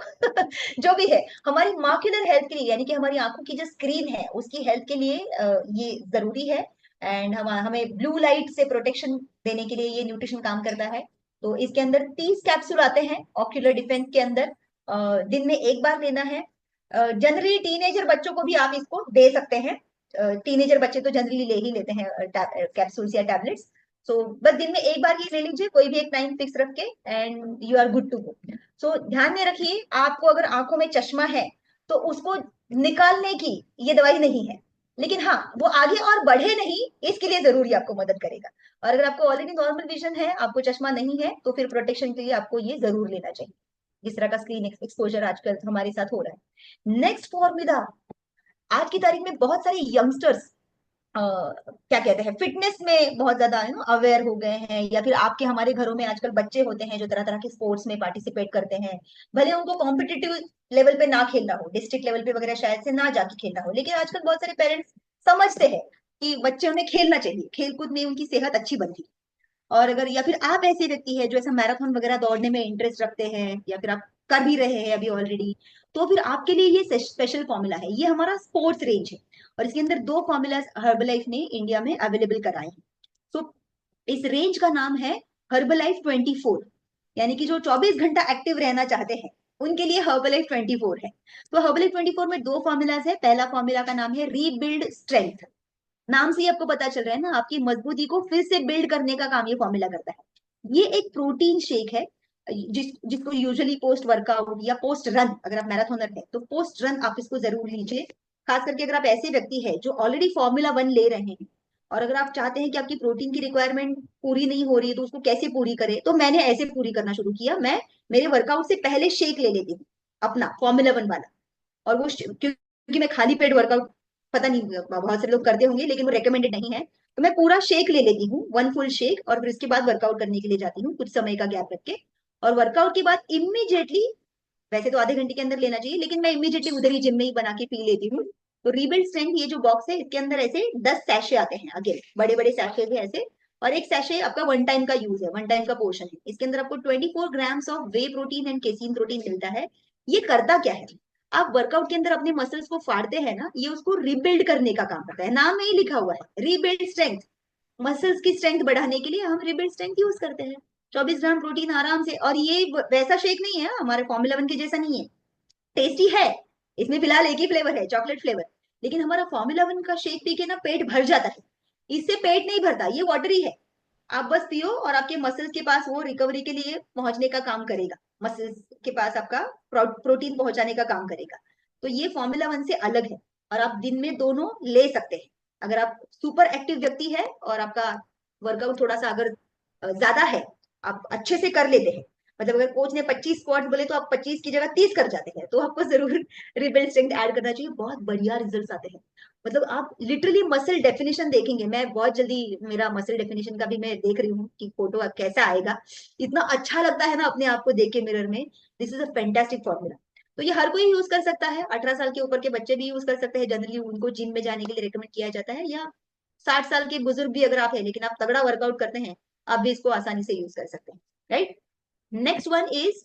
जो भी है, हमारी माक्यूलर हेल्थ के लिए, यानी कि हमारी आंखों की जो स्क्रीन है उसकी हेल्थ के लिए ये जरूरी है। एंड हमें ब्लू लाइट से प्रोटेक्शन देने के लिए ये न्यूट्रिशन काम करता है। तो इसके अंदर 30 कैप्सूल आते हैं ऑक्यूलर डिफेंस के अंदर। दिन में एक बार लेना है। जनरली टीनेजर बच्चों को भी आप इसको दे सकते हैं। टीनेजर बच्चे तो जनरली ले ही लेते हैं कैप्सूल्स या टैबलेट्स। सो बस दिन में एक बार ये ले लीजिए, कोई भी एक टाइम फिक्स रख के, and you are good to go. So ध्यान में रखिए, आपको अगर आंखों में चश्मा है तो उसको निकालने की ये दवाई नहीं है, लेकिन हाँ, वो आगे और बढ़े नहीं, इसके लिए जरूर ही आपको मदद करेगा। और अगर आपको ऑलरेडी नॉर्मल विजन है, आपको चश्मा नहीं है, तो फिर प्रोटेक्शन के लिए आपको ये जरूर लेना चाहिए। इस तरह का स्क्रीन एक्सपोजर आजकल हमारे साथ हो रहा है। नेक्स्ट फॉर्मूला, आज की तारीख में बहुत सारे यंगस्टर्स क्या कहते हैं, फिटनेस में बहुत ज्यादा अवेयर हो गए हैं, या फिर आपके हमारे घरों में आजकल बच्चे होते हैं जो तरह तरह के स्पोर्ट्स में पार्टिसिपेट करते हैं। भले उनको कॉम्पिटिटिव लेवल पे ना खेलना हो, डिस्ट्रिक्ट लेवल पे वगैरह शायद से ना जाके खेलना हो, लेकिन आजकल बहुत सारे पेरेंट्स समझते हैं कि बच्चे उन्हें खेलना चाहिए, खेलकूद में उनकी सेहत अच्छी बनती है। और अगर, या फिर आप ऐसे व्यक्ति है जो ऐसा मैराथन वगैरह दौड़ने में इंटरेस्ट रखते हैं, या फिर आप कर भी रहे हैं अभी ऑलरेडी, तो फिर आपके लिए ये स्पेशल फॉर्मूला है। ये हमारा स्पोर्ट्स रेंज है, और इसके अंदर 2 फॉर्मूला हर्बलाइफ ने इंडिया में अवेलेबल कराए हैं। तो इस रेंज का नाम है हर्बलाइफ 24, यानी कि जो 24 घंटा एक्टिव रहना चाहते हैं उनके लिए हर्बलाइफ 24 है। तो हर्बलाइफ 24 में 2 फॉर्मूलाज है। पहला फॉर्मूला का नाम है रीबिल्ड स्ट्रेंथ। नाम से ही आपको पता चल रहा है ना, आपकी मजबूती को फिर से बिल्ड करने का काम ये फॉर्मूला करता है। ये एक प्रोटीन शेक है, जिसको यूजुअली पोस्ट वर्कआउट या पोस्ट रन, अगर आप मैराथनर है तो पोस्ट रन आप इसको जरूर लीजिए। खास करके अगर आप ऐसे व्यक्ति है जो ऑलरेडी फॉर्मूला 1 ले रहे हैं, और अगर आप चाहते हैं कि आपकी प्रोटीन की रिक्वायरमेंट पूरी नहीं हो रही है तो उसको कैसे पूरी करें, तो मैंने ऐसे पूरी करना शुरू किया। मैं मेरे वर्कआउट से पहले शेक ले लेती हूँ, अपना फॉर्मूला 1 वाला। और वो क्योंकि मैं खाली पेट वर्कआउट पता नहीं बहुत से लोग करते होंगे, लेकिन वो रेकमेंडेड नहीं है। तो मैं पूरा शेक ले लेती हूँ, वन फुल शेक, और फिर उसके बाद वर्कआउट करने के लिए जाती हूँ कुछ समय का गैप रख के। और वर्कआउट के बाद इमीडिएटली, वैसे तो आधे घंटे के अंदर लेना चाहिए, लेकिन मैं इमीडिएटली उधर ही जिम में ही बना के पी लेती हूँ। तो रिबिल्ड स्ट्रेंथ ये जो बॉक्स है, इसके अंदर ऐसे 10 सैशे आते हैं, अगेन बड़े बड़े सैशे है ऐसे। और एक सैशे आपका वन टाइम का यूज है, वन टाइम का पोर्शन है। इसके अंदर आपको 24 grams of way protein and casein protein मिलता है। ये करता क्या है, आप वर्कआउट के अंदर अपने मसल्स को फाड़ते हैं ना, ये उसको रिबिल्ड करने का काम करता है। नाम में ही लिखा हुआ है रिबिल्ड स्ट्रेंथ। मसल्स की स्ट्रेंथ बढ़ाने के लिए हम रिबिल्ड स्ट्रेंथ यूज करते हैं। 24 ग्राम प्रोटीन आराम से। और ये वैसा शेक नहीं है, हमारे फॉर्मूला वन के जैसा नहीं है। टेस्टी है, इसमें फिलहाल एक ही फ्लेवर है, चॉकलेट फ्लेवर। लेकिन हमारा फॉर्मूला वन का शेक पी के ना पेट भर जाता है। इससे पेट नहीं भरता, ये वाटरी है। आप बस पियो और आपके मसल्स के पास वो रिकवरी के लिए पहुंचने का काम करेगा। मसल्स के पास आपका प्रोटीन पहुंचाने का काम करेगा। तो ये फॉर्मूला वन से अलग है। और आप दिन में दोनों ले सकते हैं। अगर आप सुपर एक्टिव व्यक्ति है और आपका वर्कआउट थोड़ा सा अगर ज्यादा है, आप अच्छे से कर लेते हैं, मतलब अगर कोच ने 25 स्क्वाट्स बोले तो आप 25 की जगह 30 कर जाते हैं, तो आपको जरूर रिबिल्ड स्ट्रेंथ ऐड करना चाहिए। बहुत बढ़िया रिजल्ट्स आते हैं। मतलब आप लिटरली मसल डेफिनेशन देखेंगे। मैं बहुत जल्दी मेरा मसल डेफिनेशन का भी मैं देख रही हूँ कि फोटो अब कैसा आएगा। इतना अच्छा लगता है ना अपने आप को देख के मिरर में। This is a fantastic formula. तो ये हर कोई यूज कर सकता है, 18 साल के ऊपर के बच्चे भी यूज कर सकते हैं। जनरली उनको जिम में जाने के लिए रिकमेंड किया जाता है, या 60 साल के बुजुर्ग भी अगर आप है लेकिन आप तगड़ा वर्कआउट करते हैं, आप भी इसको आसानी से यूज कर सकते हैं। राइट। नेक्स्ट वन इज,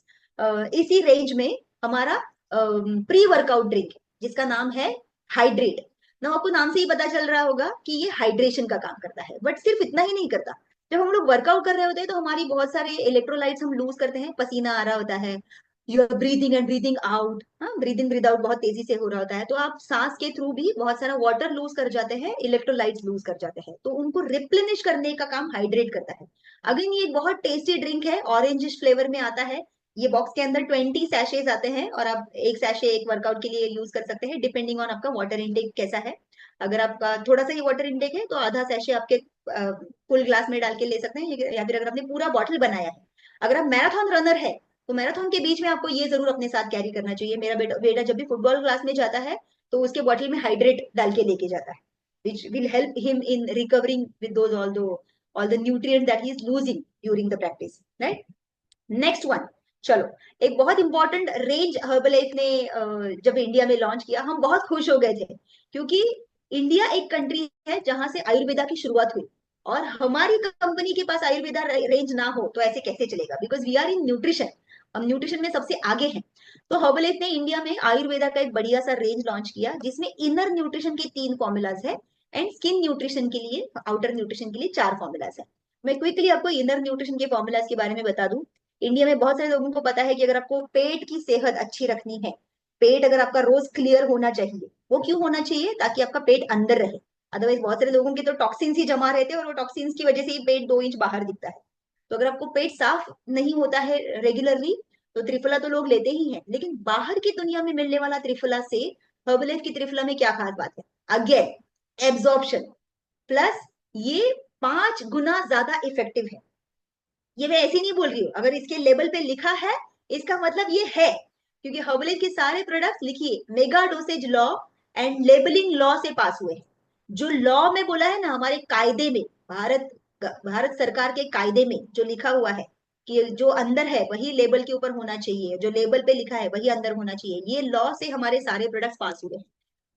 इसी रेंज में हमारा प्री वर्कआउट ड्रिंक, जिसका नाम है हाइड्रेट। ना आपको नाम से ही पता चल रहा होगा कि ये हाइड्रेशन का काम करता है, बट सिर्फ इतना ही नहीं करता। जब हम लोग वर्कआउट कर रहे होते हैं तो हमारी बहुत सारे इलेक्ट्रोलाइट्स हम लूज करते हैं, पसीना आ रहा होता है, you are breathing and breathing out, हाँ ब्रीदिंग ब्रीद आउट बहुत तेजी से हो रहा होता है, तो आप सांस के थ्रू भी बहुत सारा वाटर लूज कर जाते हैं, इलेक्ट्रोलाइट्स लूज कर जाते हैं। तो उनको रिप्लेनिश करने का काम हाइड्रेट करता है। अगेन ये एक बहुत टेस्टी ड्रिंक है, ऑरेंज फ्लेवर में आता है। ये बॉक्स के अंदर 20 सैशेज आते हैं, और आप एक सैशे एक वर्कआउट के लिए यूज कर सकते हैं, डिपेंडिंग ऑन आपका वाटर इनटेक कैसा है। अगर आपका थोड़ा सा ही वाटर इनटेक है तो आधा सैशे आपके फुल ग्लास में डाल के ले सकते हैं, या फिर अगर आपने पूरा बॉटल बनाया है। अगर आप मैराथन रनर है तो मैराथन के बीच में आपको ये जरूर अपने साथ कैरी करना चाहिए। मेरा बेटा जब भी फुटबॉल क्लास में जाता है तो उसके बॉटल में हाइड्रेट डाल के लेके जाता है, which will help him in recovering with those all the nutrients that he is losing during the practice. Right. Next one, चलो, एक बहुत इंपॉर्टेंट रेंज हर्बलाइफ ने जब इंडिया में लॉन्च किया, हम बहुत खुश हो गए थे, क्योंकि इंडिया एक कंट्री है जहां से आयुर्वेदा की शुरुआत हुई। और हमारी कंपनी के पास आयुर्वेदा रेंज ना हो तो ऐसे कैसे चलेगा, because we are in nutrition. हम न्यूट्रिशन में सबसे आगे हैं। तो हर्बलाइफ ने इंडिया में आयुर्वेदा का एक बढ़िया सा रेंज लॉन्च किया, जिसमें इनर न्यूट्रिशन के 3 फॉर्मूलाज है, एंड स्किन न्यूट्रिशन के लिए, आउटर न्यूट्रिशन के लिए 4 फॉर्मूलाज है। मैं क्विकली आपको इनर न्यूट्रिशन के फॉर्मूलाज के बारे में बता दूं। इंडिया में बहुत सारे लोगों को पता है कि अगर आपको पेट की सेहत अच्छी रखनी है, पेट अगर आपका रोज क्लियर होना चाहिए, वो क्यों होना चाहिए, ताकि आपका पेट अंदर रहे। अदरवाइज बहुत सारे लोगों के तो टॉक्सिन्स ही जमा रहते हैं, और वो टॉक्सिन्स की वजह से ही पेट 2 इंच बाहर दिखता है। तो अगर आपको पेट साफ नहीं होता है रेगुलरली, तो त्रिफला तो लोग लेते ही हैं, लेकिन बाहर की दुनिया में मिलने वाला त्रिफला से हर्बलाइफ की त्रिफला में क्या खास बात है, अगेन एब्जॉर्प्शन प्लस, ये 5 गुना ज्यादा इफेक्टिव है। ये मैं ऐसे नहीं बोल रही हूँ, अगर इसके लेबल पे लिखा है इसका मतलब ये है, क्योंकि हर्बलाइफ के सारे प्रोडक्ट्स लिखिए mega dosage law and labelling law से पास हुए हैं। जो लॉ में बोला है ना, हमारे कायदे में, भारत भारत सरकार के कायदे में जो लिखा हुआ है कि जो अंदर है वही लेबल के ऊपर होना चाहिए, जो लेबल पे लिखा है वही अंदर होना चाहिए, ये लॉ से हमारे सारे प्रोडक्ट्स पास हुए हैं।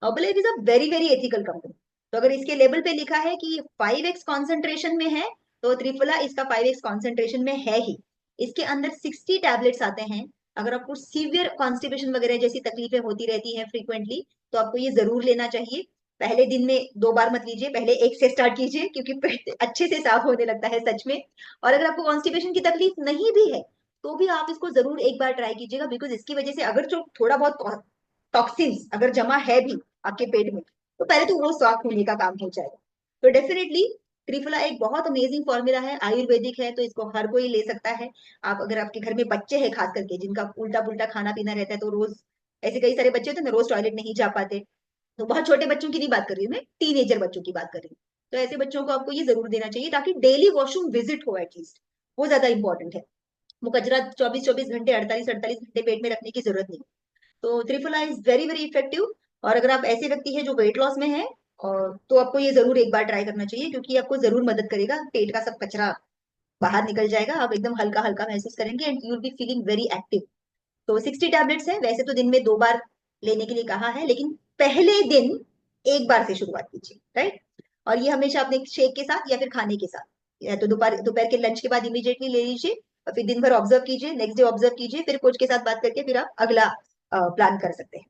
Herbalife is a very very ethical company. तो अगर इसके लेबल पे लिखा है कि 5x कॉन्सेंट्रेशन में है, तो त्रिफला इसका 5x कॉन्सेंट्रेशन में है ही। इसके अंदर 60 टैबलेट्स आते हैं। अगर आपको सीवियर कॉन्स्टिपेशन वगैरह जैसी तकलीफें होती रहती हैं फ्रीक्वेंटली, तो आपको ये जरूर लेना चाहिए। पहले दिन में 2 बार मत लीजिए, पहले एक से स्टार्ट कीजिए, क्योंकि पेट अच्छे से साफ होने लगता है सच में। और अगर आपको कॉन्स्टिपेशन की तकलीफ नहीं भी है, तो भी आप इसको जरूर एक बार ट्राई कीजिएगा, बिकॉज इसकी वजह से अगर जो थोड़ा बहुत टॉक्सिन्स अगर जमा है भी आपके पेट में, तो पहले तो वो साफ होने का काम हो जाएगा। तो डेफिनेटली त्रिफला एक बहुत अमेजिंग फॉर्मूला है, आयुर्वेदिक है, तो इसको हर कोई ले सकता है। आप अगर आपके घर में बच्चे हैं खास करके जिनका उल्टा पुल्टा खाना पीना रहता है, तो रोज, ऐसे कई सारे बच्चे होते हैं ना रोज टॉयलेट नहीं जा पाते, तो बहुत छोटे बच्चों की नहीं बात कर रही हूँ मैं, टीनेजर बच्चों की बात कर रही हूँ। तो ऐसे बच्चों को आपको ये जरूर देना चाहिए, ताकि डेली वॉशरूम विजिट हो एटलीस्ट, वो ज्यादा इंपॉर्टेंट है। वो कचरा 24-24 घंटे, 48-48 घंटे पेट में रखने की जरूरत नहीं। तो triphala is very very effective. और अगर आप ऐसे व्यक्ति है जो वेट लॉस में है, और तो आपको ये जरूर एक बार ट्राई करना चाहिए, क्योंकि आपको जरूर मदद करेगा, पेट का सब कचरा बाहर निकल जाएगा, आप एकदम हल्का हल्का महसूस करेंगे and you will be feeling very active. तो 60 टैबलेट्स है, वैसे तो दिन में 2 बार लेने के लिए कहा है, लेकिन पहले दिन एक बार से शुरुआत कीजिए, राइट। और ये हमेशा अपने शेक के साथ या फिर खाने के साथ, या तो दोपहर दोपहर के लंच के बाद इमीडिएटली ले लीजिए, और फिर दिन भर ऑब्जर्व कीजिए, नेक्स्ट डे ऑब्जर्व कीजिए, फिर कोच के साथ बात करके फिर आप अगला प्लान कर सकते हैं।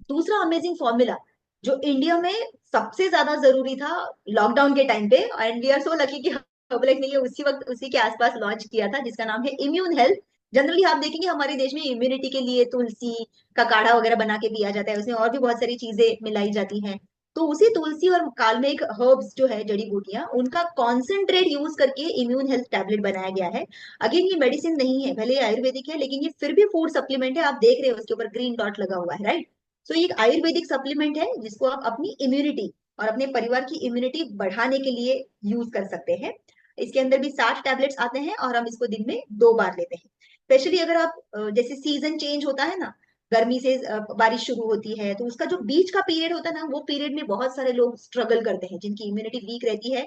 दूसरा अमेजिंग फॉर्मूला जो इंडिया में सबसे ज्यादा जरूरी था लॉकडाउन के टाइम पे, and we are so lucky कि हर्बलेक्स ने ये उसी वक्त उसी के आसपास लॉन्च किया था, जिसका नाम है इम्यून हेल्थ। जनरली आप देखेंगे हमारे देश में इम्यूनिटी के लिए तुलसी का काढ़ा वगैरह बना के पिया जाता है, उसमें और भी बहुत सारी चीजें मिलाई जाती हैं। तो उसी तुलसी और कालमेघ हर्ब्स जो है, जड़ी बूटियां, उनका कॉन्सेंट्रेट यूज करके इम्यून हेल्थ टैबलेट बनाया गया है। अगेन ये मेडिसिन नहीं है, भले आयुर्वेदिक है, लेकिन ये फिर भी फूड सप्लीमेंट है। आप देख रहे हो उसके ऊपर ग्रीन डॉट लगा हुआ है, राइट। सो ये एक आयुर्वेदिक सप्लीमेंट है जिसको आप अपनी इम्यूनिटी और अपने परिवार की इम्यूनिटी बढ़ाने के लिए यूज कर सकते हैं। इसके अंदर भी 60 टैबलेट्स आते हैं और हम इसको दिन में 2 बार लेते हैं। स्पेशली अगर आप जैसे सीजन चेंज होता है ना, गर्मी से बारिश शुरू होती है, तो उसका जो बीच का पीरियड होता है ना, वो पीरियड में बहुत सारे लोग स्ट्रगल करते हैं जिनकी इम्यूनिटी वीक रहती है।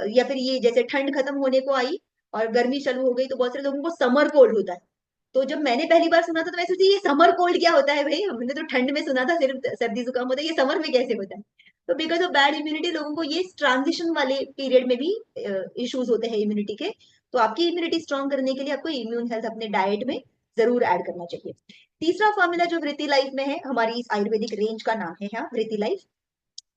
या फिर ये जैसे ठंड खत्म होने को आई और गर्मी चालू हो गई, तो बहुत सारे लोगों को समर कोल्ड होता है। तो जब मैंने पहली बार सुना था तो मैं सोची ये समर कोल्ड क्या होता है भाई, हमने तो ठंड में सुना था सिर्फ सर्दी जुकाम होता है, ये समर में कैसे होता है। तो बिकॉज ऑफ बैड इम्यूनिटी लोगों को ये ट्रांजिशन वाले पीरियड में भी इश्यूज होते हैं इम्यूनिटी के। तो आपकी इम्यूनिटी स्ट्रांग करने के लिए आपको इम्यून हेल्थ अपने डाइट में जरूर ऐड करना चाहिए। तीसरा फॉर्मूला जो वृत्ति लाइफ में है, हमारी इस आयुर्वेदिक रेंज का नाम है यहाँ वृत्ति लाइफ।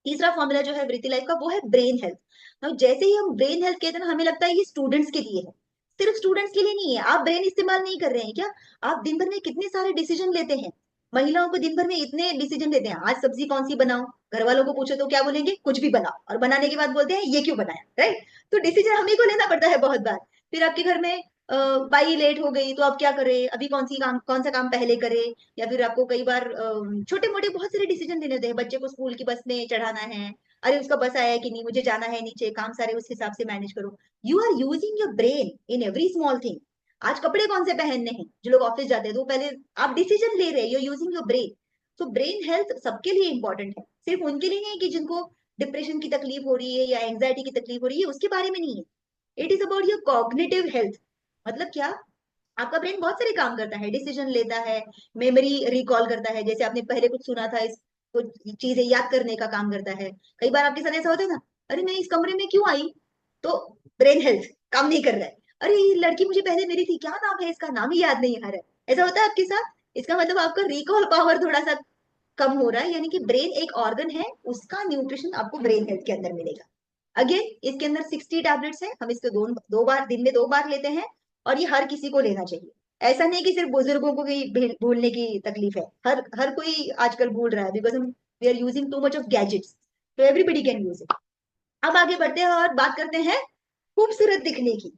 तीसरा फॉर्मूला जो है वृत्ति लाइफ का, वो है ब्रेन हेल्थ। तो जैसे ही हम ब्रेन हेल्थ कहते हैं ना, हमें लगता है ये स्टूडेंट्स के लिए है। सिर्फ स्टूडेंट्स के लिए नहीं है। आप ब्रेन इस्तेमाल नहीं कर रहे हैं क्या? आप दिन भर में कितने सारे डिसीजन लेते हैं। महिलाओं को दिन भर में इतने डिसीजन लेते हैं, आज सब्जी कौन सी बनाओ, घर वालों को पूछो तो क्या बोलेंगे, कुछ भी बनाओ, और बनाने के बाद बोलते हैं ये क्यों बनाया, राइट। तो डिसीजन हमें को लेना पड़ता है बहुत बार। फिर आपके घर में बाई लेट हो गई तो आप क्या करें, अभी कौन सा काम पहले करें। या फिर आपको कई बार छोटे मोटे बहुत सारे डिसीजन लेने होते हैं, बच्चे को स्कूल की बस में चढ़ाना है, अरे उसका बस आया है कि नहीं, मुझे जाना है नीचे, काम सारे उस हिसाब से मैनेज करो। You are using your brain in every small thing. आज कपड़े कौन से पहनने हैं, जो लोग ऑफिस जाते हैं तो पहले आप डिसीजन ले रहे हैं, यू यूजिंग योर ब्रेन। तो ब्रेन हेल्थ सबके लिए इंपॉर्टेंट है, सिर्फ उनके लिए नहीं कि जिनको डिप्रेशन की तकलीफ हो रही है या एंग्जाइटी की तकलीफ हो रही है, उसके बारे में नहीं है। It is about your cognitive health. मतलब क्या, आपका ब्रेन बहुत सारे काम करता है, डिसीजन लेता है, मेमोरी रिकॉल करता है, जैसे आपने पहले कुछ सुना था, इस कुछ चीजें याद करने का काम करता है। कई बार आपके साथ ऐसा होता है ना, अरे मैं इस कमरे में क्यों आई, तो ब्रेन हेल्थ काम नहीं कर रहा है। अरे ये लड़की मुझे पहले मिली थी, क्या नाम है इसका, नाम ही याद नहीं आ रहा है। ऐसा होता है आपके साथ। इसका मतलब आपका रिकॉल पावर थोड़ा सा कम हो रहा है, यानी कि ब्रेन एक ऑर्गन है, उसका न्यूट्रिशन आपको ब्रेन हेल्थ के अंदर मिलेगा। अगेन इसके अंदर 60 टैबलेट्स है, हम इसको दो बार दिन में 2 बार लेते हैं। और ये हर किसी को लेना चाहिए। ऐसा नहीं कि सिर्फ बुजुर्गों को भी भूलने की तकलीफ है, हर हर कोई आजकल भूल रहा है, बिकॉज हम we are using too much of gadgets. तो एवरीबडी कैन यूज इट। अब आगे बढ़ते हैं और बात करते हैं खूबसूरत दिखने की।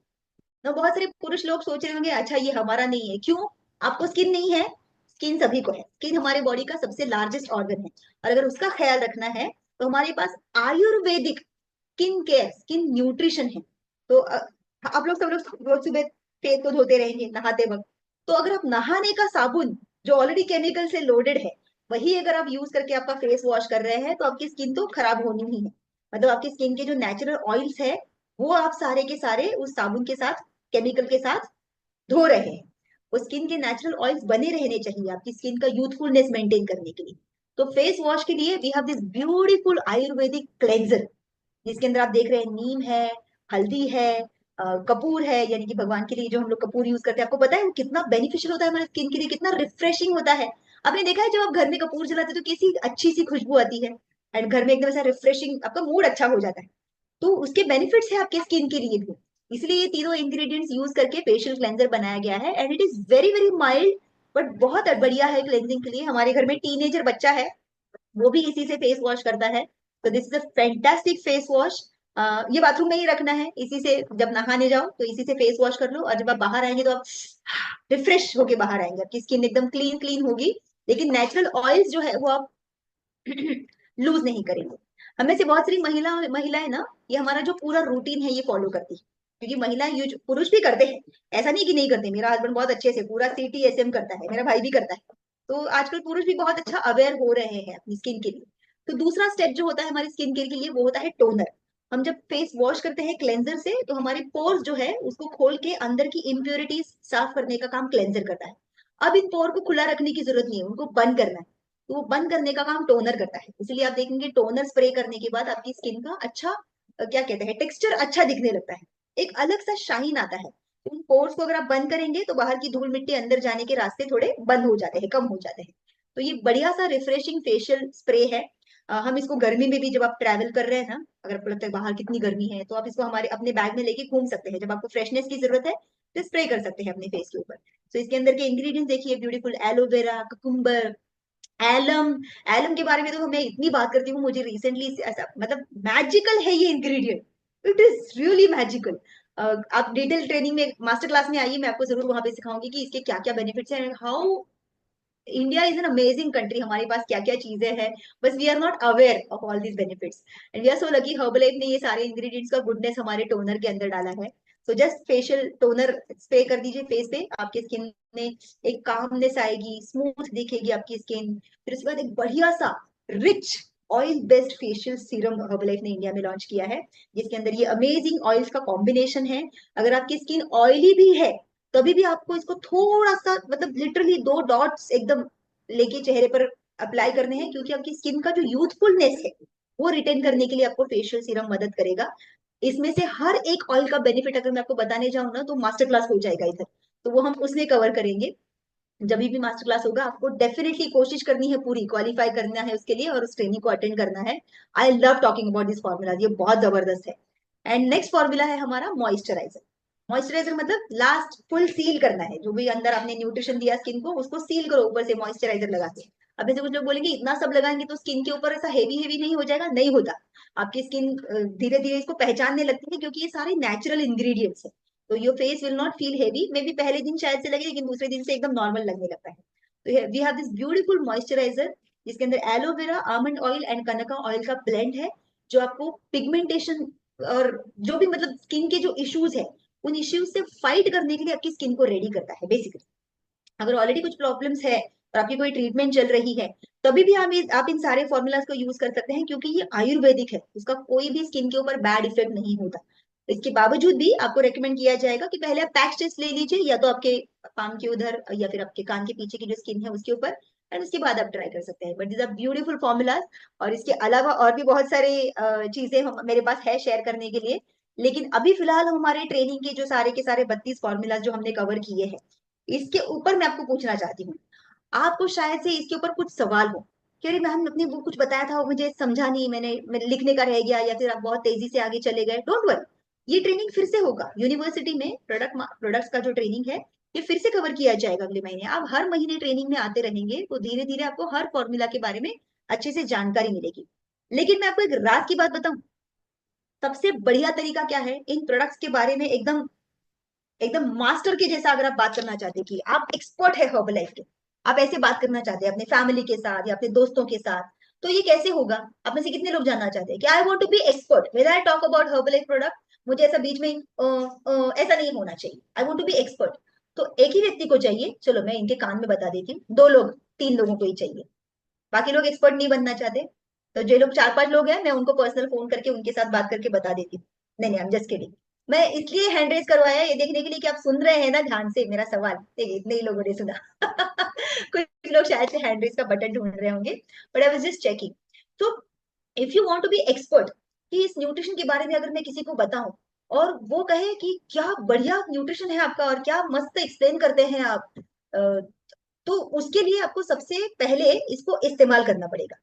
तो बहुत सारे पुरुष लोग सोच रहे होंगे अच्छा ये हमारा नहीं है, क्यों? आपको स्किन नहीं है? स्किन सभी को है। स्किन हमारे बॉडी का सबसे लार्जेस्ट ऑर्गन है, और अगर उसका ख्याल रखना है तो हमारे पास ayurvedic skin care, skin nutrition है। तो आप लोग सब लोग रोज सुबह फेस को धोते रहेंगे नहाते वक्त। तो अगर आप नहाने का साबुन जो ऑलरेडी केमिकल से लोडेड है, वही अगर आप यूज करके आपका फेस वॉश कर रहे हैं, तो आपकी स्किन तो खराब होनी ही है। मतलब आपकी स्किन के जो नेचुरल ऑयल्स है, वो आप सारे के सारे उस साबुन के साथ, केमिकल के साथ धो रहे हैं। वो स्किन के नेचुरल ऑयल्स बने रहने चाहिए आपकी स्किन का यूथफुलनेस मेंटेन करने के लिए। तो फेस वॉश के लिए we have this beautiful Ayurvedic cleanser, जिसके अंदर आप देख रहे हैं नीम है, हल्दी है, कपूर है, यानी कि भगवान के लिए जो हम लोग कपूर यूज करते हैं, आपको पता है वो कितना बेनिफिशियल होता है हमारे स्किन के लिए, कितना रिफ्रेशिंग होता है। आपने देखा है जब आप घर में कपूर जलाते हैं तो कैसी अच्छी सी खुशबू आती है, एंड घर में एकदम ऐसा रिफ्रेशिंग, आपका मूड अच्छा हो जाता है। तो उसके बेनिफिट्स है आपके स्किन के लिए भी। इसलिए ये तीनों इंग्रेडिएंट्स यूज करके फेशियल क्लेंजर बनाया गया है, and it is very very mild, but बहुत बढ़िया है क्लेंजिंग के लिए। हमारे घर में टीनेजर बच्चा है, वो भी इसी से फेस वॉश करता है। तो this is a fantastic face wash. ये बाथरूम में ही रखना है, इसी से जब नहाने जाओ तो इसी से फेस वॉश कर लो, और जब आप बाहर आएंगे तो आप रिफ्रेश होके बाहर आएंगे, आपकी स्किन एकदम क्लीन क्लीन होगी। लेकिन नेचुरल ऑयल्स जो है वो आप लूज नहीं करेंगे। हमें से बहुत सारी महिलाएं ना, ये हमारा जो पूरा रूटीन है ये फॉलो करती है। क्योंकि महिलाएं यूज, पुरुष भी करते हैं, ऐसा नहीं कि नहीं करते, मेरा हस्बैंड बहुत अच्छे से पूरा CTSM करता है, मेरा भाई भी करता है। तो आजकल पुरुष भी बहुत अच्छा अवेयर हो रहे हैं अपनी स्किन के लिए। तो दूसरा स्टेप जो होता है हमारी स्किन केयर के लिए वो होता है टोनर। हम जब फेस वॉश करते हैं क्लेंजर से तो हमारे पोर्स जो है उसको खोल के अंदर की इम्प्योरिटीज साफ करने का काम क्लेंजर करता है। अब इन पोर को खुला रखने की जरूरत नहीं है, उनको बंद करना है। तो वो बंद करने का काम टोनर करता है, इसलिए आप देखेंगे टोनर स्प्रे करने के बाद आपकी स्किन का अच्छा क्या कहते हैं टेक्सचर अच्छा दिखने लगता है, एक अलग सा शाइन आता है। उन पोर्स को अगर आप बंद करेंगे तो बाहर की धूल मिट्टी अंदर जाने के रास्ते थोड़े बंद हो जाते हैं, कम हो जाते हैं। तो ये बढ़िया सा रिफ्रेशिंग फेशियल स्प्रे है। हम इसको गर्मी में भी जब आप ट्रैवल कर रहे हैं ना, अगर आपको लगता है बाहर कितनी गर्मी है, तो आप इसको हमारे अपने बैग में लेके घूम सकते हैं। जब आपको फ्रेशनेस की जरूरत है तो स्प्रे कर सकते हैं अपने फेस के ऊपर। तो इसके अंदर के इंग्रेडिएंट्स देखिए, beautiful aloe vera, cucumber, alum. Alum के बारे में तो मैं इतनी बात करती हूँ, मुझे रिसेंटली ऐसा मतलब मैजिकल है ये ingredient, it is really magical. आप डिटेल ट्रेनिंग में मास्टर क्लास में आइए, मैं आपको जरूर वहां पे सिखाऊंगी कि इसके क्या क्या बेनिफिट्स हैं, how India is an amazing country, हमारे पास क्या क्या चीजें हैं, बस we are not aware of all these benefits. And we are so lucky Herbalife ने ये सारे इंग्रेडिएंट्स का गुडनेस हमारे टोनर के अंदर डाला है। So just facial toner spray कर दीजिए फेस पे, आपके स्किन में एक कामनेस आएगी, स्मूथ दिखेगी आपकी स्किन। फिर उसके बाद एक बढ़िया सा rich oil based facial serum Herbalife ने इंडिया में लॉन्च किया है, जिसके अंदर ये अमेजिंग ऑयल्स का कॉम्बिनेशन है। अगर आपकी स्किन ऑयली भी है तभी भी आपको इसको थोड़ा सा मतलब लिटरली 2 डॉट्स एकदम लेके चेहरे पर अप्लाई करने हैं, क्योंकि आपकी स्किन का जो यूथफुलनेस है वो रिटेन करने के लिए आपको फेशियल सीरम मदद करेगा। इसमें से हर एक ऑयल का बेनिफिट अगर मैं आपको बताने जाऊं ना तो मास्टर क्लास हो जाएगा इधर, तो वो हम उसमें कवर करेंगे। जब भी मास्टर क्लास होगा आपको डेफिनेटली कोशिश करनी है, पूरी क्वालिफाई करना है उसके लिए और उस ट्रेनिंग को अटेंड करना है। I love talking about this formula, ये बहुत जबरदस्त है। एंड नेक्स्ट फॉर्मूला है हमारा मॉइस्चराइजर। मॉइस्चराइजर मतलब लास्ट फुल सील करना है, जो भी अंदर आपने न्यूट्रिशन दिया स्किन को उसको सील करो ऊपर से मॉइस्चराइजर लगा के। अब जैसे कुछ लोग बोलेंगे इतना सब लगाएंगे तो स्किन के ऊपर ऐसा हेवी हेवी नहीं हो जाएगा, नहीं होता। आपकी स्किन धीरे धीरे इसको पहचानने लगती है, क्योंकि ये सारे नेचुरल इंग्रेडिएंट्स है। तो your face will not feel heavy, may be पहले दिन शायद से लगे लेकिन दूसरे दिन से एकदम नॉर्मल लगने लगता है। तो we have this beautiful moisturiser जिसके अंदर एलोवेरा, आमंड ऑयल एंड कनका ऑयल का ब्लेंड है, जो आपको पिगमेंटेशन और जो भी मतलब स्किन के जो इश्यूज है उन इश्यूज से फाइट करने के लिए आपकी स्किन को रेडी करता है बेसिकली। अगर ऑलरेडी कुछ प्रॉब्लम्स है और आपकी कोई ट्रीटमेंट चल रही है तभी भी आप इन सारे फॉर्मूलाज को यूज कर सकते हैं, क्योंकि ये आयुर्वेदिक है, इसका कोई भी स्किन के ऊपर बैड इफेक्ट नहीं होता। इसके बावजूद भी आपको रेकमेंड किया जाएगा कि पहले आप पैच टेस्ट ले लीजिए, या तो आपके पाम के उधर या फिर आपके कान के पीछे की जो स्किन है उसके ऊपर, एंड उसके बाद आप ट्राई कर सकते हैं। But this are beautiful formulas. और इसके अलावा और भी बहुत सारे चीजें मेरे पास है शेयर करने के लिए, लेकिन अभी फिलहाल हम हमारे ट्रेनिंग के जो सारे के सारे 32 फॉर्मूलाज जो हमने कवर किए हैं इसके ऊपर मैं आपको पूछना चाहती हूँ। आपको शायद से इसके ऊपर कुछ सवाल हो कि अरे मैम अपनी वो कुछ बताया था वो मुझे समझा नहीं, मैंने लिखने का रह गया, या फिर आप बहुत तेजी से आगे चले गए। डोंट वरी, ये ट्रेनिंग फिर से होगा यूनिवर्सिटी में। प्रोडक्ट्स का जो ट्रेनिंग है ये फिर से कवर किया जाएगा अगले महीने। आप हर महीने ट्रेनिंग में आते रहेंगे तो धीरे धीरे आपको हर फॉर्मूला के बारे में अच्छे से जानकारी मिलेगी। लेकिन मैं आपको एक राज की बात बताऊं, सबसे बढ़िया तरीका क्या है इन प्रोडक्ट्स के बारे में एकदम एकदम मास्टर के जैसा अगर आप बात करना चाहते हैं कि आप एक्सपर्ट है हर्बल लाइफ के, आप ऐसे बात करना चाहते हैं अपने फैमिली के साथ या अपने दोस्तों के साथ, तो ये कैसे होगा? आप में से कितने लोग जानना चाहते हैं कि I want to be expert when I talk about Herbalife product? मुझे ऐसा बीच में ऐसा नहीं होना चाहिए, I want to be expert. तो एक ही व्यक्ति को चाहिए, चलो मैं इनके कान में बता देती हूँ, 2 लोग 3 लोगों को ही चाहिए, बाकी लोग एक्सपर्ट नहीं बनना चाहते। तो जो लोग 4-5 लोग हैं मैं उनको पर्सनल फोन करके उनके साथ बात करके बता देती हूँ। नहीं नहीं, आई एम जस्ट किडिंग। मैं इसलिए हैंड रेज करवाया ये देखने के लिए कि आप सुन रहे हैं ना ध्यान से मेरा सवाल। देखिए इतने ही लोगों ने सुना कुछ लोग शायद से हैंड रेज का बटन ढूंढ रहे होंगे, but I was just checking. तो if you want to be expert कि इस न्यूट्रिशन के बारे में अगर मैं किसी को बताऊं और वो कहे कि क्या बढ़िया न्यूट्रिशन है आपका और क्या मस्त एक्सप्लेन करते हैं आप, तो उसके लिए आपको सबसे पहले इसको इस्तेमाल करना पड़ेगा।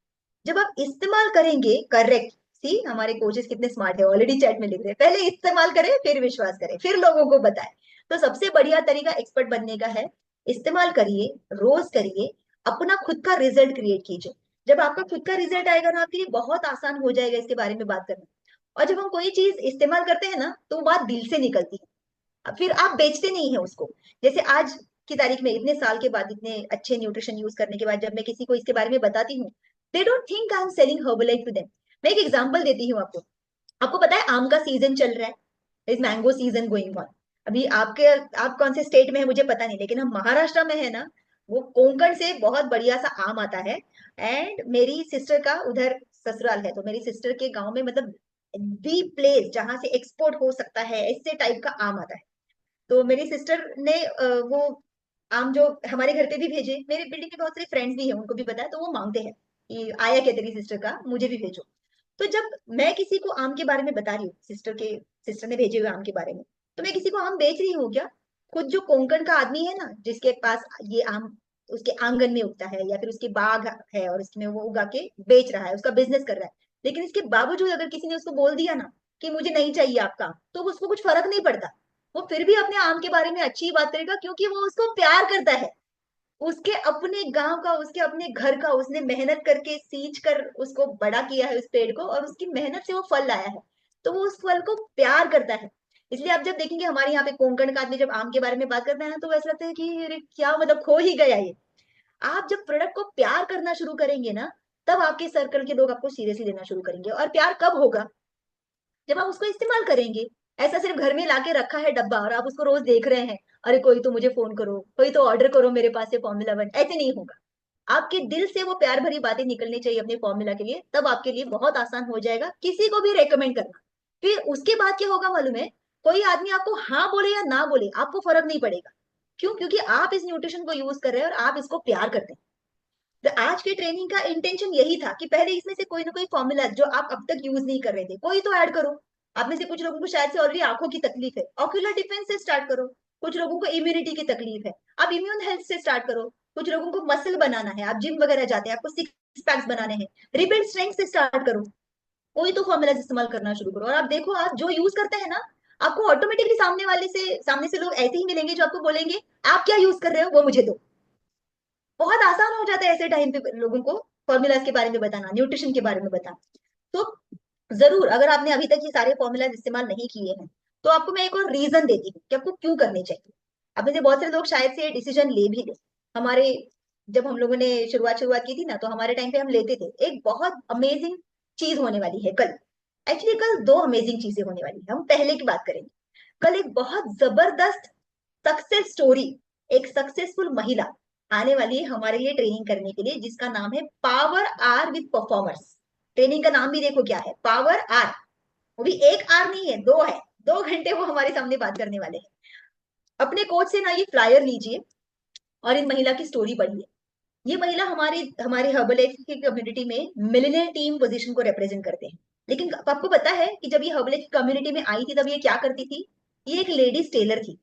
जब आप इस्तेमाल करेंगे करेक्ट, सी हमारे कोचेस कितने स्मार्ट है, ऑलरेडी चैट में लिख रहे हैं पहले इस्तेमाल करें फिर विश्वास करें फिर लोगों को बताएं। तो सबसे बढ़िया तरीका एक्सपर्ट बनने का है, इस्तेमाल करिए, रोज करिए, अपना खुद का रिजल्ट क्रिएट कीजिए। जब आपका खुद का रिजल्ट आएगा ना आपके लिए बहुत आसान हो जाएगा इसके बारे में बात करना। और जब हम कोई चीज इस्तेमाल करते हैं ना तो वो बात दिल से निकलती है, फिर आप बेचते नहीं है उसको। जैसे आज की तारीख में इतने साल के बाद इतने अच्छे न्यूट्रिशन यूज करने के बाद जब मैं किसी को इसके बारे में बताती हूँ, they don't think I am selling Herbalife to them. मैं एक एग्जांपल देती हूँ आपको। आपको पता है आम का सीजन चल रहा है, is mango season going on. अभी आपके आप कौन से स्टेट में है मुझे पता नहीं, लेकिन हम महाराष्ट्र में है ना, वो कोंकण से बहुत बढ़िया सा आम आता है। एंड मेरी सिस्टर का उधर ससुराल है, तो मेरी सिस्टर के गांव में मतलब दी प्लेस जहां से एक्सपोर्ट हो सकता है ऐसे टाइप का आम आता है। तो मेरी सिस्टर ने वो आम जो हमारे घर पे भी भेजे, मेरे बिल्डिंग के बहुत सारे फ्रेंड्स भी हैं उनको भी पता है, तो वो मांगते हैं कि आया क्या तेरी सिस्टर का, मुझे भी भेजो। तो जब मैं किसी को आम के बारे में बता रही हूँ, सिस्टर ने भेजे हुए आम के बारे में, तो मैं किसी को आम बेच रही हूँ क्या? खुद जो कोंकण का आदमी है ना, जिसके पास ये आम उसके आंगन में उगता है या फिर उसके बाग है और उसमें वो उगा के बेच रहा है, उसका बिजनेस कर रहा है, लेकिन इसके बावजूद अगर किसी ने उसको बोल दिया ना कि मुझे नहीं चाहिए आपका, तो उसको कुछ फर्क नहीं पड़ता। वो फिर भी अपने आम के बारे में अच्छी बात करेगा, क्योंकि वो उसको प्यार करता है। उसके अपने गांव का, उसके अपने घर का, उसने मेहनत करके सींच कर उसको बड़ा किया है उस पेड़ को, और उसकी मेहनत से वो फल लाया है, तो वो उस फल को प्यार करता है। इसलिए आप जब देखेंगे हमारे यहाँ पे कोंकण का आदमी जब आम के बारे में बात करता है ना, तो ऐसा लगता है कि अरे क्या मतलब खो ही गया ये। आप जब प्रोडक्ट को प्यार करना शुरू करेंगे ना, तब आपके सर्कल के लोग आपको सीरियसली लेना शुरू करेंगे। और प्यार कब होगा? जब आप उसको इस्तेमाल करेंगे। ऐसा सिर्फ घर में लाके रखा है डब्बा और आप उसको रोज देख रहे हैं, अरे कोई तो मुझे फोन करो, कोई तो ऑर्डर करो मेरे पास से फॉर्मूला 1, ऐसे नहीं होगा। आपके दिल से वो प्यार भरी बातें निकलनी चाहिए अपने फॉर्मूला के लिए, तब आपके लिए बहुत आसान हो जाएगा किसी को भी रेकमेंड करना। फिर उसके बाद क्या होगा मालूम है? कोई आदमी आपको हाँ बोले या ना बोले, आपको फर्क नहीं पड़ेगा। क्यों? क्योंकि आप इस न्यूट्रिशन को यूज कर रहे हैं और आप इसको प्यार करते हैं। तो आज की ट्रेनिंग का इंटेंशन यही था कि पहले इसमें से कोई ना कोई फॉर्मूला जो आप अब तक यूज नहीं कर रहे थे, कोई तो ऐड करो। आप में से कुछ लोगों को शायद से ऑलरेडी आंखों की तकलीफ है, ऑक्यूलर डिफेंस से स्टार्ट करो। कुछ लोगों को इम्यूनिटी की तकलीफ है, आप इम्यून हेल्थ से स्टार्ट करो। कुछ लोगों को मसल बनाना है, आप जिम वगैरह जाते हैं, आपको सिक्स पैक्स बनाने हैं, रिबिल्ड स्ट्रेंथ से स्टार्ट करो। कोई तो फॉर्मूला इस्तेमाल करना शुरू करो, और आप देखो आप जो यूज करते हैं ना, आपको ऑटोमेटिकली सामने से लोग ऐसे ही मिलेंगे जो आपको बोलेंगे आप क्या यूज कर रहे हो वो मुझे दो। बहुत आसान हो जाता है ऐसे टाइम पे लोगों को फॉर्मूलाज के बारे में बताना, न्यूट्रिशन के बारे में बताना। तो जरूर अगर आपने अभी तक ये सारे फॉर्मूलाज इस्तेमाल नहीं किए हैं, तो आपको मैं एक और रीजन देती हूँ कि आपको क्यों करने चाहिए। अब में से बहुत सारे लोग शायद से डिसीजन ले भी ले। हमारे जब हम लोगों ने शुरुआत शुरुआत की थी ना, तो हमारे टाइम पे हम लेते थे। एक बहुत अमेजिंग चीज होने वाली है कल। एक्चुअली कल दो अमेजिंग चीजें होने वाली है, हम पहले की बात करेंगे। कल एक बहुत जबरदस्त सक्सेस स्टोरी, एक सक्सेसफुल महिला आने वाली है हमारे लिए ट्रेनिंग करने के लिए, जिसका नाम है power hour with performers. Training का नाम भी देखो क्या है, पावर आर। वो भी एक आर नहीं है, दो है। 2 घंटे वो हमारे सामने बात करने वाले हैं। अपने कोच से ना ये फ्लायर लीजिए और इन महिला की स्टोरी पढ़िए। ये महिला हमारे हमारे हर्बलाइफ की कम्युनिटी में मिलियनर टीम पोजीशन को रिप्रेजेंट करते हैं। लेकिन आपको पता है कि जब ये हर्बलाइफ कम्युनिटी में आई थी, तब ये क्या करती थी? ये एक लेडीज टेलर थी।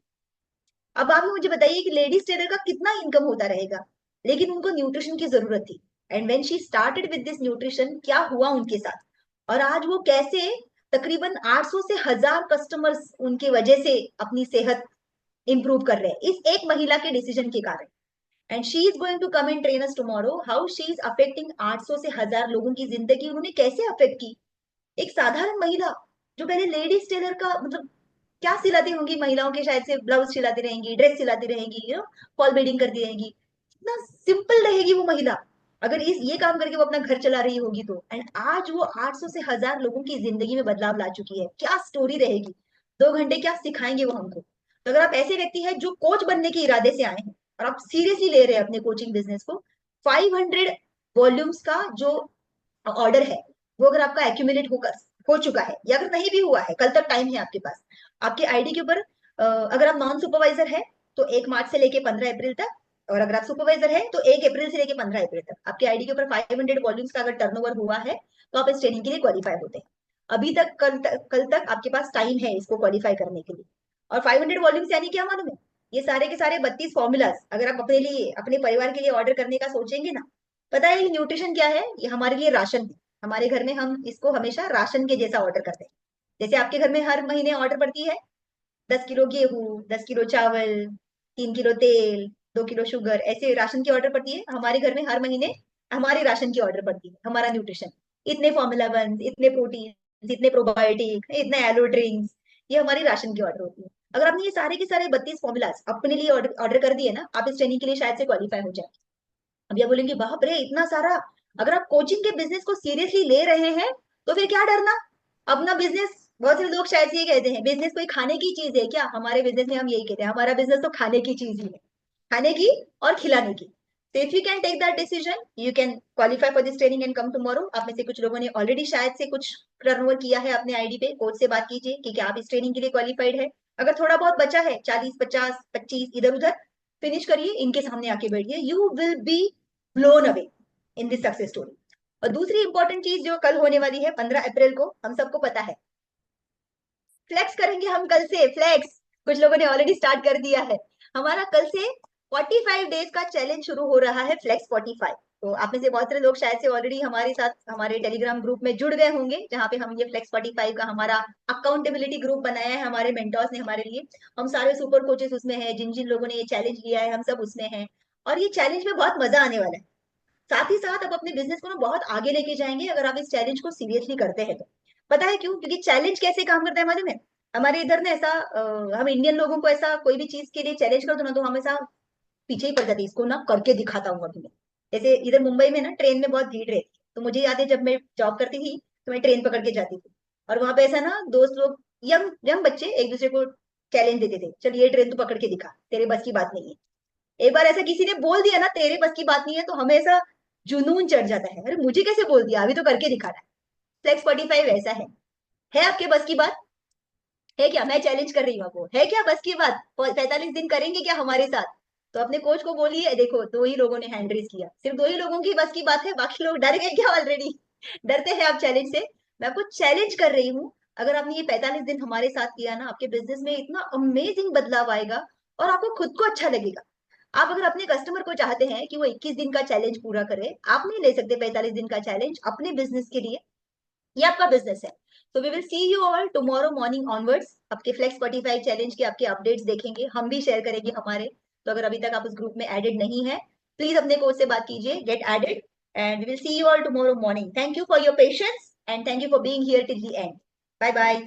अब आप मुझे बताइए कि लेडीज टेलर का कितना इनकम होता रहेगा, लेकिन उनको न्यूट्रिशन की जरूरत थी। And when she started with this nutrition, क्या हुआ उनके साथ? और आज वो कैसे तकरीबन 800 से 1000 कस्टमर्स उनकी वजह से अपनी सेहत इंप्रूव कर रहे हैं इस एक महिला के डिसीजन के कारण। And she is going to come and train us tomorrow how she is affecting 800 से 1000 लोगों की जिंदगी उन्होंने कैसे अफेक्ट की। एक साधारण महिला जो पहले लेडीज टेलर का मतलब क्या सिलाती होंगी, महिलाओं के शायद से ब्लाउज सिलाती रहेंगी, ड्रेस सिलाती रहेंगी, फॉल बीडिंग करती रहेंगी, कितना सिंपल रहेगी वो महिला अगर इस ये काम करके वो अपना घर चला रही होगी तो। एंड आज वो 800 से 1000 लोगों की जिंदगी में बदलाव ला चुकी है। क्या स्टोरी रहेगी! 2 घंटे क्या सिखाएंगे वो हमको। तो अगर आप ऐसे व्यक्ति हैं जो कोच बनने के इरादे से आए हैं और आप सीरियसली ले रहे हैं अपने कोचिंग बिजनेस को, 500 वॉल्यूम्स का जो ऑर्डर है, वो अगर आपका एक्यूमुलेट होकर हो चुका है या अगर नहीं भी हुआ है, कल तक टाइम है आपके पास। आपके आईडी के ऊपर अगर आप नॉन सुपरवाइजर है तो 1 मार्च से लेके 15 अप्रैल तक, और अगर आप सुपरवाइजर है तो 1 अप्रैल से लेके 15 अप्रैल तक आपके आईडी के ऊपर 500 वॉल्यूम्स का अगर टर्नओवर हुआ है, तो आप इस ट्रेनिंग के लिए क्वालिफाई होते हैं। अभी तक कल तक आपके पास टाइम है इसको क्वालिफाई करने के लिए। और 500 वॉल्यूम्स यानी क्या मालूम है? ये सारे के सारे 32 फॉर्मूलाज अगर आप अपने लिए अपने परिवार के लिए ऑर्डर करने का सोचेंगे ना। पता है ये न्यूट्रिशन क्या है? ये हमारे लिए राशन है। हमारे घर में हम इसको हमेशा राशन के जैसा ऑर्डर करते हैं। जैसे आपके घर में हर महीने ऑर्डर पड़ती है 10 किलो गेहूं, 10 किलो चावल, 3 किलो तेल, 2 किलो शुगर, ऐसे राशन की ऑर्डर पड़ती है। हमारे घर में हर महीने हमारे राशन की ऑर्डर पड़ती है। हमारा न्यूट्रिशन, इतने फॉर्मूला 1, इतने प्रोटीन, इतने प्रोबायोटिक, इतने एलो ड्रिंक्स, ये हमारी राशन की ऑर्डर होती है। अगर आपने ये सारे के सारे 32 फॉर्मूलाज अपने लिए ऑर्डर कर दिए ना, आप इस ट्रेनिंग के लिए शायद से क्वालिफाई हो जाए। अब आप बोलेंगे बाप रे इतना सारा! अगर आप कोचिंग के बिजनेस को सीरियसली ले रहे हैं, तो फिर क्या डरना? अपना बिजनेस, बहुत से लोग शायद से ये कहते हैं बिजनेस कोई खाने की चीज है क्या? हमारे बिजनेस में हम यही कहते हैं, हमारा बिजनेस तो खाने की चीज ही है। खाने की और खिलाने की। So if you can take that decision, you can qualify for this training and come tomorrow. आप में से कुछ लोगों ने ऑलरेडी शायद से कुछ टर्नओवर किया है अपने आईडी पे, कोच से बात कीजिए कि क्या आप इस ट्रेनिंग के लिए क्वालिफाइड है। अगर थोड़ा बहुत बचा है, 40, 50, 25 इधर उधर, फिनिश करिए, इनके सामने आके बैठिए, you will be blown away in this success story. और दूसरी इंपॉर्टेंट चीज जो कल होने वाली है 15 अप्रैल को, हम सबको पता है, फ्लेक्स करेंगे हम कल से, फ्लेक्स। कुछ लोगों ने ऑलरेडी स्टार्ट कर दिया है। हमारा कल से 45 डेज का चैलेंज शुरू हो रहा है, फ्लेक्स 45। तो आप में से बहुत सारे लोग शायद से ऑलरेडी हमारे साथ हमारे टेलीग्राम ग्रुप में जुड़ गए होंगे, जहां पे हम ये फ्लेक्स 45 का हमारा अकाउंटेबिलिटी ग्रुप बनाया है हमारे मेंटर्स ने हमारे लिए। हम सारे सुपर कोचेस उसमें हैं, जिन जिन लोगों ने ये चैलेंज लिया है हम सब उसमें हैं। और ये चैलेंज में बहुत मजा आने वाला है। साथ ही साथ आप अपने बिजनेस को ना बहुत आगे लेके जाएंगे अगर आप इस चैलेंज को सीरियसली करते हैं तो। पता है क्यों? क्योंकि चैलेंज कैसे काम करता है मालूम है? हमारे इधर ना ऐसा हम इंडियन लोगों को ऐसा कोई भी चीज के लिए चैलेंज कर दो ना तो हम ऐसा पीछे ही पड़ जाते हैं, इसको ना करके दिखाता हूँ अभी मैं। जैसे इधर मुंबई में ना ट्रेन में बहुत भीड़ रहती है, तो मुझे याद है जब मैं जॉब करती थी तो मैं ट्रेन पकड़ के जाती थी। और वहां पे ऐसा ना दोस्त लोग, यंग यंग बच्चे एक दूसरे को चैलेंज देते थे, चल ये ट्रेन तू पकड़ के दिखा, तेरे बस की बात नहीं है। एक बार ऐसा किसी ने बोल दिया ना तेरे बस की बात नहीं है, तो हमें ऐसा जुनून चढ़ जाता है, अरे मुझे कैसे बोल दिया, अभी तो करके दिखाना है। फ्लेक्स 45 ऐसा है आपके बस की बात? है क्या? मैं चैलेंज कर रही हूँ आपको, है क्या बस की बात? 45 दिन करेंगे क्या हमारे साथ? तो अपने कोच को बोलिए, देखो 2 ही लोगों ने हैंड रेस किया, सिर्फ 2 ही लोगों की बस की बात है, बाकी लोग डर गए क्या ऑलरेडी? डरते हैं आप चैलेंज से? मैं आपको चैलेंज कर रही हूँ। अगर आपने ये 45 दिन हमारे साथ किया ना, आपके बिजनेस में इतना अमेजिंग बदलाव आएगा और आपको खुद को अच्छा लगेगा। आप अगर अपने कस्टमर को चाहते हैं कि वो 21 दिन का चैलेंज पूरा करे, आप नहीं ले सकते 45 दिन का चैलेंज अपने बिजनेस के लिए? ये आपका बिजनेस है। तो we will see you all tomorrow morning onwards. आपके फ्लेक्स 45 चैलेंज के आपके अपडेट्स देखेंगे, हम भी शेयर करेंगे हमारे। तो अगर अभी तक आप उस ग्रुप में एडेड नहीं है, प्लीज अपने कोच से बात कीजिए, get added. And we will see you all tomorrow morning. Thank you for your patience and thank you for being here till the end. Bye bye.